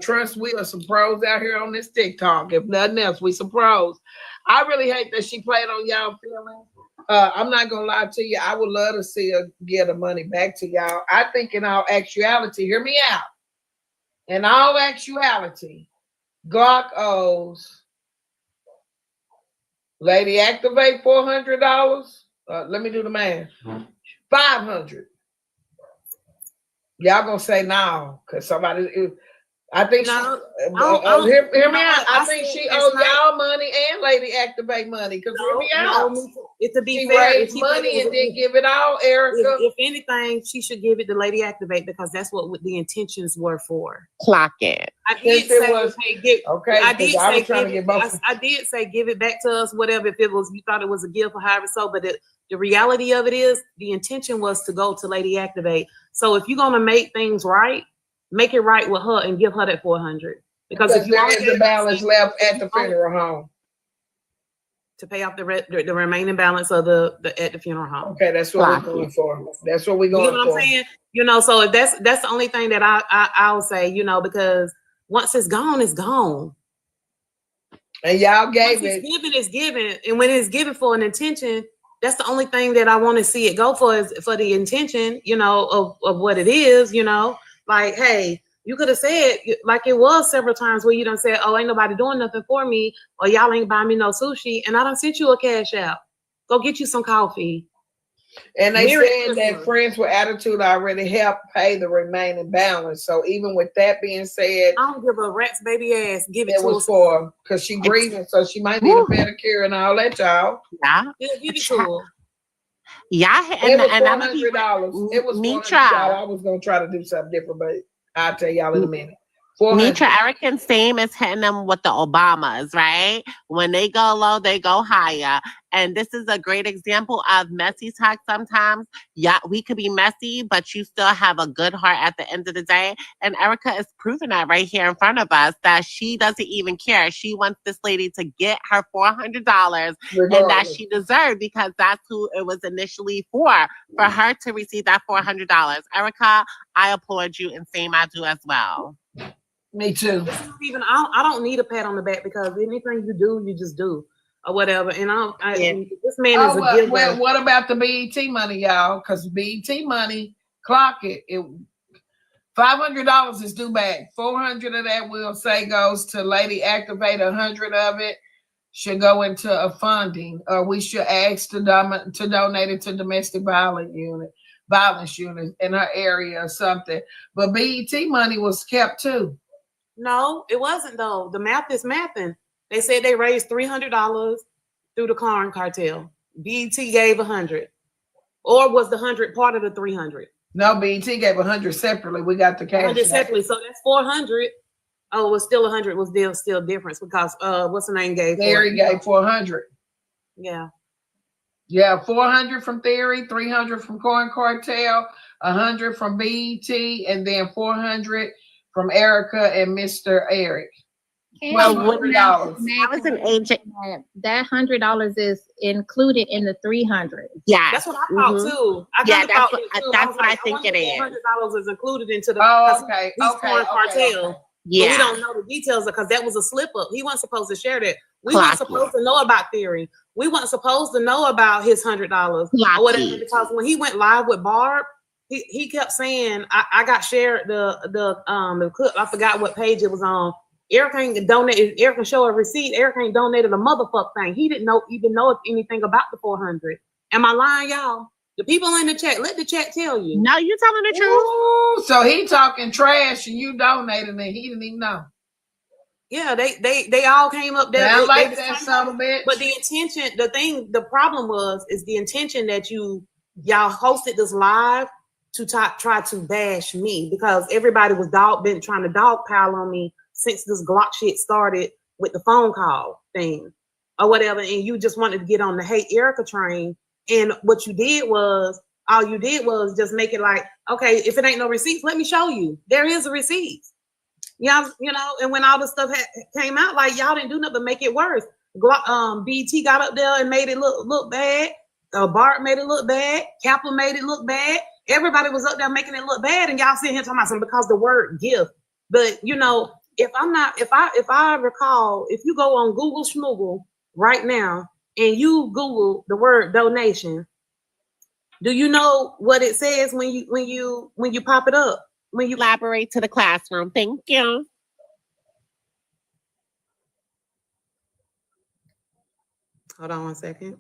Speaker 1: Trust, we are some pros out here on this TikTok. If nothing else, we some pros. I really hate that she played on y'all feelings. I'm not gonna lie to you. I would love to see her get the money back to y'all. I think in all actuality, hear me out. In all actuality, Glock owes Lady Activate $400. Let me do the math. $500. Y'all gonna say no, because somebody. I think
Speaker 16: No,
Speaker 1: hear me out. I think she owed y'all money and Lady Activate money. Because hear me out.
Speaker 16: To be
Speaker 1: She
Speaker 16: fair,
Speaker 1: raised money and didn't give it all, Erica.
Speaker 16: If anything, she should give it to Lady Activate because that's what the intentions were for.
Speaker 9: Clock it.
Speaker 16: I did say
Speaker 1: I
Speaker 16: did say give it back to us, whatever. If it was you thought it was a gift or however so, but the reality of it is the intention was to go to Lady Activate. So if you're gonna make things right, make it right with her and give her that $400 because if you
Speaker 1: there is the balance left at the funeral home
Speaker 16: to pay off the remaining balance of the at the funeral home.
Speaker 1: Okay, that's what we're going for. That's what we're going for.
Speaker 16: You know what I'm saying? You know, so if that's the only thing that I'll say, you know, because once it's gone, it's gone.
Speaker 1: And y'all gave
Speaker 16: it. It's given. And when it's given for an intention, that's the only thing that I want to see it go for is for the intention, you know, of what it is, you know. Like, hey, you could have said, like it was several times where you done said, oh, ain't nobody doing nothing for me, or y'all ain't buying me no sushi, and I done sent you a cash out. Go get you some coffee.
Speaker 1: And they said that Friends with Attitude already helped pay the remaining balance. So even with that being said,
Speaker 16: I don't give a rat's baby ass. Give it to
Speaker 1: was for because she grieving, so she might need a pedicure and all that, y'all.
Speaker 9: Yeah.
Speaker 16: Give it to her.
Speaker 9: Yeah,
Speaker 1: it was $400. It was $400. I was gonna try to do something different, but I'll tell y'all in a minute.
Speaker 9: Mitra, Eric and Same is hitting them with the Obamas, right? When they go low, they go higher. And this is a great example of messy talk sometimes. Yeah, we could be messy, but you still have a good heart at the end of the day. And Erica is proving that right here in front of us that she doesn't even care. She wants this lady to get her $400 and that she deserved because that's who it was initially for her to receive that $400. Erica, I applaud you and Same I do as well.
Speaker 1: Me too.
Speaker 16: Even I don't need a pat on the back because anything you do, you just do or whatever. And this man is a giver.
Speaker 1: Well, what about the BET money, y'all? Because BET money, clock it. $500 is due back. $400 of that we'll say goes to Lady Activate. $100 of it should go into a funding, or we should ask to donate it to domestic violence unit in her area or something. But BET money was kept too.
Speaker 16: No, it wasn't though. The math is mathing. They said they raised $300 through the Corn Cartel. BET gave $100, or was the $100 part of the $300?
Speaker 1: No, BET gave $100 separately. We got the cash.
Speaker 16: $100 separately, so that's $400. Oh, it was still $100. Was still difference because what's the name gave?
Speaker 1: Theory gave $400.
Speaker 16: Yeah.
Speaker 1: Yeah, $400 from Theory, $300 from Corn Cartel, $100 from BET, and then $400 from Erica and Mr. Eric.
Speaker 2: $100.
Speaker 9: I was an agent.
Speaker 2: That $100 is included in the $300.
Speaker 9: Yeah,
Speaker 16: that's what I thought too.
Speaker 9: That's what I think it is.
Speaker 16: $100 is included into the
Speaker 1: Corn
Speaker 16: Cartel. But we don't know the details because that was a slip up. He wasn't supposed to share that. We
Speaker 9: Clocky.
Speaker 16: weren't supposed to know about Theory. We weren't supposed to know about his $100 or whatever, because when he went live with Barb, he kept saying, I got shared the clip. I forgot what page it was on. Eric ain't donated. Eric can show a receipt. Eric ain't donated a motherfucker thing. He didn't even know anything about the 400. Am I lying, y'all? The people in the chat, let the chat tell you.
Speaker 9: No, you telling the truth.
Speaker 1: Ooh, so he talking trash and you donated and he didn't even know.
Speaker 16: Yeah, they all came up there.
Speaker 1: Sound like
Speaker 16: they
Speaker 1: that son of a bitch.
Speaker 16: But the intention, the problem is the intention that y'all hosted this live to try to bash me, because everybody was been trying to dogpile on me since this Glock shit started with the phone call thing or whatever, and you just wanted to get on the hate Erica train. And what you did was, all you did was just make it like, okay, if it ain't no receipts, let me show you. There is a receipt. Y'all, and when all this stuff came out, like, y'all didn't do nothing but make it worse. BT got up there and made it look bad. Bart made it look bad. Kaplan made it look bad. Everybody was up there making it look bad, and y'all sitting here talking about something because the word gift. But if I recall, if you go on Google Schmoogle right now and you Google the word donation, do you know what it says when you pop it up? When you
Speaker 9: elaborate to the classroom. Thank you.
Speaker 16: Hold on 1 second.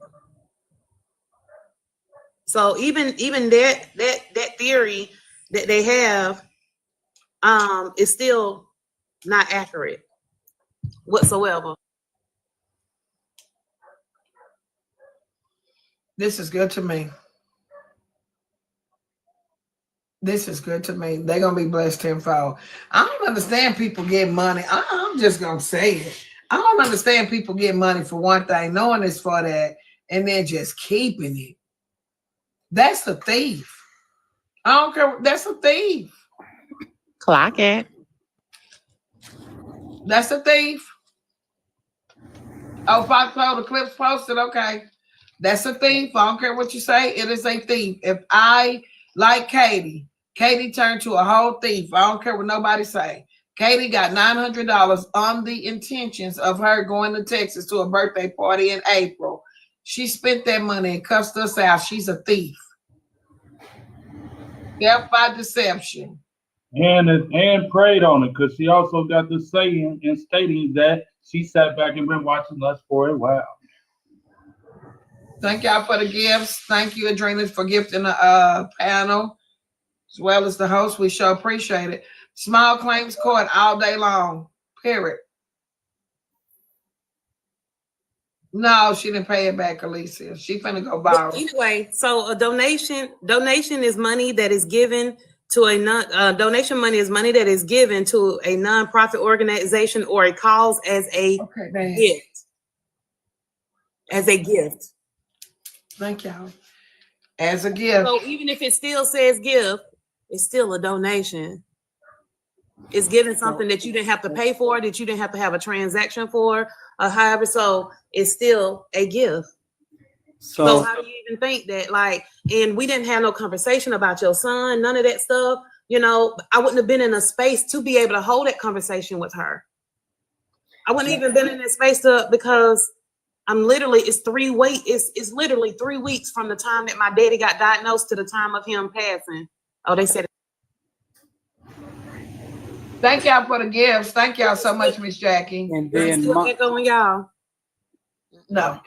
Speaker 16: So even that theory that they have is still not accurate whatsoever.
Speaker 1: This is good to me. This is good to me. They're going to be blessed tenfold. I don't understand people get money. I'm just going to say it. I don't understand people get money for one thing, knowing it's for that, and then just keeping it. That's a thief. I don't care. That's a thief.
Speaker 9: Clock it.
Speaker 1: That's a thief. Oh, if I saw the clips posted, okay. That's a thief. I don't care what you say. It is a thief. If I like Katie turned to a whole thief. I don't care what nobody say. Katie got $900 on the intentions of her going to Texas to a birthday party in April. She spent that money and cussed us out. She's a thief. Death by deception.
Speaker 18: And prayed on it, because she also got the saying and stating that she sat back and been watching us for a while.
Speaker 1: Thank y'all for the gifts. Thank you, Adrenaline, for gifting the panel, as well as the host. We sure appreciate it. Small claims court all day long. Period. No, she didn't pay it back, Alicia. She finna go viral.
Speaker 16: But anyway, so a donation is money that is given to donation money is money that is given to a nonprofit organization or a cause as a gift. As a gift.
Speaker 1: Thank y'all. As a gift.
Speaker 16: So even if it still says gift, it's still a donation. It's giving something that you didn't have to pay for, that you didn't have to have a transaction for, or however. So it's still a gift. So how do you even think that, and we didn't have no conversation about your son, none of that stuff. I wouldn't have been in a space to be able to hold that conversation with her. I wouldn't even been in that space because it's 3 weeks. It's literally 3 weeks from the time that my daddy got diagnosed to the time of him passing. Oh, they said.
Speaker 1: Thank y'all for the gifts. Thank y'all so much, Miss Jackie.
Speaker 17: And then
Speaker 16: echoing y'all.
Speaker 1: No.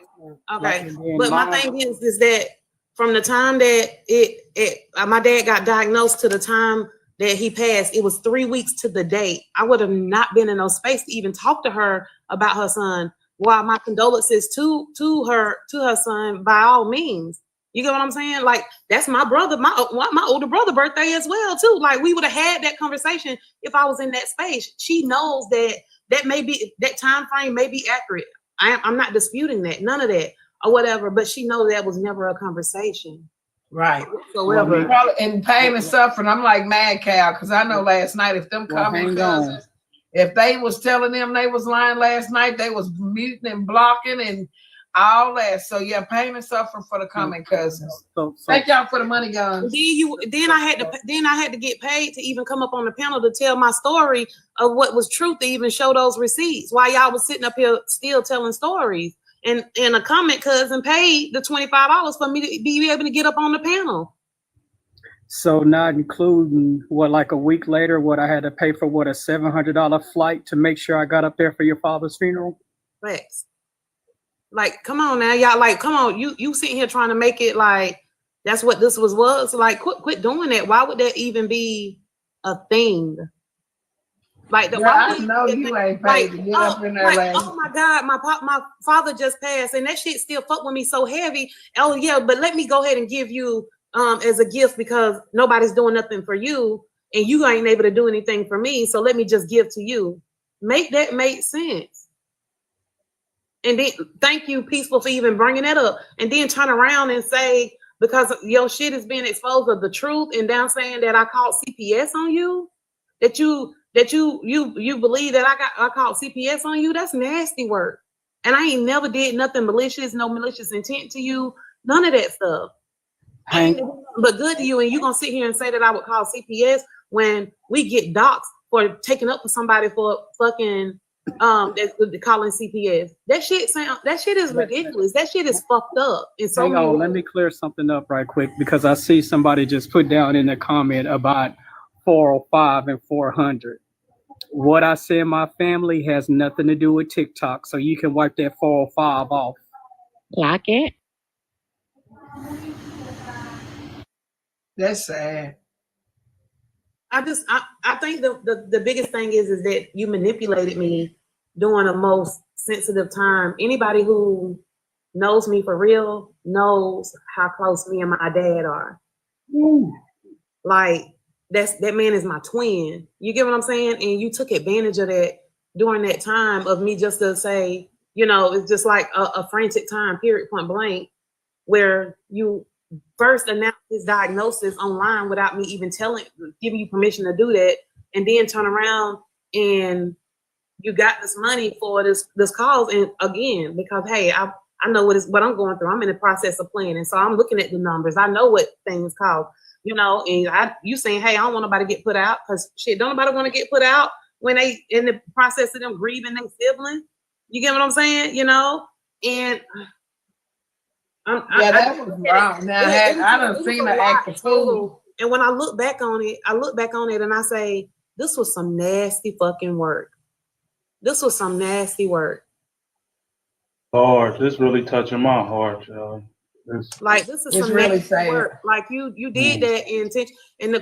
Speaker 16: Okay. But my thing is that from the time that my dad got diagnosed to the time that he passed, it was 3 weeks to the date. I would have not been in no space to even talk to her about her son. While my condolences to her son, by all means. You get what I'm saying? That's my brother, my older brother birthday as well too. We would have had that conversation if I was in that space. She knows that may be, that time frame may be accurate. I'm not disputing that, none of that or whatever, but she knows that was never a conversation.
Speaker 1: Right.
Speaker 16: Whatsoever.
Speaker 1: In pain and suffering, I'm like mad cow, because I know last night if them common cousins, if they was telling them they was lying last night, they was muting and blocking and all that. So yeah, pain and suffering for the comment cousins. Thank y'all for the money, guns.
Speaker 16: Then I had to get paid to even come up on the panel to tell my story of what was truth, to even show those receipts while y'all was sitting up here still telling stories. And a comment cousin paid the $25 for me to be able to get up on the panel.
Speaker 17: So not including what, like a week later, what I had to pay for a $700 flight to make sure I got up there for your father's funeral?
Speaker 16: Facts. Like, come on now, y'all. Like, come on, you sitting here trying to make it like that's what this was. Like, quit doing that. Why would that even be a thing? Like,
Speaker 1: I know you ain't paid to get up in there last.
Speaker 16: Oh my God, my father just passed, and that shit still fucked with me so heavy. Oh yeah, but let me go ahead and give you as a gift because nobody's doing nothing for you, and you ain't able to do anything for me. So let me just give to you. Make that make sense. And then thank you, Peaceful, for even bringing that up. And then turn around and say, because your shit is being exposed of the truth, and down saying that I called CPS on you, that you believe that I called CPS on you. That's nasty work. And I ain't never did nothing malicious, no malicious intent to you, none of that stuff. But good to you, and you gonna sit here and say that I would call CPS when we get doxxed for taking up for somebody for fucking calling CPS. That shit is ridiculous. That shit is fucked up.
Speaker 17: Hang on, let me clear something up right quick because I see somebody just put down in the comment about 405 and 400. What I say in my family has nothing to do with TikTok, so you can wipe that 405 off.
Speaker 9: Lock it.
Speaker 1: That's sad.
Speaker 16: I think the biggest thing is that you manipulated me during the most sensitive time. Anybody who knows me for real knows how close me and my dad are.
Speaker 1: Ooh.
Speaker 16: Like that man is my twin. You get what I'm saying? And you took advantage of that during that time of me just to say, it's just like a frantic time, period, point blank, where you first announced his diagnosis online without me even giving you permission to do that, and then turn around and you got this money for this cause. And again, because hey, I know what I'm going through. I'm in the process of planning, so I'm looking at the numbers. I know what things cost, and you saying, hey, I don't want nobody to get put out, because shit, don't nobody want to get put out when they in the process of them grieving their sibling. You get what I'm saying? And
Speaker 1: that was wrong. Now I done seen her act a fool.
Speaker 16: And when I look back on it and I say, this was some nasty fucking work. This was some nasty work.
Speaker 18: Hard. This really touching my heart, y'all.
Speaker 16: Like, this is some
Speaker 1: really
Speaker 16: nasty work. Like you did that intention. And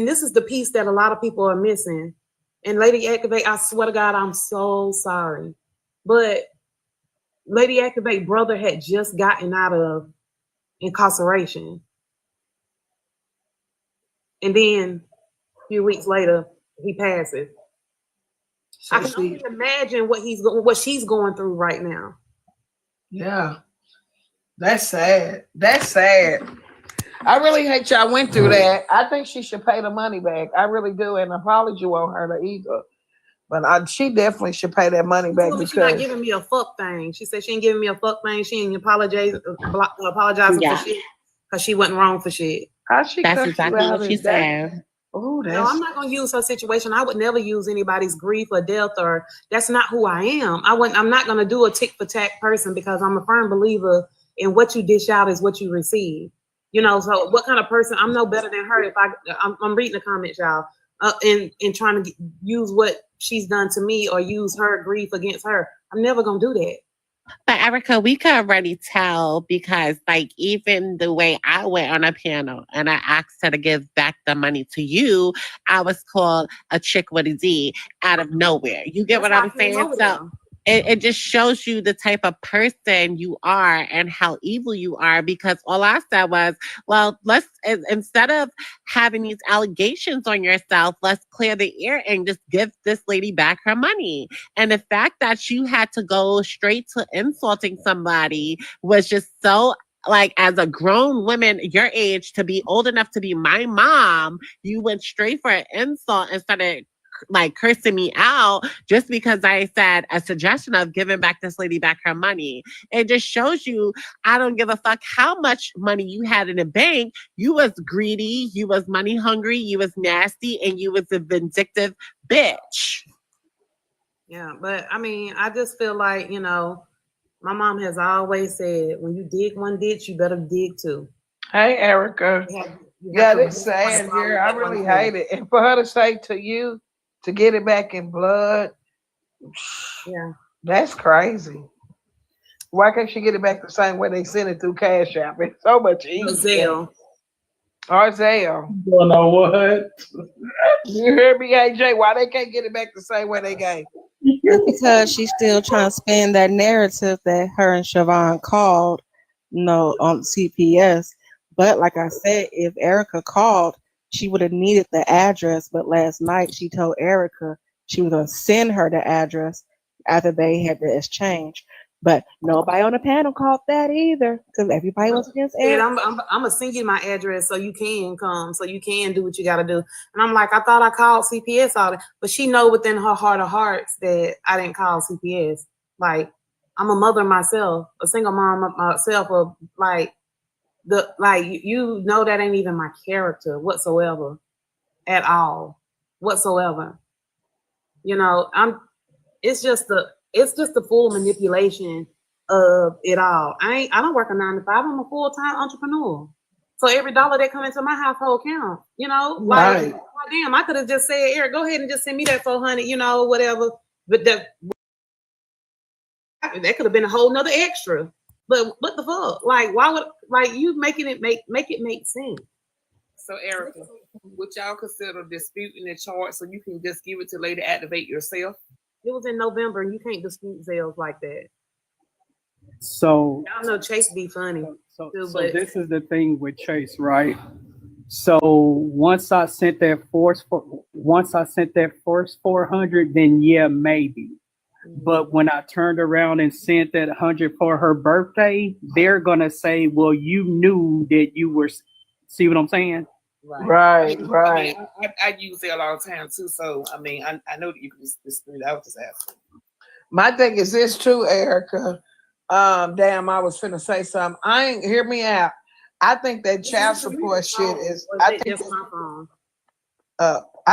Speaker 16: this is the piece that a lot of people are missing. And Lady Activate, I swear to God, I'm so sorry. But Lady Activate brother had just gotten out of incarceration. And then a few weeks later, he passes. So I can only imagine what she's going through right now.
Speaker 1: Yeah. That's sad. That's sad. I really hate y'all went through that. I think she should pay the money back. I really do. And apology won't hurt her either. But she definitely should pay that money back because
Speaker 16: she's not giving me a fuck thing. She said she ain't giving me a fuck thing. She ain't apologizing for shit because she wasn't wrong for shit.
Speaker 9: That's exactly what she said.
Speaker 1: Oh,
Speaker 16: no, I'm not gonna use her situation. I would never use anybody's grief or death, or that's not who I am. I'm not gonna do a tick for tack person, because I'm a firm believer in what you dish out is what you receive. So what kind of person? I'm no better than her. If I'm reading the comments, y'all, and trying to use what she's done to me or use her grief against her. I'm never gonna do that.
Speaker 9: But Erica, we could already tell, because even the way I went on a panel and I asked her to give back the money to you, I was called a chick with a D out of nowhere. You get what I'm saying? So it just shows you the type of person you are and how evil you are, because all I said was, well, let's, instead of having these allegations on yourself, let's clear the air and just give this lady back her money. And the fact that you had to go straight to insulting somebody was just so, as a grown woman your age, to be old enough to be my mom, you went straight for an insult and started like cursing me out just because I said a suggestion of giving back this lady back her money. It just shows you I don't give a fuck how much money you had in the bank. You was greedy, you was money hungry, you was nasty, and you was a vindictive bitch.
Speaker 16: Yeah, but I mean, I just feel like, you know, my mom has always said, when you dig one ditch, you better dig two.
Speaker 1: Hey, Erica.
Speaker 16: You
Speaker 1: Yeah,
Speaker 16: have to
Speaker 1: that's sad,
Speaker 16: swallow
Speaker 1: dear. I
Speaker 16: that one
Speaker 1: really
Speaker 16: pill.
Speaker 1: hate it. And for her to say to you to get it back in blood,
Speaker 16: Yeah.
Speaker 1: that's crazy. Why can't she get it back the same way they sent it through Cash App? It's so much easier.
Speaker 16: Zelle.
Speaker 1: Or Zelle.
Speaker 18: You know what?
Speaker 1: You hear me, AJ? Why they can't get it back the same way they gave?
Speaker 8: It's because she's still trying to spin that narrative that her and Siobhan called, on CPS. But like I said, if Erica called, she would have needed the address. But last night she told Erica she was going to send her the address after they had the exchange. But nobody on the panel called that either because everybody was against
Speaker 16: And
Speaker 8: Erica.
Speaker 16: I'm gonna send you my address so you can come, so you can do what you gotta do. And I'm like, I thought I called CPS all that, but she know within her heart of hearts that I didn't call CPS. Like, I'm a mother myself, a single mom myself, of you know that ain't even my character whatsoever, at all, whatsoever. You know, it's just the full manipulation of it all. I don't work a 9 to 5. I'm a full-time entrepreneur. So every dollar that comes into my household counts, you know?
Speaker 1: Right.
Speaker 16: Like, damn, I could have just said, Eric, go ahead and just send me that 400, you know, whatever. But that could have been a whole nother extra. But what the fuck? Like, why would, like, you making it make it make sense?
Speaker 7: So Erica, would y'all consider disputing the charge so you can just give it to Lady Activate yourself?
Speaker 16: It was in November, and you can't dispute Zales like that.
Speaker 17: So
Speaker 16: Y'all know Chase be funny.
Speaker 17: So
Speaker 16: but
Speaker 17: this is the thing with Chase, right? So once I sent that first 400, then yeah, maybe. But when I turned around and sent that 100 for her birthday, they're gonna say, "Well, you knew that you were." See what I'm saying?
Speaker 1: Right.
Speaker 7: I mean, I use Zelle all the time too. So I mean, I know that you can dispute. I was just asking.
Speaker 1: My thing is this too, Erica. Damn, I was finna say something. Hear me out. I think that child support shit is. I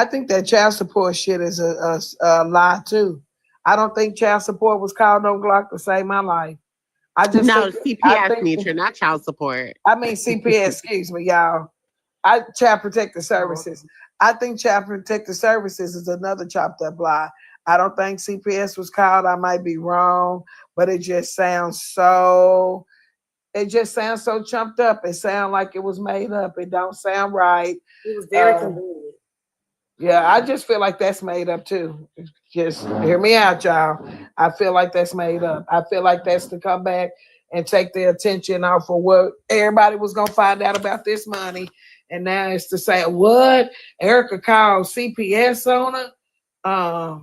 Speaker 1: think that child support shit is a lie too. I don't think child support was called on Glock to save my life.
Speaker 9: No, CPS, Nitra, not child support.
Speaker 1: I mean CPS. Excuse me, y'all. Child Protective Services. I think Child Protective Services is another chopped up lie. I don't think CPS was called. I might be wrong, but it just sounds so chumped up. It sounds like it was made up. It don't sound right.
Speaker 16: It was very convenient.
Speaker 1: Yeah, I just feel like that's made up too. Just hear me out, y'all. I feel like that's made up. I feel like that's to come back and take the attention off of what everybody was gonna find out about this money. And now it's to say, what? Erica called CPS on her?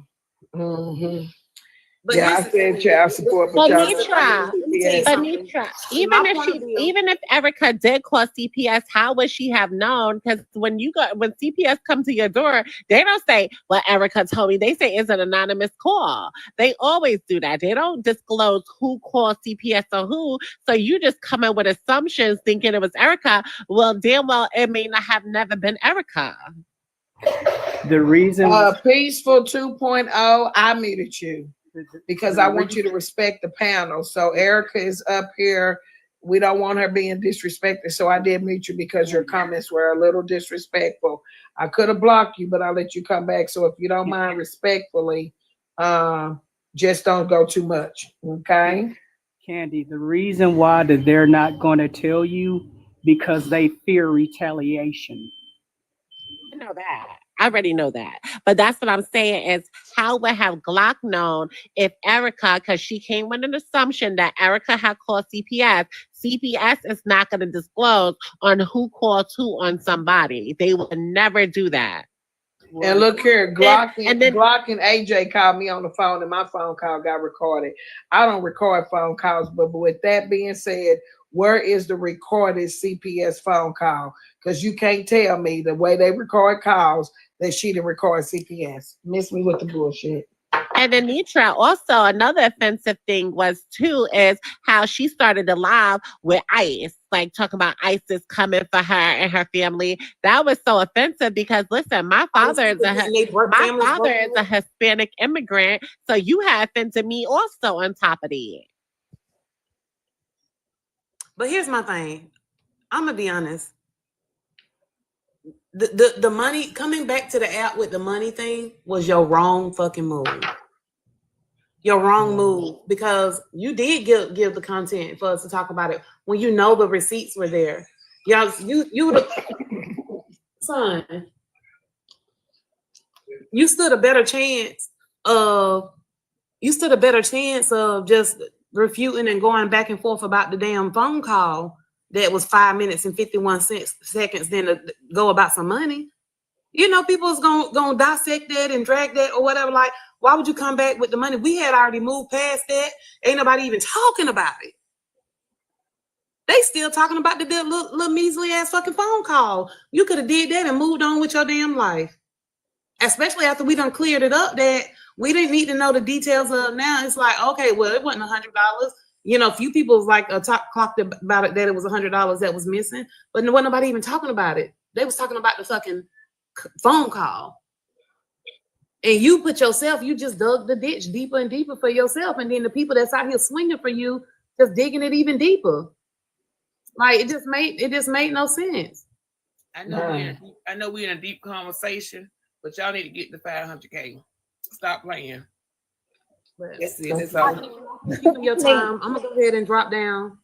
Speaker 1: Yeah, I said child support, but y'all
Speaker 9: Nitra, even if Erica did call CPS, how would she have known? Because when CPS come to your door, they don't say, "Well, Erica told me." They say it's an anonymous call. They always do that. They don't disclose who called CPS or who. So you just come in with assumptions, thinking it was Erica. Well, damn well, it may not have never been Erica.
Speaker 17: The reason
Speaker 1: Peaceful 2.0, I muted you because I want you to respect the panel. So Erica is up here. We don't want her being disrespected. So I did mute you because your comments were a little disrespectful. I could have blocked you, but I'll let you come back. So if you don't mind respectfully, just don't go too much. Okay?
Speaker 17: Candy, the reason why that they're not going to tell you because they fear retaliation.
Speaker 9: I know that. I already know that. But that's what I'm saying is how would have Glock known if Erica, because she came with an assumption that Erica had called CPS. CPS is not going to disclose on who called who on somebody. They will never do that.
Speaker 1: And look here, Glock and AJ called me on the phone, and my phone call got recorded. I don't record phone calls, but with that being said, where is the recorded CPS phone call? Because you can't tell me the way they record calls, that she didn't record CPS. Miss me with the bullshit.
Speaker 9: And Anitra, also another offensive thing was too is how she started the live with ICE, like talking about ISIS coming for her and her family. That was so offensive because listen, my father is a Hispanic immigrant, so you have offended me also on top of it.
Speaker 16: But here's my thing. I'm gonna be honest. The money coming back to the app with the money thing was your wrong fucking move. Your wrong move, because you did give the content for us to talk about it when you know the receipts were there. Y'all, son, you stood a better chance of just refuting and going back and forth about the damn phone call that was 5 minutes and 51 seconds than to go about some money. You know, people's gonna dissect that and drag that or whatever. Like, why would you come back with the money? We had already moved past that. Ain't nobody even talking about it. They still talking about the little measly ass fucking phone call. You could have did that and moved on with your damn life. Especially after we done cleared it up that we didn't need to know the details of now. It's like, okay, well, it wasn't $100. You know, a few people was like clocked about it that it was $100 that was missing, but there wasn't nobody even talking about it. They was talking about the fucking phone call. And you just dug the ditch deeper and deeper for yourself. And then the people that's out here swinging for you, just digging it even deeper. Like, it just made no sense.
Speaker 7: I know we're in a deep conversation, but y'all need to get the 500K. Stop playing. That's it. That's all.
Speaker 16: Keeping your time. I'm gonna go ahead and drop down.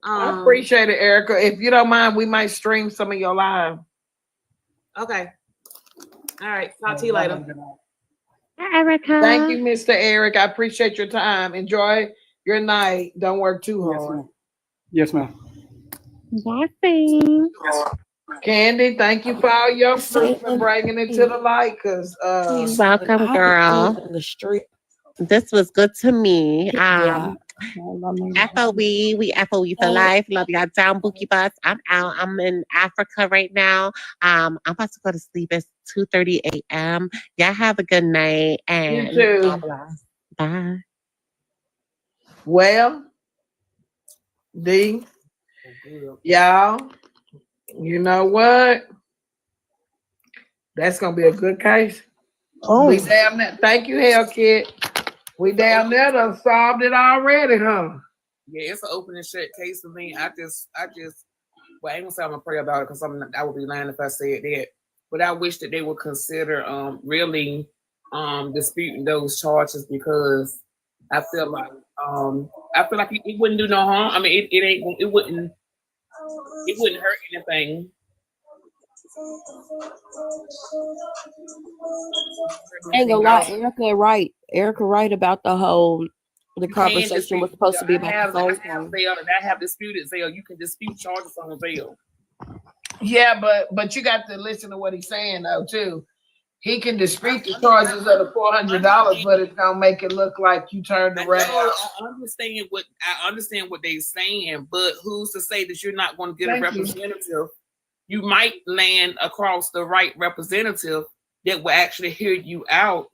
Speaker 1: I appreciate it, Erica. If you don't mind, we might stream some of your live.
Speaker 16: Okay. All right. Talk to you later.
Speaker 9: Hi, Erica.
Speaker 1: Thank you, Mr. Eric. I appreciate your time. Enjoy your night. Don't work too hard.
Speaker 17: Yes, ma'am.
Speaker 9: Nothing.
Speaker 1: Candy, thank you for all your fruit and bringing it to the light. Cause
Speaker 9: You're welcome, girl.
Speaker 5: The street.
Speaker 9: This was good to me.
Speaker 5: Yeah.
Speaker 9: FOE, we FOE for life. Love y'all down, Bookie Bus. I'm out. I'm in Africa right now. I'm about to go to sleep. It's 2:30 a.m. Y'all have a good night. And
Speaker 1: you too.
Speaker 9: God bless. Bye.
Speaker 1: Well, D, y'all, you know what? That's gonna be a good case. We damn that. Thank you, Hell Kid. We damn there done solved it already, huh?
Speaker 7: Yeah, it's an open and shut case for me. I just, well, I ain't gonna say I'm gonna pray about it because I would be lying if I said that. But I wish that they would consider really disputing those charges, because I feel like it wouldn't do no harm. I mean, it wouldn't hurt anything.
Speaker 5: Ain't gonna lie, Erica right about the conversation was supposed to be about the phone call.
Speaker 7: I have disputed Zelle. You can dispute charges on Zelle.
Speaker 1: Yeah, but you got to listen to what he's saying though too. He can dispute the charges of the $400, but it's gonna make it look like you turned around.
Speaker 7: I understand what they're saying, but who's to say that you're not going to get a representative? You might land across the right representative that will actually hear you out.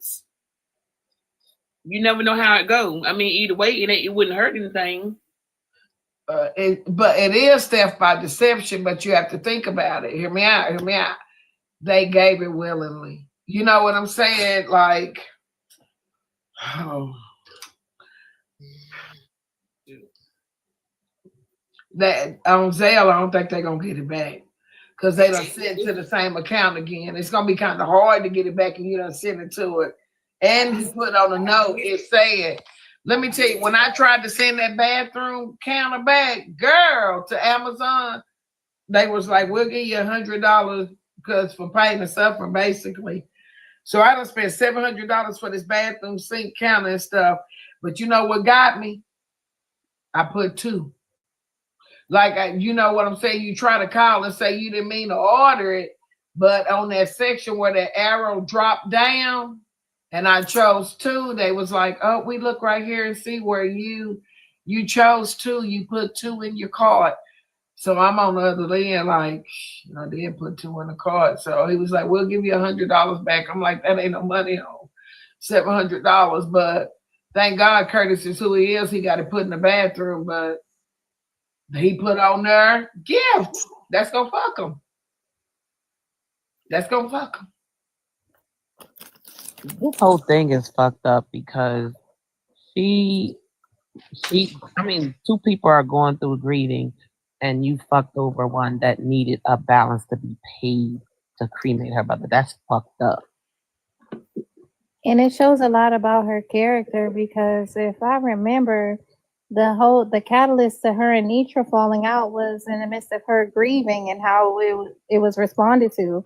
Speaker 7: You never know how it goes. I mean, either way, it wouldn't hurt anything.
Speaker 1: But it is theft by deception. But you have to think about it. Hear me out. They gave it willingly. You know what I'm saying? Like, that on Zelle, I don't think they're gonna get it back because they done sent it to the same account again. It's gonna be kind of hard to get it back, and you done send it to it. And you put on a note, it said, let me tell you, when I tried to send that bathroom counter back, girl, to Amazon, they was like, we'll give you $100 because for pain and suffering, basically. So I done spent $700 for this bathroom sink counter and stuff. But you know what got me? I put 2. Like, you know what I'm saying? You try to call and say you didn't mean to order it, but on that section where that arrow dropped down, and I chose 2, they was like, oh, we look right here and see where you chose 2. You put 2 in your cart. So I'm on the other end, like, I did put 2 in the card. So he was like, we'll give you $100 back. I'm like, that ain't no money on $700. But thank God Curtis is who he is. He got it put in the bathroom, but he put on there gift. That's gonna fuck him. That's gonna fuck him.
Speaker 10: This whole thing is fucked up because she I mean, two people are going through grieving and you fucked over one that needed a balance to be paid to cremate her brother. That's fucked up.
Speaker 2: And it shows a lot about her character because if I remember, the catalyst to her and Nitra falling out was in the midst of her grieving and how it was responded to.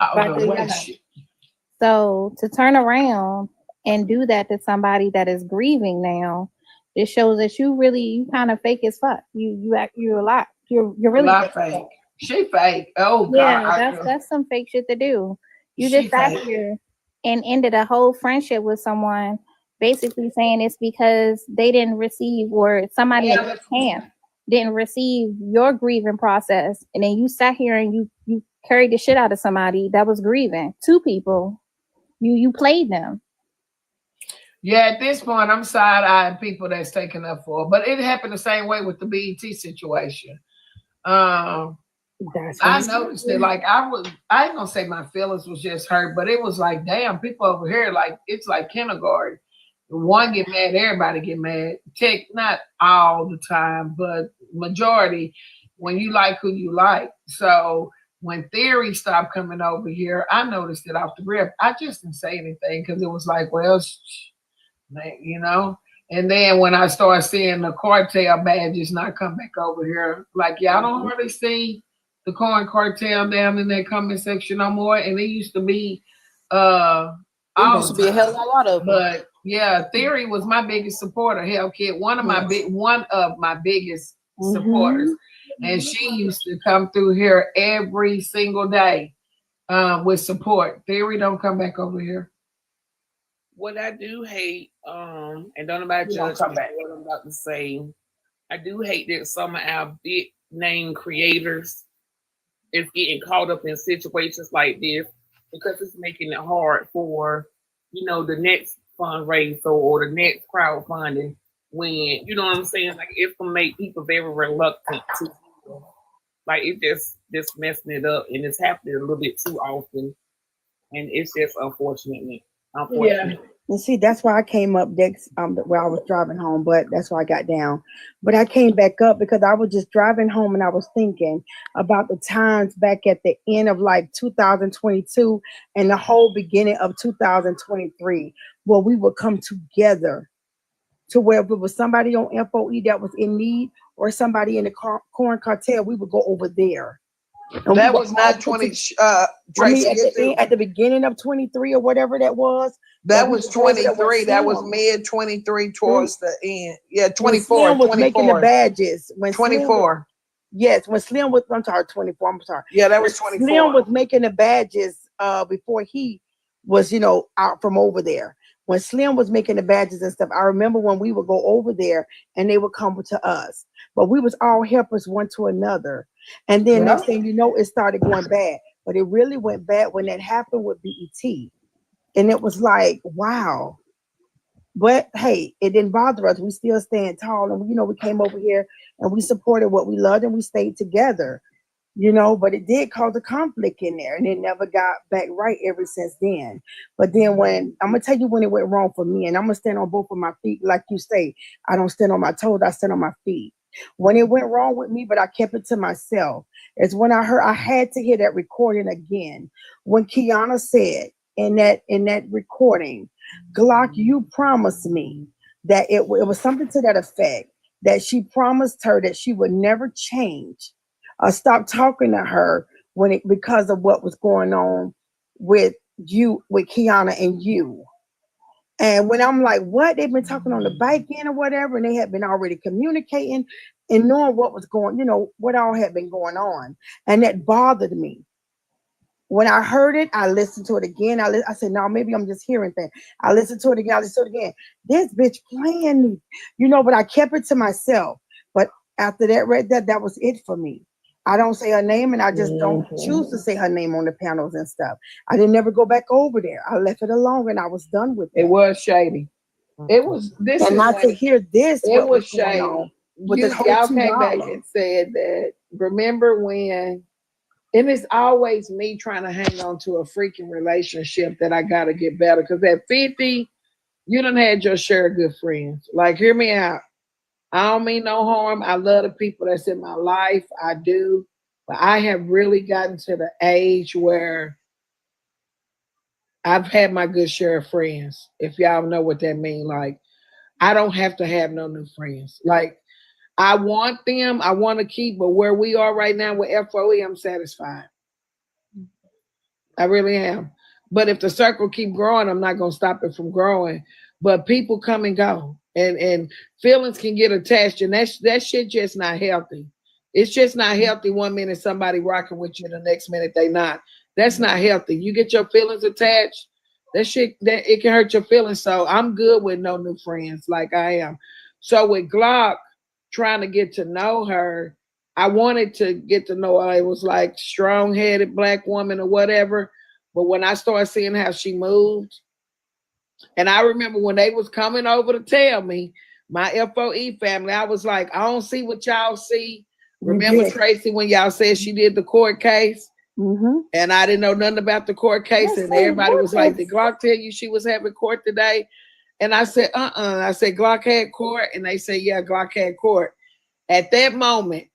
Speaker 2: So to turn around and do that to somebody that is grieving now, it shows that you kind of fake as fuck. You're a lot. You're really
Speaker 1: a lot fake. She fake. Oh God.
Speaker 2: Yeah, that's some fake shit to do. You just sat here and ended a whole friendship with someone, basically saying it's because they didn't receive or somebody in the camp didn't receive your grieving process, and then you sat here and you carried the shit out of somebody that was grieving. Two people. You played them.
Speaker 1: Yeah, at this point, I'm side-eyeing people that's taking up for it. But it happened the same way with the BET situation. I noticed that, like, I ain't gonna say my feelings was just hurt, but it was like, damn, people over here, like, it's like kindergarten. One get mad, everybody get mad. Not all the time, but majority when you like who you like. So when Theory stopped coming over here, I noticed it off the rip. I just didn't say anything because it was like, well, you know. And then when I started seeing the cartel badges not come back over here, like, y'all don't really see the corn cartel down in that comment section no more. And it used to be
Speaker 5: There used to be a hell of a lot of them.
Speaker 1: But yeah, Theory was my biggest supporter. Hell, kid, one of my biggest supporters. And she used to come through here every single day with support. Theory don't come back over here.
Speaker 7: What I do hate, and don't nobody judge me for what I'm about to say. I do hate that some of our big name creators is getting caught up in situations like this because it's making it hard for, the next fundraiser or the next crowdfunding. When you know what I'm saying, like it's gonna make people very reluctant to, like it just messing it up, and it's happening a little bit too often, and it's just unfortunate.
Speaker 19: Yeah. And see, that's why I came up next where I was driving home, but that's why I got down. But I came back up because I was just driving home and I was thinking about the times back at the end of like 2022 and the whole beginning of 2023 where we would come together to where if it was somebody on FOE that was in need or somebody in the corn cartel, we would go over there. And
Speaker 1: that was not 20. Tracy,
Speaker 19: at the beginning of 23 or whatever that was.
Speaker 1: That was 23. That was mid 23 towards the end. Yeah, 24.
Speaker 19: When Slim was
Speaker 1: 24.
Speaker 19: making the badges. When
Speaker 1: 24.
Speaker 19: When Slim was, I'm sorry, 24. I'm sorry.
Speaker 1: Yeah, that was 24.
Speaker 19: Slim was making the badges before he was, out from over there. When Slim was making the badges and stuff, I remember when we would go over there and they would come to us. But we was all helpers one to another. And then next thing you know, it started going bad. But it really went bad when that happened with BET. And it was like, wow. But hey, it didn't bother us. We still stand tall. And, we came over here and we supported what we loved and we stayed together. But it did cause a conflict in there and it never got back right ever since then. But then when I'm gonna tell you when it went wrong for me, and I'm gonna stand on both of my feet, like you say, I don't stand on my toes, I stand on my feet. When it went wrong with me, but I kept it to myself, is when I had to hear that recording again. When Kiana said in that recording, Glock, you promised me that it was something to that effect, that she promised her that she would never change. Stop talking to her because of what was going on with you, with Kiana and you. And when I'm like, what? They've been talking on the back end or whatever, and they had been already communicating and knowing what was going, what all had been going on. And that bothered me. When I heard it, I listened to it again. I said, no, maybe I'm just hearing things. I listened to it again. I listened to it again. This bitch playing me, but I kept it to myself. But after that, that was it for me. I don't say her name, and I just don't choose to say her name on the panels and stuff. I didn't never go back over there. I left it alone, and I was done with it.
Speaker 1: It was shady. It was this,
Speaker 19: and
Speaker 1: is
Speaker 19: not to
Speaker 1: what-
Speaker 19: hear this.
Speaker 1: It
Speaker 19: what
Speaker 1: was
Speaker 19: going
Speaker 1: shady.
Speaker 19: on with
Speaker 1: You,
Speaker 19: this whole
Speaker 1: y'all came back
Speaker 19: $2.
Speaker 1: and said that. Remember when? And it's always me trying to hang on to a freaking relationship that I gotta get better. Because at 50, you done had your share of good friends. Like, hear me out. I don't mean no harm. I love the people that's in my life. I do. But I have really gotten to the age where I've had my good share of friends. If y'all know what that means. Like, I don't have to have no new friends. Like, I want them, I want to keep, but where we are right now with FOE, I'm satisfied. I really am. But if the circle keep growing, I'm not gonna stop it from growing. But people come and go, and feelings can get attached, and that shit just not healthy. It's just not healthy. 1 minute somebody rocking with you, the next minute they not. That's not healthy. You get your feelings attached. That shit, that it can hurt your feelings. So I'm good with no new friends, like I am. So with Glock, trying to get to know her, I wanted to get to know her. It was like strong-headed black woman or whatever. But when I started seeing how she moved, and I remember when they was coming over to tell me, my FOE family, I was like, I don't see what y'all see. Remember Tracy when y'all said she did the court case? And I didn't know nothing about the court case, and everybody was like, did Glock tell you she was having court today? And I said, I said, Glock had court? And they said, yeah, Glock had court. At that moment,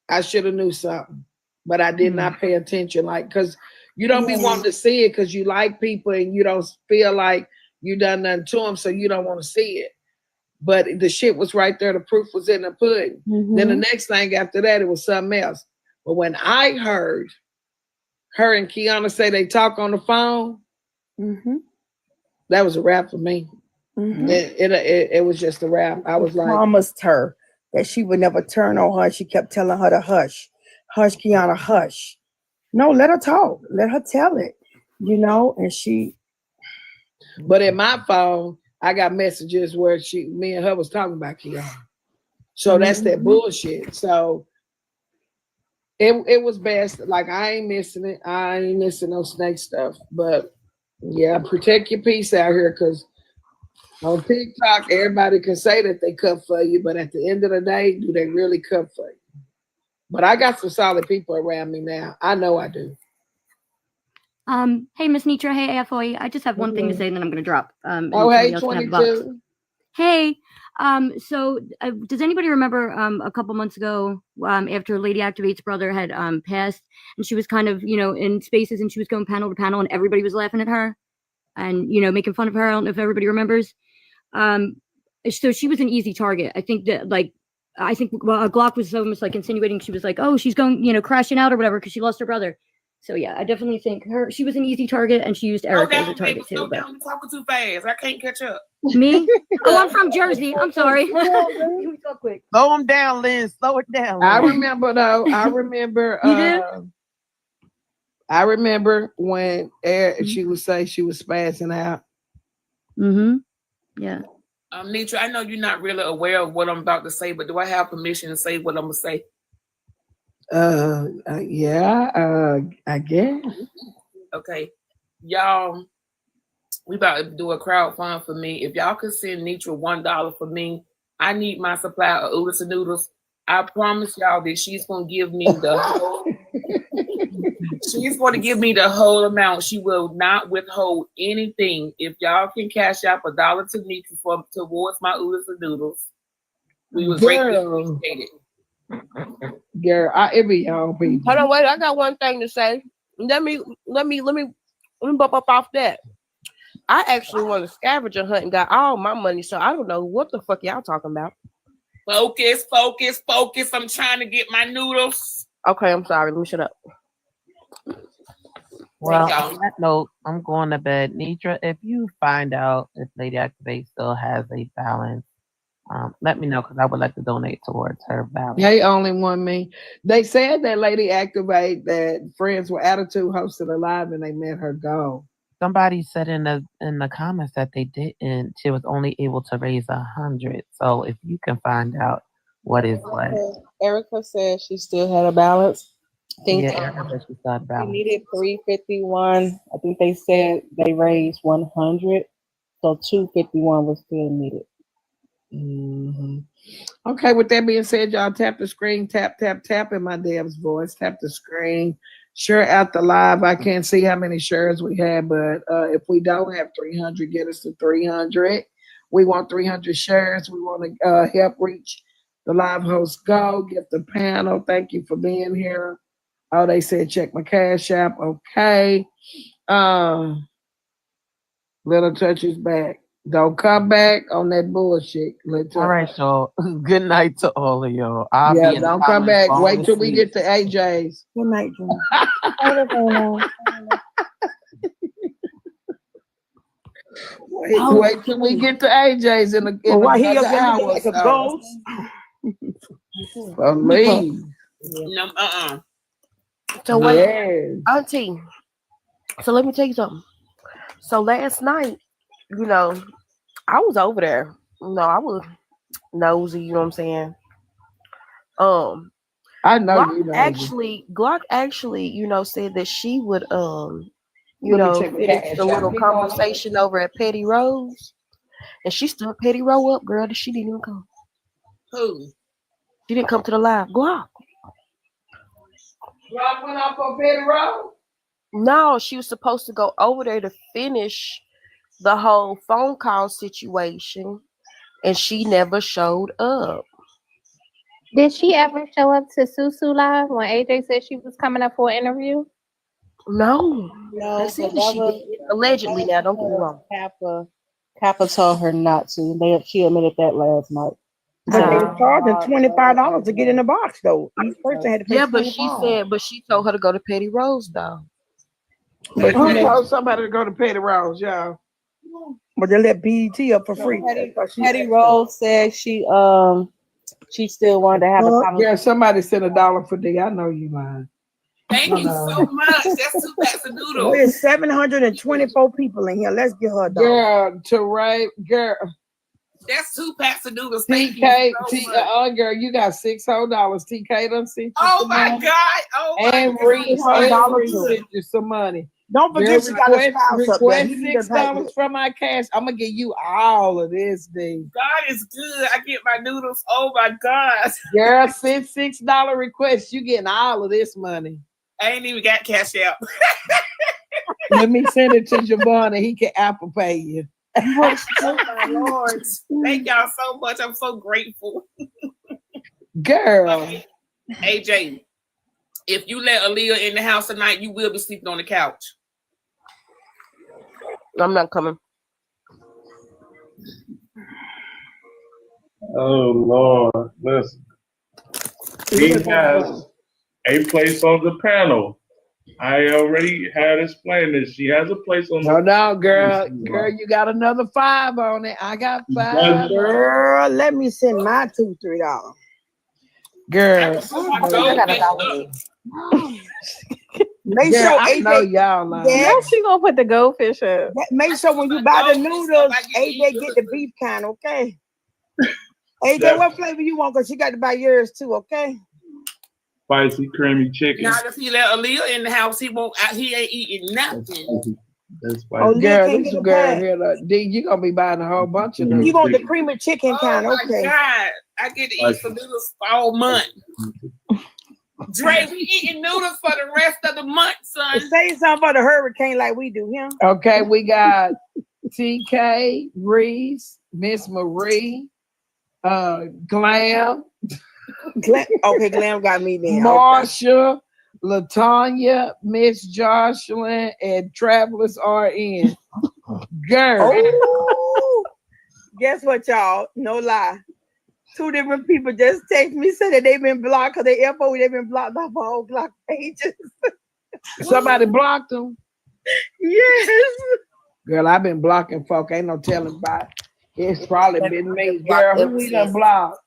Speaker 1: I should have knew something, but I did not pay attention. Like, because you don't be wanting to see it because you like people and you don't feel like you done nothing to them, so you don't want to see it. But the shit was right there. The proof was in the pudding. Then the next thing after that, it was something else. But when I heard her and Kiana say they talk on the phone, that was a wrap for me. It was just a wrap. I was like,
Speaker 19: promised her that she would never turn on her. She kept telling her to hush, hush, Kiana, hush. No, let her talk. Let her tell it. You know, and she.
Speaker 1: But in my phone, I got messages where me and her was talking about Kiana. So that's that bullshit. So it was best. Like, I ain't missing it. I ain't missing no snake stuff. But yeah, protect your peace out here, because on TikTok, everybody can say that they cut for you, but at the end of the day, do they really cut for you? But I got some solid people around me now. I know I do.
Speaker 20: Hey, Miss Nitra. Hey, FOE. I just have one thing to say, and then I'm going to drop. And
Speaker 1: Oh,
Speaker 20: somebody
Speaker 1: hey,
Speaker 20: else can have the box.
Speaker 1: 22.
Speaker 20: Hey, so does anybody remember a couple months ago, after Lady Activate's brother had passed, and she was kind of, in spaces, and she was going panel to panel, and everybody was laughing at her and, making fun of her. I don't know if everybody remembers. So she was an easy target. I think that, Glock was almost like insinuating she was like, oh, she's going, crashing out or whatever because she lost her brother. So yeah, I definitely think she was an easy target, and she used Erica as a target too. But
Speaker 7: I'm talking too fast. I can't catch up.
Speaker 20: Me? Oh, I'm from Jersey. I'm sorry. Let me talk quick.
Speaker 10: Slow him down, Liz. Slow it down.
Speaker 1: I remember though. I remember. I remember when she would say she was spazzing out.
Speaker 20: Yeah.
Speaker 7: Nitra, I know you're not really aware of what I'm about to say, but do I have permission to say what I'm gonna say?
Speaker 1: Yeah. I guess.
Speaker 7: Okay, y'all. We about to do a crowdfund for me. If y'all could send Nitra $1 for me, I need my supply of oodles and noodles. I promise y'all that she's gonna give me the whole. She's going to give me the whole amount. She will not withhold anything. If y'all can cash out $1 to me towards my oodles and noodles, we would greatly appreciate it.
Speaker 1: Girl, it be y'all people.
Speaker 5: Hold on, wait. I got one thing to say. Let me bump up off that. I actually went a scavenger hunt and got all my money, so I don't know what the fuck y'all talking about.
Speaker 7: Focus, focus, focus. I'm trying to get my noodles.
Speaker 5: Okay, I'm sorry. Let me shut up.
Speaker 10: Well, on that note, I'm going to bed. Nitra, if you find out if Lady Activate still has a balance, let me know, because I would like to donate towards her balance.
Speaker 1: They only want me. They said that Lady Activate, that Friends with Attitude hosted a live and they met her goal.
Speaker 10: Somebody said in the comments that they didn't. She was only able to raise 100. So if you can find out what is what.
Speaker 8: Erica said she still had a balance.
Speaker 3: think
Speaker 10: Yeah, Erica said she started
Speaker 3: we
Speaker 10: balance.
Speaker 3: needed 351. I think they said they raised 100, so 251 was still needed.
Speaker 1: Mhm. Okay, with that being said, y'all tap the screen, tap, tap, tap in my Dev's voice, tap the screen. Share out the live. I can't see how many shares we had, but if we don't have 300, get us to 300. We want 300 shares. We want to help reach the live host goal. Get the panel. Thank you for being here. Oh, they said check my Cash App. Okay. Little Touch is back. Don't come back on that bullshit.
Speaker 10: All right, y'all. Good night to all of y'all. I'll
Speaker 1: Yeah,
Speaker 10: be in the
Speaker 1: don't come
Speaker 10: comments
Speaker 1: back.
Speaker 10: falling
Speaker 1: Wait till we
Speaker 10: asleep.
Speaker 1: get to AJ's.
Speaker 19: Good night, June.
Speaker 1: Wait till we get to AJ's in
Speaker 19: Well, why he
Speaker 1: another
Speaker 19: up there
Speaker 1: hour
Speaker 19: looking
Speaker 1: or
Speaker 19: like a
Speaker 1: so.
Speaker 19: ghost?
Speaker 1: Believe.
Speaker 5: No,
Speaker 3: So wait,
Speaker 1: Yes.
Speaker 3: Auntie. So let me tell you something. So last night, you know, I was over there. No, I was nosy. You know what I'm saying?
Speaker 1: I know you know.
Speaker 3: Glock actually, you know, said that she would you
Speaker 1: Let me
Speaker 3: know,
Speaker 1: check the
Speaker 3: finish
Speaker 1: Cash
Speaker 3: the little
Speaker 1: App.
Speaker 3: conversation over at Petty Rose. And she stood Petty Row up, girl. She didn't even come.
Speaker 5: Who?
Speaker 3: She didn't come to the live. Glock.
Speaker 1: Glock went up on Petty Row?
Speaker 3: No, she was supposed to go over there to finish the whole phone call situation, and she never showed up.
Speaker 2: Did she ever show up to Susu Live when AJ said she was coming up for an interview?
Speaker 3: No.
Speaker 8: No,
Speaker 3: They said
Speaker 8: but
Speaker 3: that she did. Allegedly, now, don't get me wrong.
Speaker 8: Kappa told her not to. She admitted that last night.
Speaker 19: But they charged them $25 to get in the box, though. Each person had to pay
Speaker 3: Yeah, but
Speaker 19: $25.
Speaker 3: she told her to go to Petty Rose, though.
Speaker 1: But who told somebody to go to Petty Rose, y'all?
Speaker 19: But they let BET up for free.
Speaker 8: Petty Rose said she still wanted to have a conversation.
Speaker 1: Yeah, somebody sent $1 for D. I know you lying.
Speaker 5: Thank you so much. That's 2 packs of noodles.
Speaker 19: There's 724 people in here. Let's get her a dollar.
Speaker 1: Girl, girl.
Speaker 5: That's 2 packs of noodles. Thank
Speaker 1: TK,
Speaker 5: you so much.
Speaker 1: girl, you got $6 whole. TK done sent you
Speaker 5: Oh
Speaker 1: some
Speaker 5: my
Speaker 1: money.
Speaker 5: God. Oh my
Speaker 1: And
Speaker 5: God.
Speaker 1: Reese sent you some money.
Speaker 19: Don't forget
Speaker 1: Girl,
Speaker 19: she got a spouse up there.
Speaker 1: request
Speaker 19: He need to pay
Speaker 1: $6 from my cash. I'm gonna give you all of this, D.
Speaker 5: God is good. I get my noodles. Oh my God.
Speaker 1: Girl, send $6 request. You getting all of this money.
Speaker 5: I ain't even got cash out.
Speaker 1: Let me send it to Javon and he can Apple Pay you.
Speaker 5: Oh my Lord. Thank y'all so much. I'm so grateful.
Speaker 1: Girl.
Speaker 5: AJ, if you let Aaliyah in the house tonight, you will be sleeping on the couch.
Speaker 3: I'm not coming.
Speaker 18: Oh Lord, listen. He has a place on the panel. I already had explained this. She has a place on the
Speaker 1: No, girl. Girl, you got another 5 on it. I got 5.
Speaker 19: Girl, let me send my $2, $3.
Speaker 1: Girl.
Speaker 2: I got $1.
Speaker 19: Make
Speaker 1: Girl,
Speaker 19: sure
Speaker 1: I know y'all lying.
Speaker 2: Now she gonna put the goldfish up.
Speaker 19: Make sure when you buy the noodles, AJ get the beef kind, okay? AJ, what flavor you want? Because she got to buy yours too, okay?
Speaker 18: spicy creamy chicken.
Speaker 5: Now, if he let Aaliyah in the house, he ain't eating nothing.
Speaker 18: That's
Speaker 1: Oh,
Speaker 18: spicy.
Speaker 1: girl,
Speaker 19: can't
Speaker 1: this
Speaker 19: get a
Speaker 1: girl
Speaker 19: bag.
Speaker 1: here, D, you gonna be buying a whole bunch of noodles.
Speaker 19: You want the cream of chicken kind,
Speaker 5: Oh my
Speaker 19: okay?
Speaker 5: God. I get to eat some noodles all month. Dre, we eating noodles for the rest of the month, son.
Speaker 19: Say something for the hurricane like we do, yeah?
Speaker 1: Okay, we got TK, Reese, Miss Marie, Glam,
Speaker 19: Okay, Glam got me then.
Speaker 1: Marsha, Latanya, Miss Jocelyn, and Travelers RN. Girl.
Speaker 19: Oh, guess what, y'all? No lie. 2 different people just text me, said that they've been blocked because they they've been blocked off all block pages.
Speaker 1: Somebody blocked them.
Speaker 19: Yes.
Speaker 1: Girl, I've been blocking folk. Ain't no telling about it. It's probably been me. Girl, who we done blocked?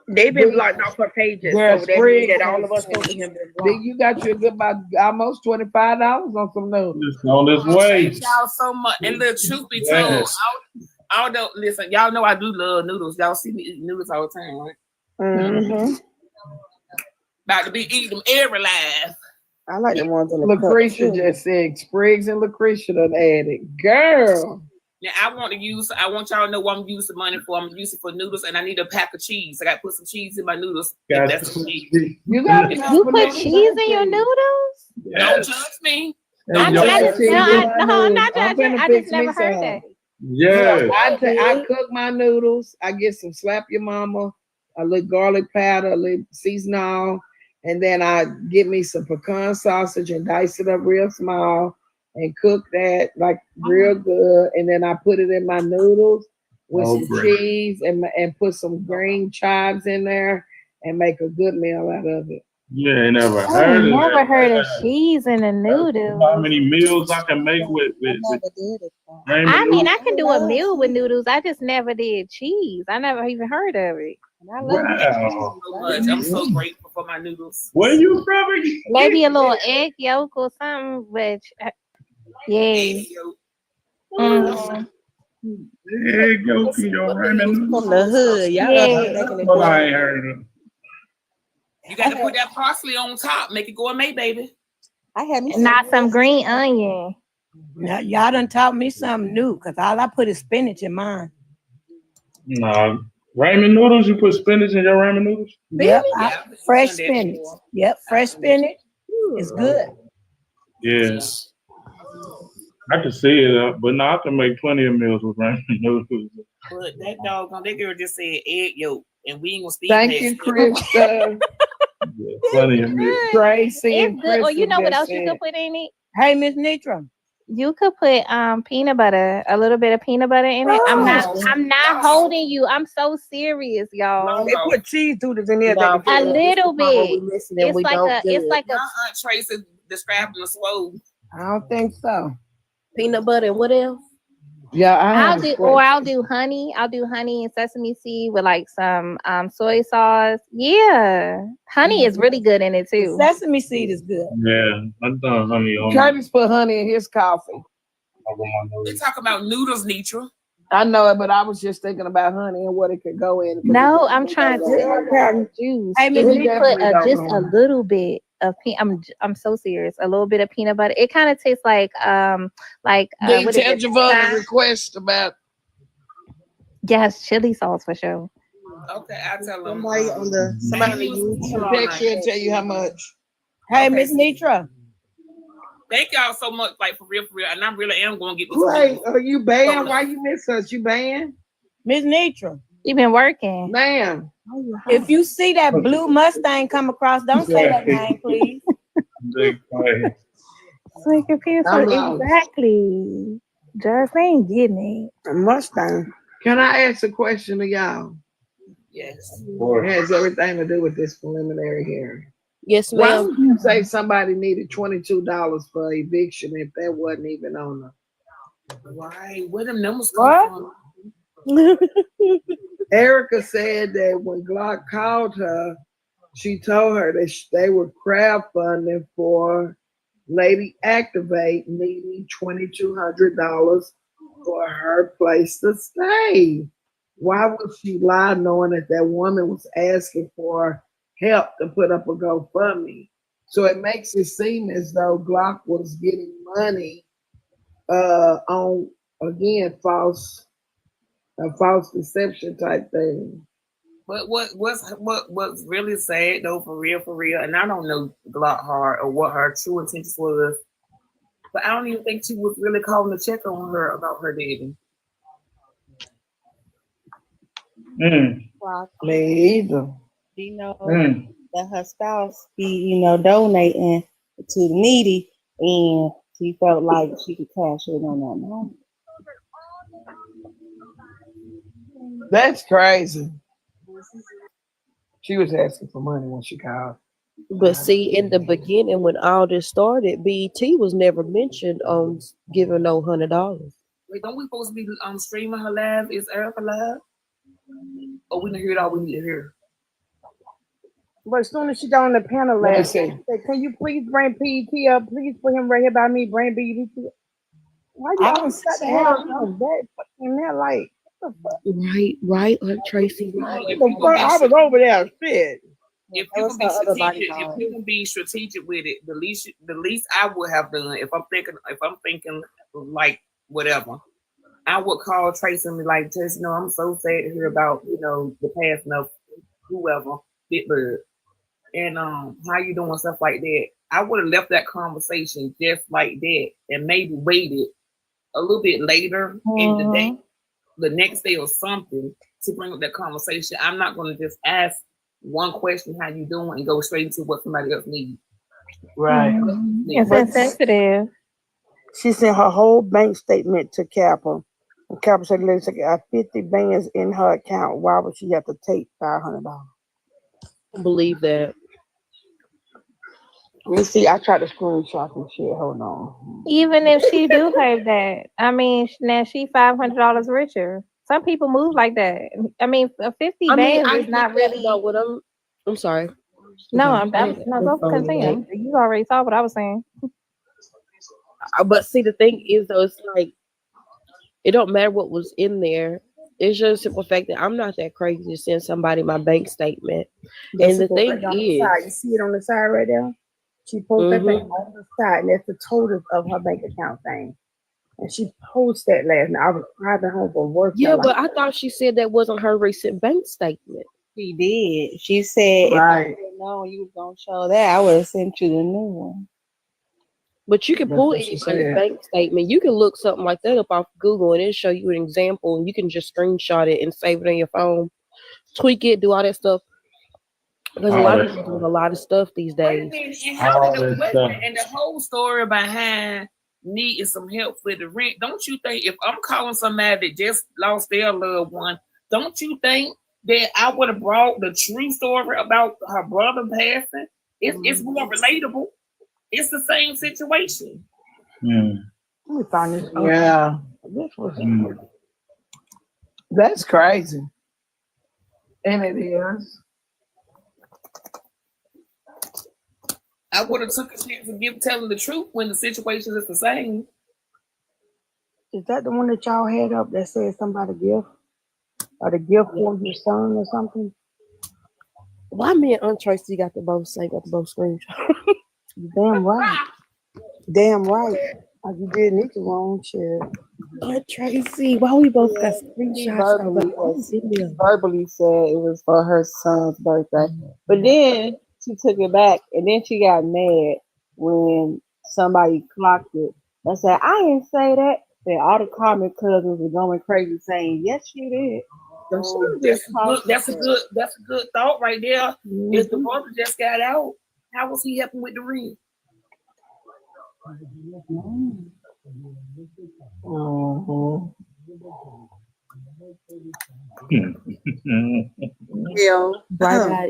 Speaker 19: They've been blocked off her pages.
Speaker 1: Girl,
Speaker 19: So that means that all of us over here been blocked.
Speaker 1: Then you got you a good about almost $25 on some noodles.
Speaker 18: It's on his way.
Speaker 5: Thank y'all so much. And the truth be told,
Speaker 18: Yes.
Speaker 5: although listen, y'all know I do love noodles. Y'all see me eat noodles all the time, right?
Speaker 19: Mm-hmm.
Speaker 7: About to be eating them every live.
Speaker 19: I like the ones in the
Speaker 1: Lucretia
Speaker 19: cup, too.
Speaker 1: just said Spriggs and Lucretia done added. Girl.
Speaker 7: Now I want y'all to know what I'm using money for. I'm using it for noodles, and I need a pack of cheese. I got to put some cheese in my noodles.
Speaker 18: Got
Speaker 7: That's the cheese.
Speaker 1: You got
Speaker 2: You put cheese in your noodles?
Speaker 7: Don't judge me.
Speaker 2: I
Speaker 18: Hey,
Speaker 2: just I'm not
Speaker 1: I'm
Speaker 2: judging.
Speaker 1: finna
Speaker 2: I
Speaker 1: fix
Speaker 2: just never
Speaker 1: me
Speaker 2: heard
Speaker 1: some.
Speaker 2: that.
Speaker 18: yes.
Speaker 1: I cook my noodles. I get some slap your mama, a little garlic powder, a little seasonal, and then I get me some pecan sausage and dice it up real small and cook that like real good. And then I put it in my noodles with some
Speaker 18: great.
Speaker 1: cheese and put some green chives in there and make a good meal out of it.
Speaker 18: You ain't never
Speaker 2: I
Speaker 18: heard of
Speaker 2: never
Speaker 18: that.
Speaker 2: heard of cheese in the noodles.
Speaker 18: How many meals I can make with ramen
Speaker 2: I mean, I
Speaker 18: noodles?
Speaker 2: can do a meal with noodles. I just never did cheese. I never even heard of it. And I love
Speaker 18: Wow.
Speaker 7: So much. I'm so grateful for my noodles.
Speaker 18: Where you from again?
Speaker 2: maybe a little egg yolk or something, but yeah. Mhm.
Speaker 18: There you go, for your ramen noodles.
Speaker 19: From the hood. Y'all
Speaker 2: Yeah.
Speaker 19: got back in the
Speaker 18: But I
Speaker 19: day.
Speaker 18: ain't heard of it.
Speaker 7: You got to put that parsley on top. Make it gourmet, baby.
Speaker 19: I had me
Speaker 2: And not some green onion.
Speaker 19: Now, y'all done taught me something new because all I put is spinach in mine.
Speaker 18: Nah, ramen noodles. You put spinach in your ramen noodles?
Speaker 19: Yep, fresh
Speaker 7: done that
Speaker 19: spinach.
Speaker 7: before.
Speaker 19: Yep, fresh spinach is good.
Speaker 18: Yes. I can see it, but no, I can make plenty of meals with ramen noodles.
Speaker 7: But that girl just said egg yolk, and we ain't gonna speak.
Speaker 1: Thank you, Krista.
Speaker 18: Yeah, plenty of meals.
Speaker 1: Tracy and
Speaker 2: It's good. Or you
Speaker 1: Krista
Speaker 2: know what
Speaker 1: just
Speaker 2: else you
Speaker 1: said-
Speaker 2: could put in it?
Speaker 19: Hey, Miss Nitra.
Speaker 2: You could put peanut butter, a little bit of peanut butter in it. I'm not holding you. I'm so serious, y'all.
Speaker 19: They put cheese doodles in there.
Speaker 5: No,
Speaker 2: A little bit.
Speaker 19: It's
Speaker 2: It's like a
Speaker 7: My aunt Tracy described them as swole.
Speaker 19: I don't think so.
Speaker 5: peanut butter and what else?
Speaker 1: Yeah,
Speaker 2: I'll do honey. I'll do honey and sesame seed with like some soy sauce. Yeah. Honey is really good in it too.
Speaker 19: Sesame seed is good.
Speaker 18: Yeah, I've done honey on
Speaker 1: Curtis put honey in his coffee.
Speaker 7: They talk about noodles, Nitra.
Speaker 1: I know it, but I was just thinking about honey and what it could go in.
Speaker 2: No, I'm trying to juice.
Speaker 19: Hey,
Speaker 2: If
Speaker 19: Miss
Speaker 2: you
Speaker 19: Nitra,
Speaker 2: put just a little bit of I'm so serious. A little bit of peanut butter. It kind of tastes like
Speaker 1: Did
Speaker 2: what is
Speaker 1: tell
Speaker 2: it?
Speaker 1: Javon a request about
Speaker 2: Yes, chili sauce for sure.
Speaker 7: Okay, I'll tell them.
Speaker 19: Somebody on the
Speaker 1: text you and tell you how much.
Speaker 19: Hey,
Speaker 7: Okay.
Speaker 19: Miss Nitra.
Speaker 7: Thank y'all so much, like for real, and I really am going to get this.
Speaker 1: Wait, are you banned? Why you miss us? You banned?
Speaker 19: Miss Nitra.
Speaker 2: You been working.
Speaker 1: Ma'am.
Speaker 19: If you see that blue Mustang come across, don't say that name, please.
Speaker 2: Sweet computer.
Speaker 1: I'm lost.
Speaker 2: Exactly. Just ain't getting it.
Speaker 19: A Mustang.
Speaker 1: Can I ask a question to y'all?
Speaker 7: Yes.
Speaker 1: It has everything to do with this preliminary hearing.
Speaker 5: Yes,
Speaker 1: Why
Speaker 5: ma'am.
Speaker 1: would you say somebody needed $22 for eviction if that wasn't even on the
Speaker 7: Right. Where them numbers come
Speaker 19: What?
Speaker 7: from?
Speaker 1: Erica said that when Glock called her, she told her that they were crowdfunding for Lady Activate needing $2,200 for her place to stay. Why would she lie knowing that that woman was asking for help to put up a GoFundMe? So it makes it seem as though Glock was getting money on, again, false deception type thing.
Speaker 7: But what's really sad though, for real, and I don't know Glock hard or what her true intentions was, but I don't even think she was really calling to check on her about her daddy.
Speaker 1: Me either.
Speaker 8: You know that her spouse be, donating to the needy, and she felt like she could cash in on that money.
Speaker 1: That's crazy. She was asking for money when she called.
Speaker 5: But see, in the beginning, when all this started, BET was never mentioned on giving no $100.
Speaker 7: Wait, don't we supposed to be streaming her live? Is Erica live? Or we didn't hear it all we need to hear?
Speaker 19: But as soon as she got on the panel
Speaker 1: Let me
Speaker 19: last,
Speaker 1: see.
Speaker 19: she said, "Can you please bring PET up? Please put him right here by me. Bring BET." Why you
Speaker 1: I
Speaker 19: always
Speaker 1: don't
Speaker 19: got to
Speaker 1: see
Speaker 19: have
Speaker 1: her.
Speaker 19: that fucking there? Like, what the fuck?
Speaker 5: Right, Tracy.
Speaker 19: What the fuck? I was over there, shit.
Speaker 7: if
Speaker 3: That
Speaker 7: you
Speaker 3: was
Speaker 7: can be
Speaker 3: her other
Speaker 7: strategic,
Speaker 3: bodyguard.
Speaker 7: if you can be strategic with it, the least I would have done if I'm thinking like whatever, I would call Tracy and be like, just I'm so sad to hear about the passing of whoever, Big Bird, and how you doing, stuff like that. I would have left that conversation just like that, and maybe waited a little bit later in the day, the next day or something, to bring up that conversation. I'm not going to just ask one question, how you doing, and go straight into what somebody else needs.
Speaker 19: Right.
Speaker 2: It's
Speaker 19: But
Speaker 2: insensitive.
Speaker 19: she sent her whole bank statement to Kappa. And Kappa said, "Let's got 50 bands in her account. Why would she have to take $500?"
Speaker 5: Believe that.
Speaker 19: Let me see. I tried to screenshot some shit. Hold on.
Speaker 2: Even if she do have that, I mean, now she $500 richer. Some people move like that. I mean, 50 bands
Speaker 5: I
Speaker 2: is not
Speaker 5: get that,
Speaker 2: really.
Speaker 5: though. What I'm sorry.
Speaker 2: No,
Speaker 5: Okay.
Speaker 2: no, go continue. You already saw what I was saying.
Speaker 5: But see, the thing is, though, it's like it don't matter what was in there. It's just a simple fact that I'm not that crazy to send somebody my bank statement.
Speaker 19: That's
Speaker 5: And the thing
Speaker 19: right there on the
Speaker 5: is,
Speaker 19: side. You see it on the side right there? She posted that thing on the side, and that's the total of her bank account thing. And she posted that last night. I was driving home from work.
Speaker 5: yeah, but I thought she said that wasn't her recent bank statement.
Speaker 8: She did. She said if I
Speaker 19: Right.
Speaker 8: had known you was gonna show that, I would have sent you the new one.
Speaker 5: But you can
Speaker 19: That's
Speaker 5: pull
Speaker 19: what she
Speaker 5: anybody's
Speaker 19: said.
Speaker 5: bank statement. You can look something like that up off Google and it'll show you an example, and you can just screenshot it and save it on your phone, tweak it, do all that stuff. Because a lot of people doing a lot of stuff these days.
Speaker 7: And the whole story behind needing some help with the rent. Don't you think if I'm calling somebody that just lost their loved one, don't you think that I would have brought the true story about her brother passing? It's more relatable. It's the same situation.
Speaker 19: Let me find this.
Speaker 1: Yeah.
Speaker 19: This was
Speaker 1: That's crazy. And it is.
Speaker 7: I would have took a chance of telling the truth when the situation is the same.
Speaker 19: Is that the one that y'all had up that said somebody gift? Or the gift for your son or something?
Speaker 5: Why me and Aunt Tracy got the both screenshots?
Speaker 19: Damn right. Damn right. You did need to wrong shit.
Speaker 5: Aunt Tracy, why we both got
Speaker 8: She
Speaker 5: screenshots?
Speaker 8: verbally said it was for her son's birthday. But then she took it back, and then she got mad when somebody clocked it and said, "I didn't say that." Then all the comment cousins were going crazy saying, "Yes, you did." So she
Speaker 7: That's a good thought right there. If the brother just got out, how was he helping with the rent?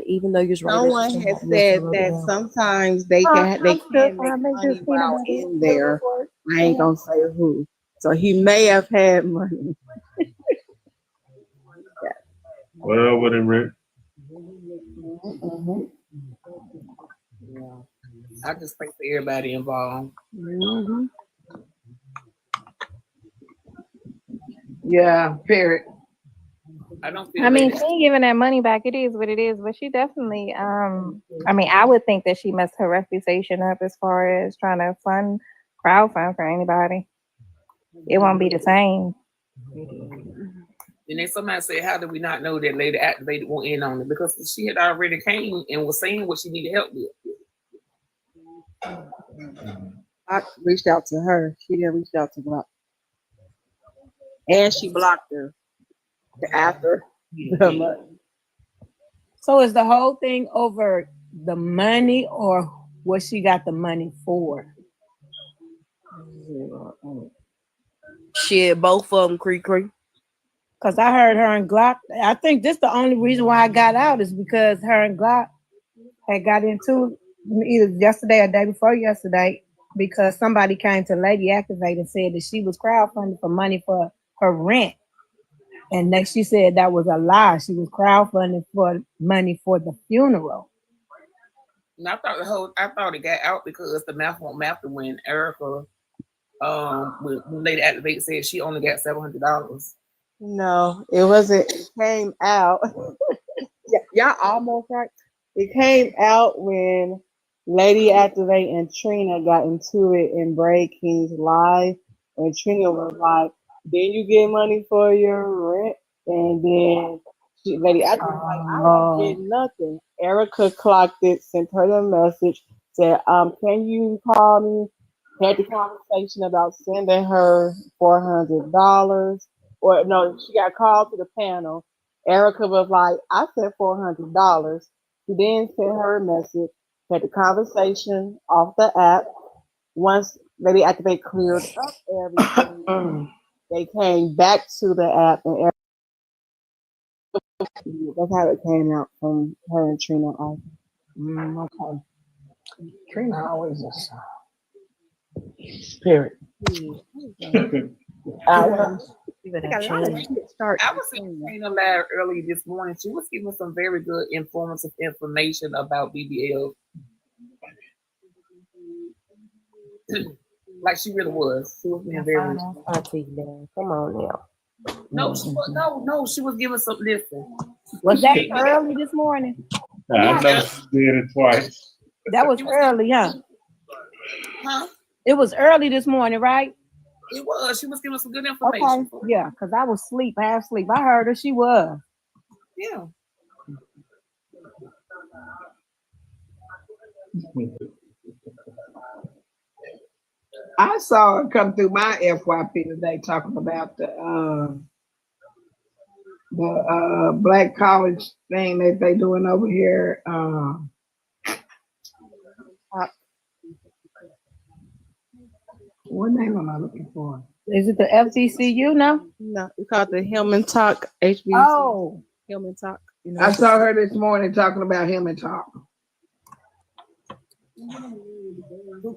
Speaker 5: Even though you're right.
Speaker 8: Someone has said that sometimes they can make money while in there. I ain't gonna say who. So he may have had money.
Speaker 18: Well, with it, Rick.
Speaker 7: I just pray for everybody involved.
Speaker 1: Yeah, period.
Speaker 7: I
Speaker 2: mean, she ain't giving that money back. It is what it is. But she definitely, I mean, I would think that she messed her reputation up as far as trying to crowdfund for anybody. It won't be the same.
Speaker 7: And then somebody said, how did we not know that Lady Activated went in on it? Because she had already came and was saying what she needed help with.
Speaker 8: I reached out to her. She didn't reach out to Glock. And she blocked her after the money.
Speaker 21: So is the whole thing over the money or what she got the money for?
Speaker 5: Shit, both of them, Cree.
Speaker 21: Because I heard her and Glock. I think this the only reason why I got out is because her and Glock had got into either yesterday or day before yesterday because somebody came to Lady Activate and said that she was crowdfunding for money for her rent. And then she said that was a lie. She was crowdfunding for money for the funeral.
Speaker 7: And I thought it got out because the math won't math when Erica when Lady Activate said she only got $700.
Speaker 8: No, it wasn't. It came out. Yeah, y'all almost right. It came out when Lady Activate and Trina got into it in Braid King's live, and Trina was like, "Then you get money for your rent," and then Lady Activate was like, "I don't get nothing." Erica clocked it, sent her the message, said, "Can you call me?" Had the conversation about sending her $400, or no, she got called to the panel. Erica was like, "I sent $400." She then sent her a message, had the conversation off the app. Once Lady Activate cleared up everything, they came back to the app, and that's how it came out from her and Trina off.
Speaker 19: Okay. Trina always is spirit.
Speaker 7: I was in Trina Lab early this morning. She was giving some very good informative information about BBL. Like she really was. She was being very.
Speaker 5: Come on now.
Speaker 7: No, she was, no, she was giving some listen.
Speaker 21: Was that early this morning?
Speaker 18: I know she did it twice.
Speaker 21: That was early, huh?
Speaker 7: Huh?
Speaker 21: It was early this morning, right?
Speaker 7: It was. She was giving some good information.
Speaker 21: Okay. Yeah, because I was asleep, half asleep. I heard her. She was.
Speaker 7: Yeah.
Speaker 1: I saw it come through my FYP today talking about the black college thing that they doing over here. What name am I looking for?
Speaker 21: Is it the FTCU now?
Speaker 8: No, we call it the Hillman Talk HBC.
Speaker 21: Oh,
Speaker 8: Hillman Talk.
Speaker 1: I saw her this morning talking about him and talk.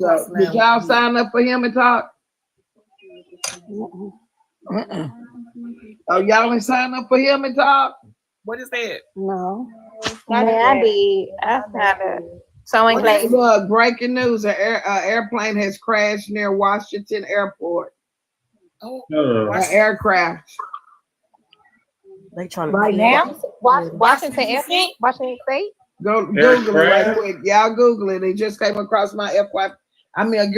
Speaker 1: So, did y'all sign up for him and talk? Oh, y'all ain't sign up for him and talk?
Speaker 7: What is that?
Speaker 21: No.
Speaker 2: I did. I found it. So in place.
Speaker 1: Look, breaking news: an airplane has crashed near Washington Airport.
Speaker 7: Oh,
Speaker 1: an aircraft.
Speaker 5: They trying to
Speaker 21: right now.
Speaker 2: Washington Airport, Washington State.
Speaker 1: Go Google it right quick. Y'all Google it. It just came across my FY. I mean,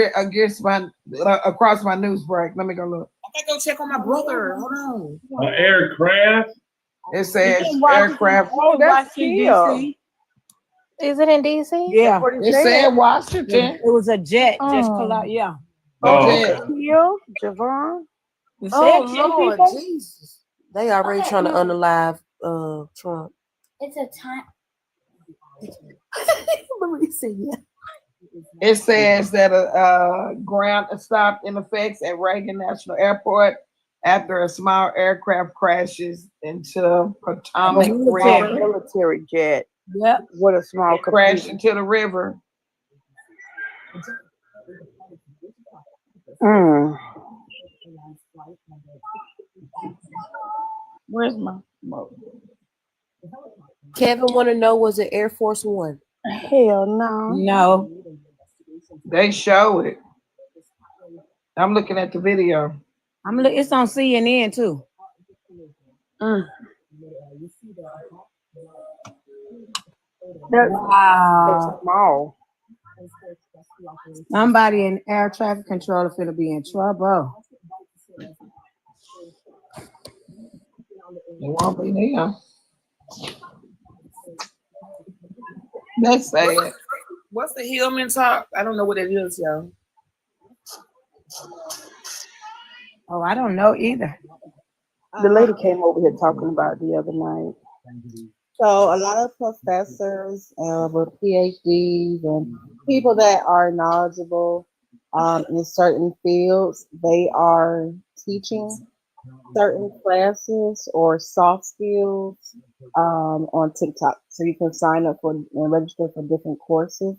Speaker 1: across my news break. Let me go look.
Speaker 7: I gotta go check on my brother. Hold on.
Speaker 18: An aircraft.
Speaker 1: It says aircraft.
Speaker 21: Oh, that's DC.
Speaker 2: Is it in DC?
Speaker 21: Yeah,
Speaker 1: it said Washington.
Speaker 21: It was a jet just collided. Yeah.
Speaker 2: Javon.
Speaker 21: It
Speaker 5: Oh
Speaker 21: said 10
Speaker 5: Lord
Speaker 21: people.
Speaker 5: Jesus! They already trying to unalive Trump.
Speaker 6: It's a time.
Speaker 5: Let me see. Yeah.
Speaker 1: It says that a ground stopped in effects at Reagan National Airport after a small aircraft crashes into Potomac River.
Speaker 19: Military jet.
Speaker 21: Yep.
Speaker 19: With a small
Speaker 1: Crashed into the river.
Speaker 19: Where's my smoke?
Speaker 5: Kevin want to know, was it Air Force One?
Speaker 19: Hell no.
Speaker 21: No.
Speaker 1: They show it. I'm looking at the video.
Speaker 21: It's on CNN too. Wow.
Speaker 19: Small.
Speaker 21: Somebody in air traffic control finna be in trouble.
Speaker 1: It won't be there. That's sad.
Speaker 7: What's the Hillman Talk? I don't know what it is, y'all.
Speaker 21: Oh, I don't know either.
Speaker 19: The lady came over here talking about it the other night.
Speaker 8: So a lot of professors with PhDs and people that are knowledgeable in certain fields, they are teaching certain classes or soft skills on TikTok. So you can sign up for and register for different courses.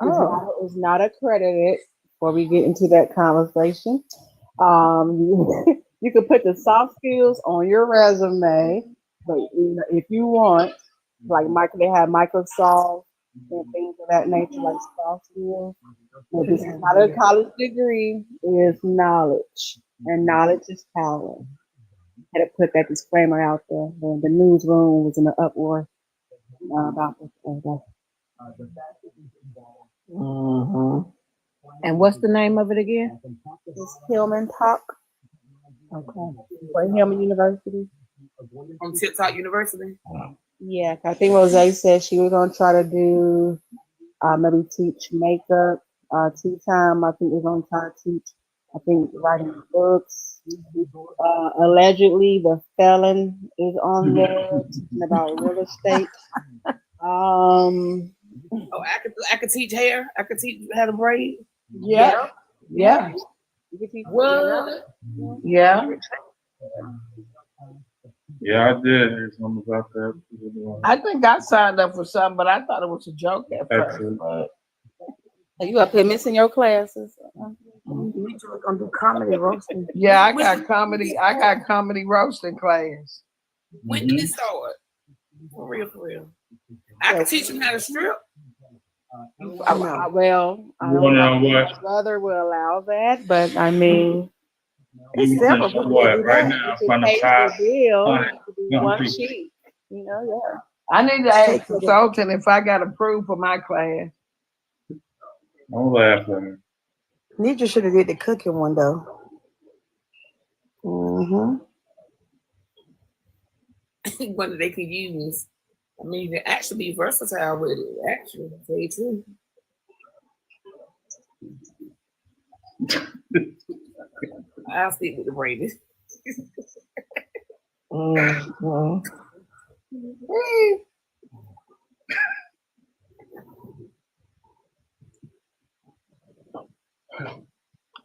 Speaker 8: It's not accredited before we get into that conversation. You can put the soft skills on your resume, but if you want, like they have Microsoft and things of that nature, like soft skills. But this is not a college degree, it is knowledge, and knowledge is power. I had to put that disclaimer out there. The newsroom was in an uproar.
Speaker 3: about this.
Speaker 21: Mm-hmm. And what's the name of it again?
Speaker 3: It's Hillman Talk. Okay. For Hillman University.
Speaker 7: On TikTok University.
Speaker 3: Yeah, I think Rose said she was gonna try to do maybe teach makeup, tea time. I think we're gonna try to teach. I think writing books. Allegedly, the felon is on there teaching about real estate.
Speaker 7: Oh, I could teach hair. I could teach how to braid.
Speaker 21: Yeah. Yeah.
Speaker 7: What?
Speaker 21: Yeah.
Speaker 18: Yeah, I did hear something about that.
Speaker 21: I think I signed up for something, but I thought it was a joke at first.
Speaker 18: Excellent.
Speaker 21: But
Speaker 3: Are you up here missing your classes?
Speaker 21: we just gonna do comedy roasting. Yeah, I got comedy. I got comedy roasting class.
Speaker 7: When did it start? For real, for real. I could teach them how to strip.
Speaker 3: Well, I don't
Speaker 18: You wanna
Speaker 3: know
Speaker 18: know
Speaker 3: if my brother will allow that, but I mean,
Speaker 18: You
Speaker 3: it's
Speaker 18: can
Speaker 3: several
Speaker 18: teach
Speaker 3: people
Speaker 18: what
Speaker 3: do
Speaker 18: right
Speaker 3: that.
Speaker 18: now?
Speaker 3: You
Speaker 18: From
Speaker 3: can
Speaker 18: the
Speaker 3: pay for the bill,
Speaker 18: 500
Speaker 3: you can do
Speaker 18: young
Speaker 3: one
Speaker 18: people.
Speaker 3: sheet. You know, yeah.
Speaker 21: I need to ask consultant if I got approved for my class.
Speaker 18: Don't laugh at me.
Speaker 19: Nidra should have did the cooking one though.
Speaker 21: Mm-hmm.
Speaker 7: One that they could use. I mean, they actually be versatile with it. Actually, say too. I'll stick with the braided.
Speaker 21: Mm-hmm.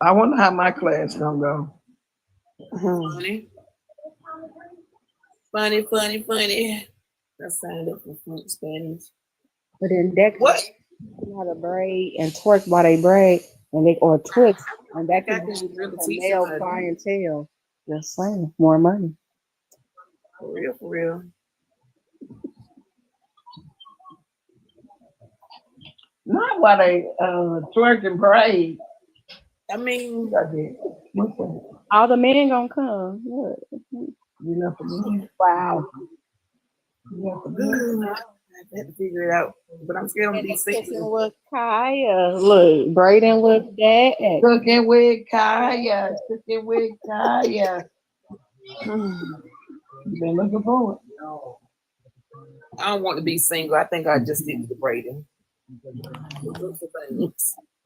Speaker 21: I wonder how my class gonna go.
Speaker 7: Funny. Funny. I signed up for French Spanish.
Speaker 3: But then that
Speaker 7: What?
Speaker 3: know how to braid and twerk while they braid, and they or twist, and that
Speaker 7: I
Speaker 3: can
Speaker 7: could
Speaker 3: be
Speaker 7: really
Speaker 3: a
Speaker 7: teach
Speaker 3: male
Speaker 7: somebody.
Speaker 3: clientele. Just saying, more money.
Speaker 7: For real, for real.
Speaker 21: Not while they twerk and parade.
Speaker 7: I mean,
Speaker 3: All the men gonna come. Look.
Speaker 21: You know, for me.
Speaker 3: Wow.
Speaker 7: I have to figure it out. But I'm scared I'm gonna be sick.
Speaker 3: Cooking with Kaya. Look, braiding with Dad.
Speaker 21: Cooking with Kaya. Cooking with Kaya. You've been looking forward.
Speaker 7: I don't want to be single. I think I just stick to the braiding.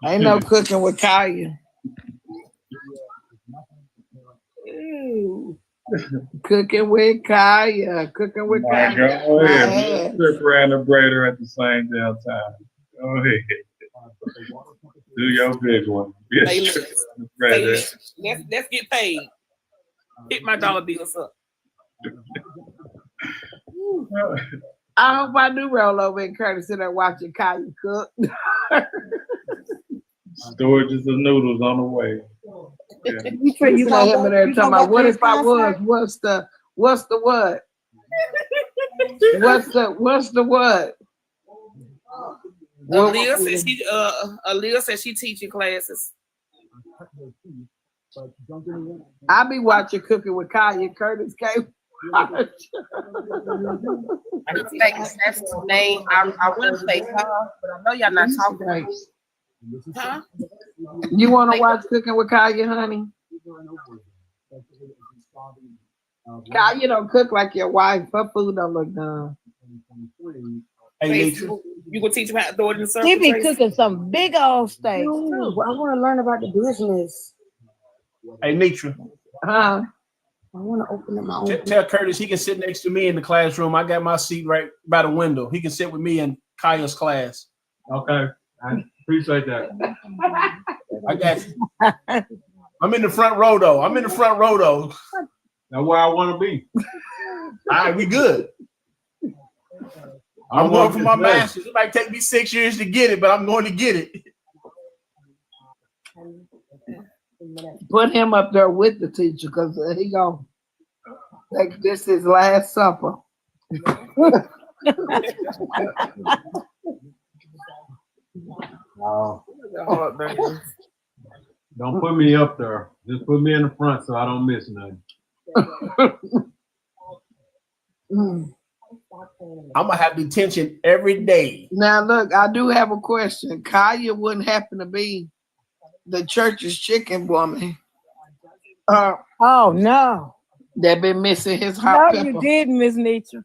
Speaker 21: Ain't no cooking with Kaya. Cooking with Kaya. Cooking with
Speaker 18: My
Speaker 21: Kaya.
Speaker 18: go
Speaker 21: My
Speaker 18: ahead.
Speaker 21: ass.
Speaker 18: Strip around the braider at the same damn time. Go ahead. Do your big one. Be a
Speaker 7: Say
Speaker 18: strip
Speaker 7: less.
Speaker 18: around the
Speaker 7: Say
Speaker 18: braider.
Speaker 7: less. Let's get paid. Hit my dollar bills up.
Speaker 21: I hope I do roll over in Curtis and there watching Kaya cook.
Speaker 18: Storages of noodles on the way. Yeah.
Speaker 21: You know him in there talking about what if I was? What's the what? What's the what?
Speaker 7: Aaliyah said she teaching classes.
Speaker 21: I be watching Cooking with Kaya. Curtis came.
Speaker 10: I think that's the name. I wouldn't say huh, but I know y'all not talking right.
Speaker 7: Huh?
Speaker 21: You want to watch Cooking with Kaya, honey? Kaya don't cook like your wife. Her food don't look done.
Speaker 15: Hey,
Speaker 7: you gonna teach them how to throw it in the circle?
Speaker 21: He be
Speaker 7: Tracy?
Speaker 21: cooking some big old steaks
Speaker 19: Ooh,
Speaker 21: too.
Speaker 19: I want to learn about the business.
Speaker 15: Hey, Nitra.
Speaker 21: Huh?
Speaker 19: I want to open up my own.
Speaker 15: Tell Curtis he can sit next to me in the classroom. I got my seat right by the window. He can sit with me in Kaya's class.
Speaker 18: Okay. I appreciate that.
Speaker 15: I got you. I'm in the front row though.
Speaker 18: That's where I want to be.
Speaker 15: All right, we good. I'm going for my master's. It might take me 6 years to get it, but I'm going to get it.
Speaker 21: Put him up there with the teacher because he gonna take this his last supper.
Speaker 18: Don't put me up there. Just put me in the front so I don't miss nothing.
Speaker 15: I'm gonna have detention every day.
Speaker 1: Now look, I do have a question. Kaya wouldn't happen to be the church's chicken woman.
Speaker 21: Oh no.
Speaker 1: That been missing his
Speaker 21: No,
Speaker 1: hot
Speaker 21: you
Speaker 1: pepper.
Speaker 21: didn't, Miss Nietzsche.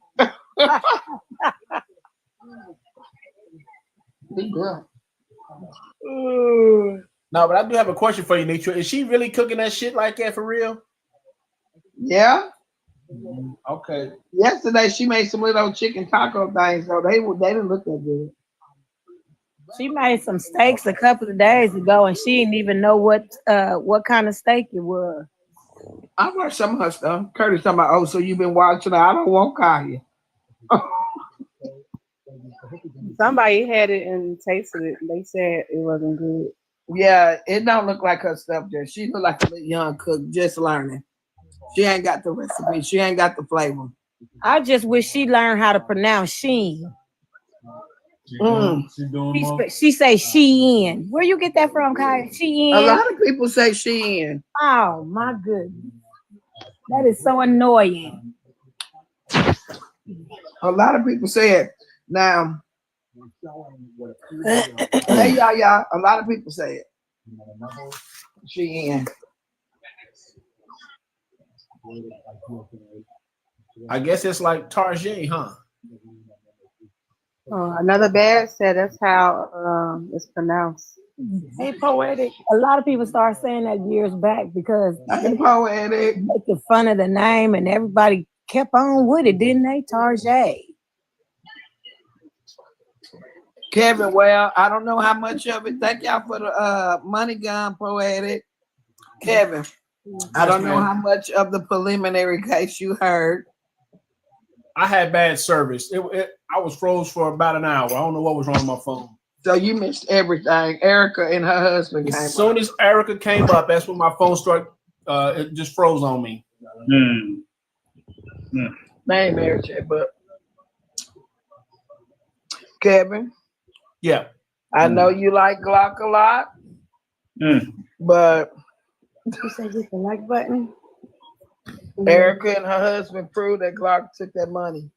Speaker 15: No, but I do have a question for you, Nitra. Is she really cooking that shit like that for real?
Speaker 1: Yeah.
Speaker 15: Okay.
Speaker 1: Yesterday she made some little chicken taco things, so they didn't look that good.
Speaker 21: She made some steaks a couple of days ago, and she didn't even know what kind of steak it was.
Speaker 1: I watched some of her stuff. Curtis talking about, oh, so you've been watching her. I don't want Kaya.
Speaker 3: Somebody had it and tasted it. They said it wasn't good.
Speaker 1: Yeah, it don't look like her stuff there. She look like a little young cook just learning. She ain't got the recipe. She ain't got the flavor.
Speaker 21: I just wish she learned how to pronounce Sheen. She say Shein. Where you get that from, Kaya? Shein.
Speaker 1: A lot of people say Shein.
Speaker 21: Oh my goodness, that is so annoying.
Speaker 1: A lot of people say it. Now, hey y'all. A lot of people say it. Shein.
Speaker 15: I guess it's like Tarjay, huh?
Speaker 3: Another bad said that's how it's pronounced.
Speaker 21: Hey, poetic. A lot of people started saying that years back because
Speaker 1: they poetic
Speaker 21: making fun of the name, and everybody kept on with it, didn't they? Tarjay.
Speaker 1: Kevin, well, I don't know how much of it. Thank y'all for the money gun, poetic. Kevin, I don't know how much of the preliminary case you heard.
Speaker 15: I had bad service. I was froze for about an hour. I don't know what was wrong with my phone.
Speaker 1: So you missed everything. Erica and her husband came
Speaker 15: As soon as Erica came up, that's when my phone started. It just froze on me.
Speaker 1: They ain't married yet, but Kevin.
Speaker 15: Yeah.
Speaker 1: I know you like Glock a lot, but
Speaker 21: You said hit the like button.
Speaker 1: Erica and her husband proved that Glock took that money.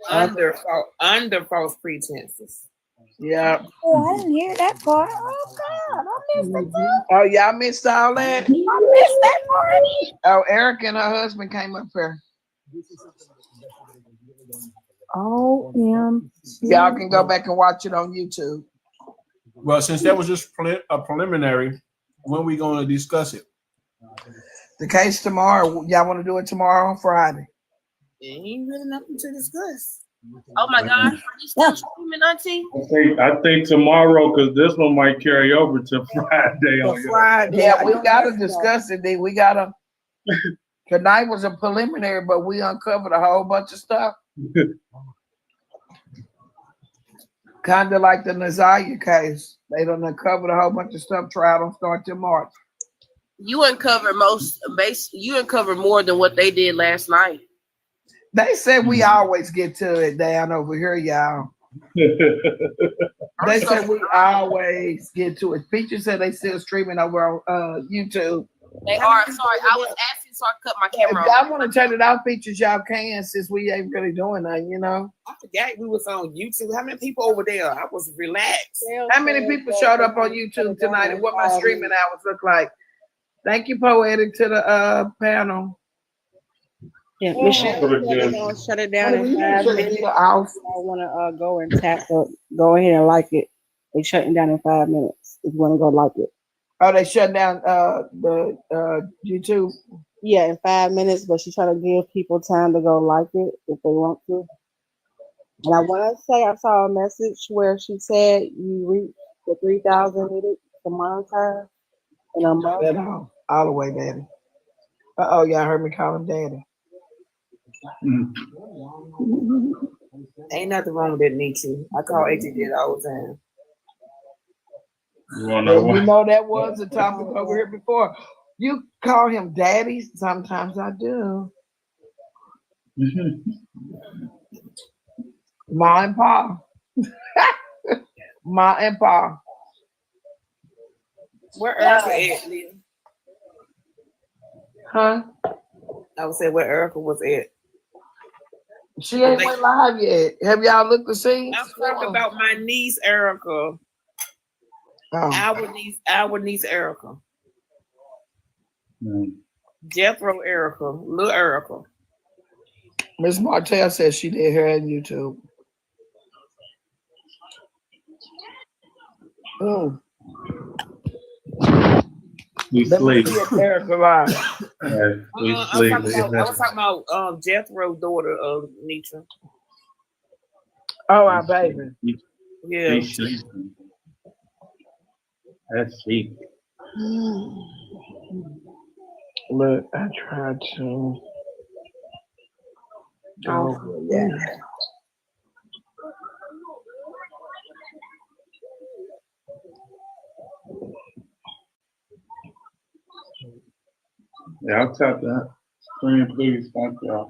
Speaker 7: Under false pretenses.
Speaker 1: Yeah.
Speaker 21: Oh, I didn't hear that part. Oh God, I missed it too.
Speaker 1: Oh, y'all missed all that?
Speaker 21: I missed that part.
Speaker 1: Oh, Erica and her husband came up here. Y'all can go back and watch it on YouTube.
Speaker 15: Well, since that was just a preliminary, when are we going to discuss it?
Speaker 1: The case tomorrow. Y'all want to do it tomorrow or Friday?
Speaker 16: Ain't really nothing to discuss. Oh my gosh, are you still streaming, Auntie?
Speaker 18: I think tomorrow, because this one might carry over to Friday.
Speaker 1: Friday. Yeah, we gotta discuss it. We gotta. Tonight was a preliminary, but we uncovered a whole bunch of stuff. Kind of like the Nazaria case. They done uncovered a whole bunch of stuff. Trial don't start till March.
Speaker 16: You uncovered you uncovered more than what they did last night.
Speaker 1: They said we always get to it down over here, y'all. They said we always get to it. Peaches said they still streaming over on YouTube.
Speaker 16: They are. Sorry, I was asking so I could cut my camera
Speaker 1: If
Speaker 16: off.
Speaker 1: y'all want to turn it off, Peaches, y'all can, since we ain't really doing that, you know.
Speaker 7: I forgot we was on YouTube. How many people over there? I was relaxed.
Speaker 1: How many people showed up on YouTube tonight, and what my streaming hours look like? Thank you, Poetic, to the panel.
Speaker 3: Yeah, Michelle, shut it down in 5 minutes. I want to go and tap up. Go ahead and like it. They shutting down in 5 minutes. If you want to go like it.
Speaker 1: Oh, they shut down the YouTube.
Speaker 3: Yeah, in 5 minutes, but she's trying to give people time to go like it if they want to. And I want to say I saw a message where she said you reached the 3,000 needed to monetize in a month.
Speaker 1: All the way, daddy. Oh, y'all heard me call him daddy.
Speaker 7: Ain't nothing wrong with that, Nietzsche. I call ATD all the time.
Speaker 1: You know that was a topic over here before. You call him daddy? Sometimes I do. Ma and Pa. Ma and Pa.
Speaker 7: Where Erica at, Leah?
Speaker 1: Huh?
Speaker 7: I would say where Erica was at.
Speaker 1: She ain't went live yet. Have y'all looked to see?
Speaker 7: I'm talking about my niece Erica. Our niece Erica. Jethro Erica, little Erica.
Speaker 1: Miss Martell said she did her on YouTube. Oh.
Speaker 18: We sleep.
Speaker 1: Erica live.
Speaker 18: We
Speaker 7: I
Speaker 18: sleep.
Speaker 7: was talking about Jethro's daughter of Nitra.
Speaker 1: Oh, our baby.
Speaker 7: Yeah.
Speaker 18: He's sleeping. That's sleep.
Speaker 1: Look, I tried to. Oh, yeah.
Speaker 18: Yeah, I'll tap that. Screen, please. Thank y'all.